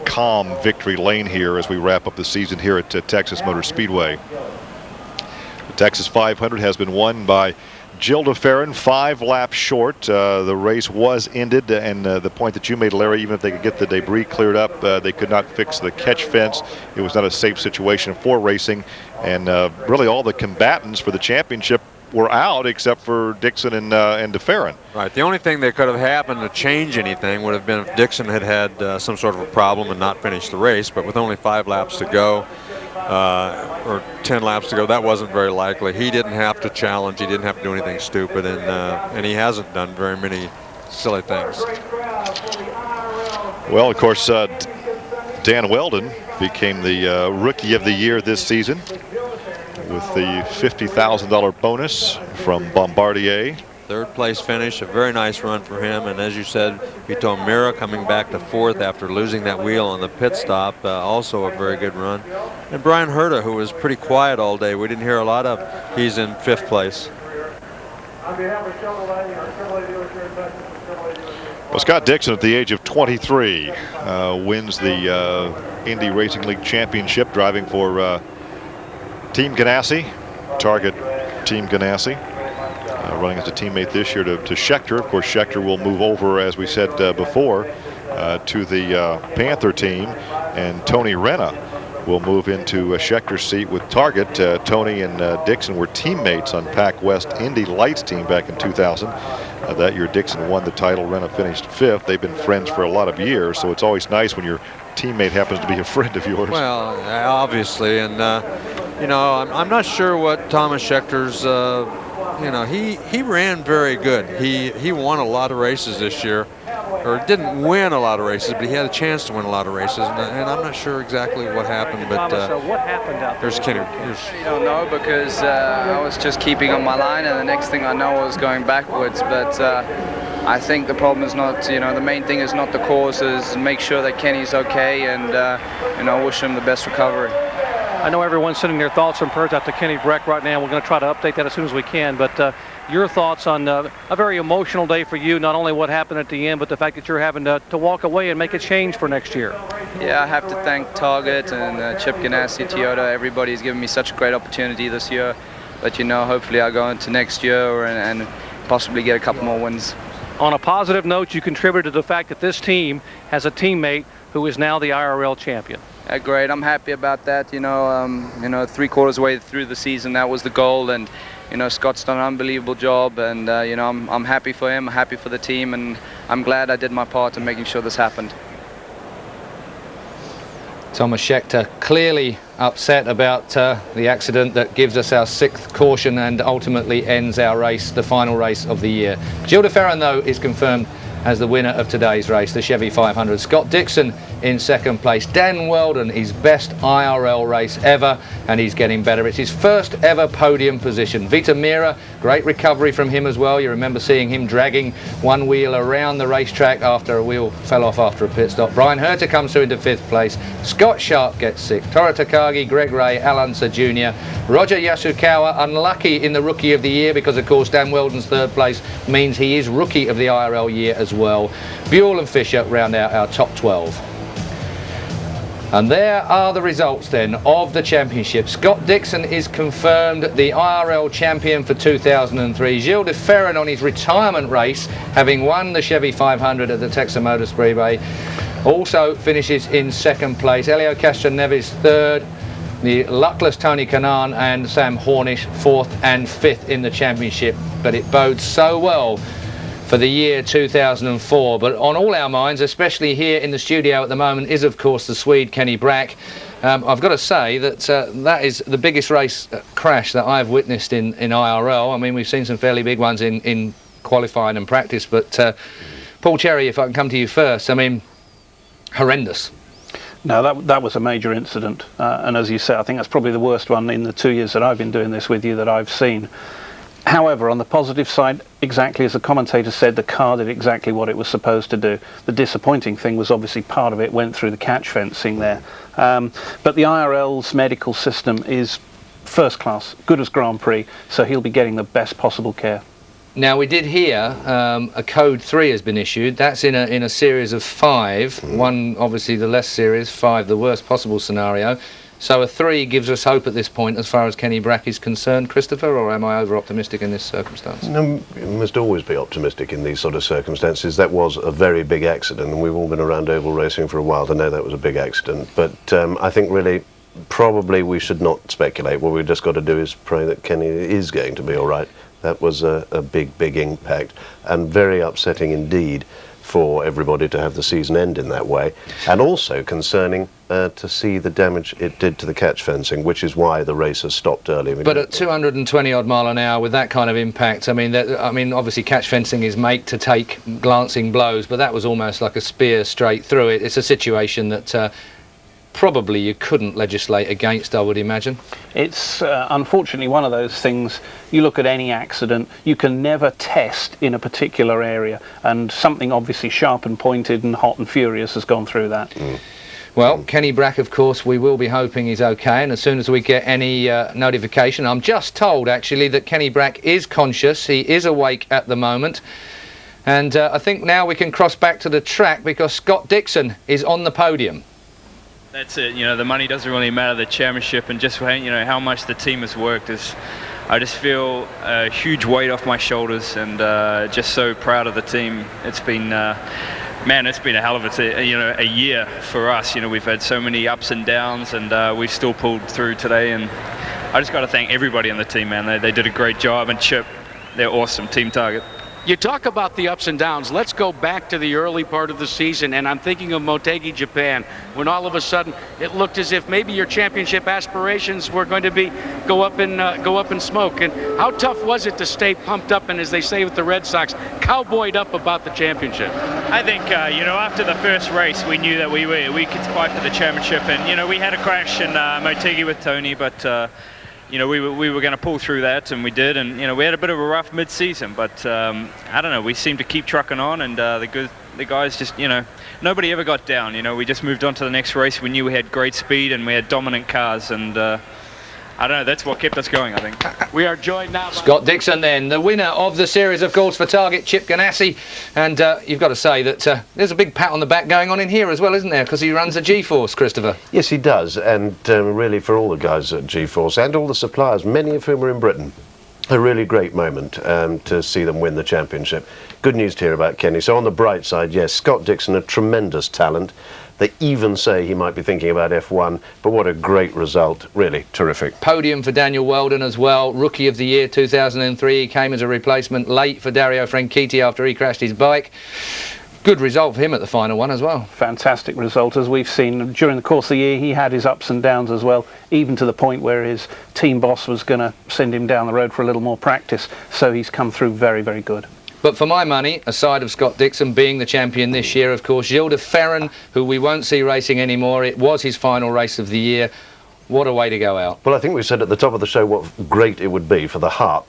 calm Victory Lane here as we wrap up the season here at Texas Motor Speedway. The Texas 500 has been won by Jill DeFerrin, 5 laps short. The race was ended, and the point that you made, Larry, even if they could get the debris cleared up, they could not fix the catch fence. It was not a safe situation for racing, and really all the combatants for the championship were out except for Dixon and DeFerrin. Right. The only thing that could have happened to change anything would have been if Dixon had some sort of a problem and not finished the race. But with only 5 laps to go, or 10 laps to go, that wasn't very likely. He didn't have to challenge. He didn't have to do anything stupid, and he hasn't done very many silly things. Well, of course, Dan Weldon became the Rookie of the Year this season, with the $50,000 bonus from Bombardier. Third place finish, a very nice run for him. And as you said, Vito Mira coming back to 4th after losing that wheel on the pit stop, also a very good run. And Brian Herta, who was pretty quiet all day, we didn't hear a lot of, he's in 5th place. Well, Scott Dixon, at the age of 23, wins the Indy Racing League Championship, driving for Team Ganassi, Target Team Ganassi, running as a teammate this year to Scheckter. Of course, Scheckter will move over, as we said before, to the Panther team, and Tony Renna will move into Schechter's seat with Target. Tony and Dixon were teammates on Pac West Indy Lights team back in 2000. That year, Dixon won the title. Renna finished 5th. They've been friends for a lot of years, so it's always nice when your teammate happens to be a friend of yours. Well, obviously, and I'm not sure what Thomas Schechter's, he ran very good. He won a lot of races this year, or didn't win a lot of races, but he had a chance to win a lot of races, and I'm not sure exactly what happened. But what happened out there? There's Kenny. You don't know, because I was just keeping on my line, and the next thing I know I was going backwards. But I think the problem is not, the main thing is not the cause, is make sure that Kenny's okay, and wish him the best recovery. I know everyone's sending their thoughts and prayers out to Kenny Breck right now. We're going to try to update that as soon as we can. But your thoughts on a very emotional day for you, not only what happened at the end, but the fact that you're having to walk away and make a change for next year. Yeah, I have to thank Target and Chip Ganassi, Toyota. Everybody's given me such a great opportunity this year. But, hopefully I'll go into next year and possibly get a couple more wins. On a positive note, you contributed to the fact that this team has a teammate who is now the IRL champion. Great. I'm happy about that. 3/4 way through the season, that was the goal, and Scott's done an unbelievable job, and I'm happy for him, happy for the team, and I'm glad I did my part in making sure this happened. Thomas Scheckter clearly upset about the accident that gives us our 6th caution and ultimately ends our race, the final race of the year. Jill DeFerrin, though, is confirmed as the winner of today's race, the Chevy 500. Scott Dixon in second place. Dan Weldon, his best IRL race ever, and he's getting better. It's his first ever podium position. Vita Mira, great recovery from him as well. You remember seeing him dragging one wheel around the racetrack after a wheel fell off after a pit stop. Brian Herter comes through into 5th place. Scott Sharp gets 6th. Toru Takagi, Greg Ray, Alanza Jr. Roger Yasukawa, unlucky in the Rookie of the Year because, of course, Dan Weldon's 3rd place means he is Rookie of the IRL year as well. Buell and Fisher round out our top 12. And there are the results then of the championship. Scott Dixon is confirmed the IRL champion for 2003. Gilles de Ferran on his retirement race, having won the Chevy 500 at the Texas Motor Speedway, also finishes in 2nd place. Helio Castroneves 3rd. The luckless Tony Kanaan and Sam Hornish 4th and 5th in the championship. But it bodes so well for the year 2004. But on all our minds, especially here in the studio at the moment, is of course the Swede Kenny Brack. I've got to say that that is the biggest race crash that I've witnessed in IRL. I mean, we've seen some fairly big ones in qualifying and practice, but Paul Cherry, if I can come to you first, I mean, horrendous. No, that was a major incident, and as you say, I think that's probably the worst one in the 2 years that I've been doing this with you that I've seen. However, on the positive side, exactly as the commentator said, the car did exactly what it was supposed to do. The disappointing thing was obviously part of it went through the catch fencing there. But the IRL's medical system is first class, good as Grand Prix, so he'll be getting the best possible care. Now, we did hear a code 3 has been issued. That's in a series of 5. One, obviously, the less serious, 5, the worst possible scenario. So a 3 gives us hope at this point as far as Kenny Brack is concerned, Christopher, or am I over-optimistic in this circumstance? No, you must always be optimistic in these sort of circumstances. That was a very big accident, and we've all been around oval racing for a while to know that was a big accident. But I think really, probably we should not speculate. What we've just got to do is pray that Kenny is going to be all right. That was a big, big impact, and very upsetting indeed for everybody to have the season end in that way, and also concerning to see the damage it did to the catch fencing, which is why the race has stopped early. But at 220 odd mile an hour with that kind of impact, I mean, obviously catch fencing is made to take glancing blows, but that was almost like a spear straight through it. It's a situation that probably you couldn't legislate against, I would imagine. It's unfortunately one of those things. You look at any accident, you can never test in a particular area, and something obviously sharp and pointed and hot and furious has gone through that. Well, Kenny Brack, of course, we will be hoping he's okay, and as soon as we get any notification, I'm just told actually that Kenny Brack is conscious, he is awake at the moment, and I think now we can cross back to the track because Scott Dixon is on the podium. That's it, you know, the money doesn't really matter, the championship, and just, you know, how much the team has worked is, I just feel a huge weight off my shoulders, and just so proud of the team. It's been, man, it's been a hell of a year for us. You know, we've had so many ups and downs, and we've still pulled through today, and I just got to thank everybody on the team, man. They did a great job, and Chip, they're awesome, Team Target. You talk about the ups and downs. Let's go back to the early part of the season, and I'm thinking of Motegi, Japan, when all of a sudden it looked as if maybe your championship aspirations were going to go up in smoke. And how tough was it to stay pumped up and, as they say with the Red Sox, cowboyed up about the championship? I think you know, after the first race, we knew that we could fight for the championship, and you know, we had a crash in Motegi with Tony, but. You know, we were going to pull through that, and we did, and you know, we had a bit of a rough mid-season, but I don't know, we seemed to keep trucking on, and the guys just, you know, nobody ever got down. You know, we just moved on to the next race. We knew we had great speed and we had dominant cars, and I don't know, that's what kept us going, I think. We are joined now by Scott Dixon then, the winner of the series of calls for Target, Chip Ganassi, and you've got to say that there's a big pat on the back going on in here as well, isn't there, because he runs a G-Force, Christopher. Yes, he does, and really for all the guys at G-Force and all the suppliers, many of whom are in Britain. A really great moment to see them win the championship. Good news to hear about Kenny. So on the bright side, yes, Scott Dixon, a tremendous talent. They even say he might be thinking about F1, but what a great result. Really terrific. Podium for Daniel Weldon as well. Rookie of the Year 2003. He came as a replacement late for Dario Franchitti after he crashed his bike. Good result for him at the final one as well. Fantastic result. As we've seen during the course of the year, he had his ups and downs as well, even to the point where his team boss was going to send him down the road for a little more practice. So he's come through very, very good. But for my money, aside of Scott Dixon being the champion this year, of course, Gilles de Ferran, who we won't see racing anymore, it was his final race of the year. What a way to go out. Well, I think we said at the top of the show what great it would be for the heart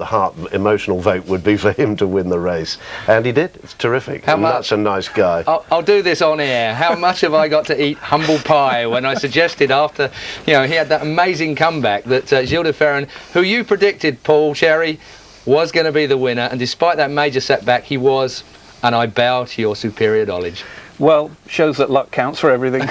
emotional vote would be for him to win the race. And he did. It's terrific. How much? That's a nice guy. I'll do this on air. How much have I got to eat humble pie when I suggested after, he had that amazing comeback that Gilles de Ferran, who you predicted, Paul Cherry, was going to be the winner. And despite that major setback, he was. And I bow to your superior knowledge. Well, shows that luck counts for everything.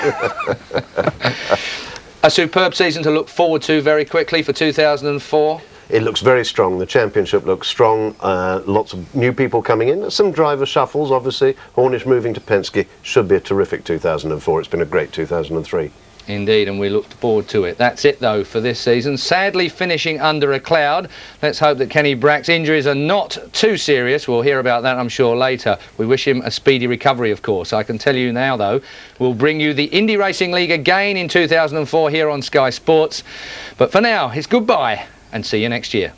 A superb season to look forward to very quickly for 2004. It looks very strong. The championship looks strong. Lots of new people coming in. Some driver shuffles, obviously. Hornish moving to Penske. Should be a terrific 2004. It's been a great 2003. Indeed, and we look forward to it. That's it, though, for this season. Sadly finishing under a cloud. Let's hope that Kenny Brack's injuries are not too serious. We'll hear about that, I'm sure, later. We wish him a speedy recovery, of course. I can tell you now, though, we'll bring you the Indy Racing League again in 2004 here on Sky Sports. But for now, it's goodbye and see you next year.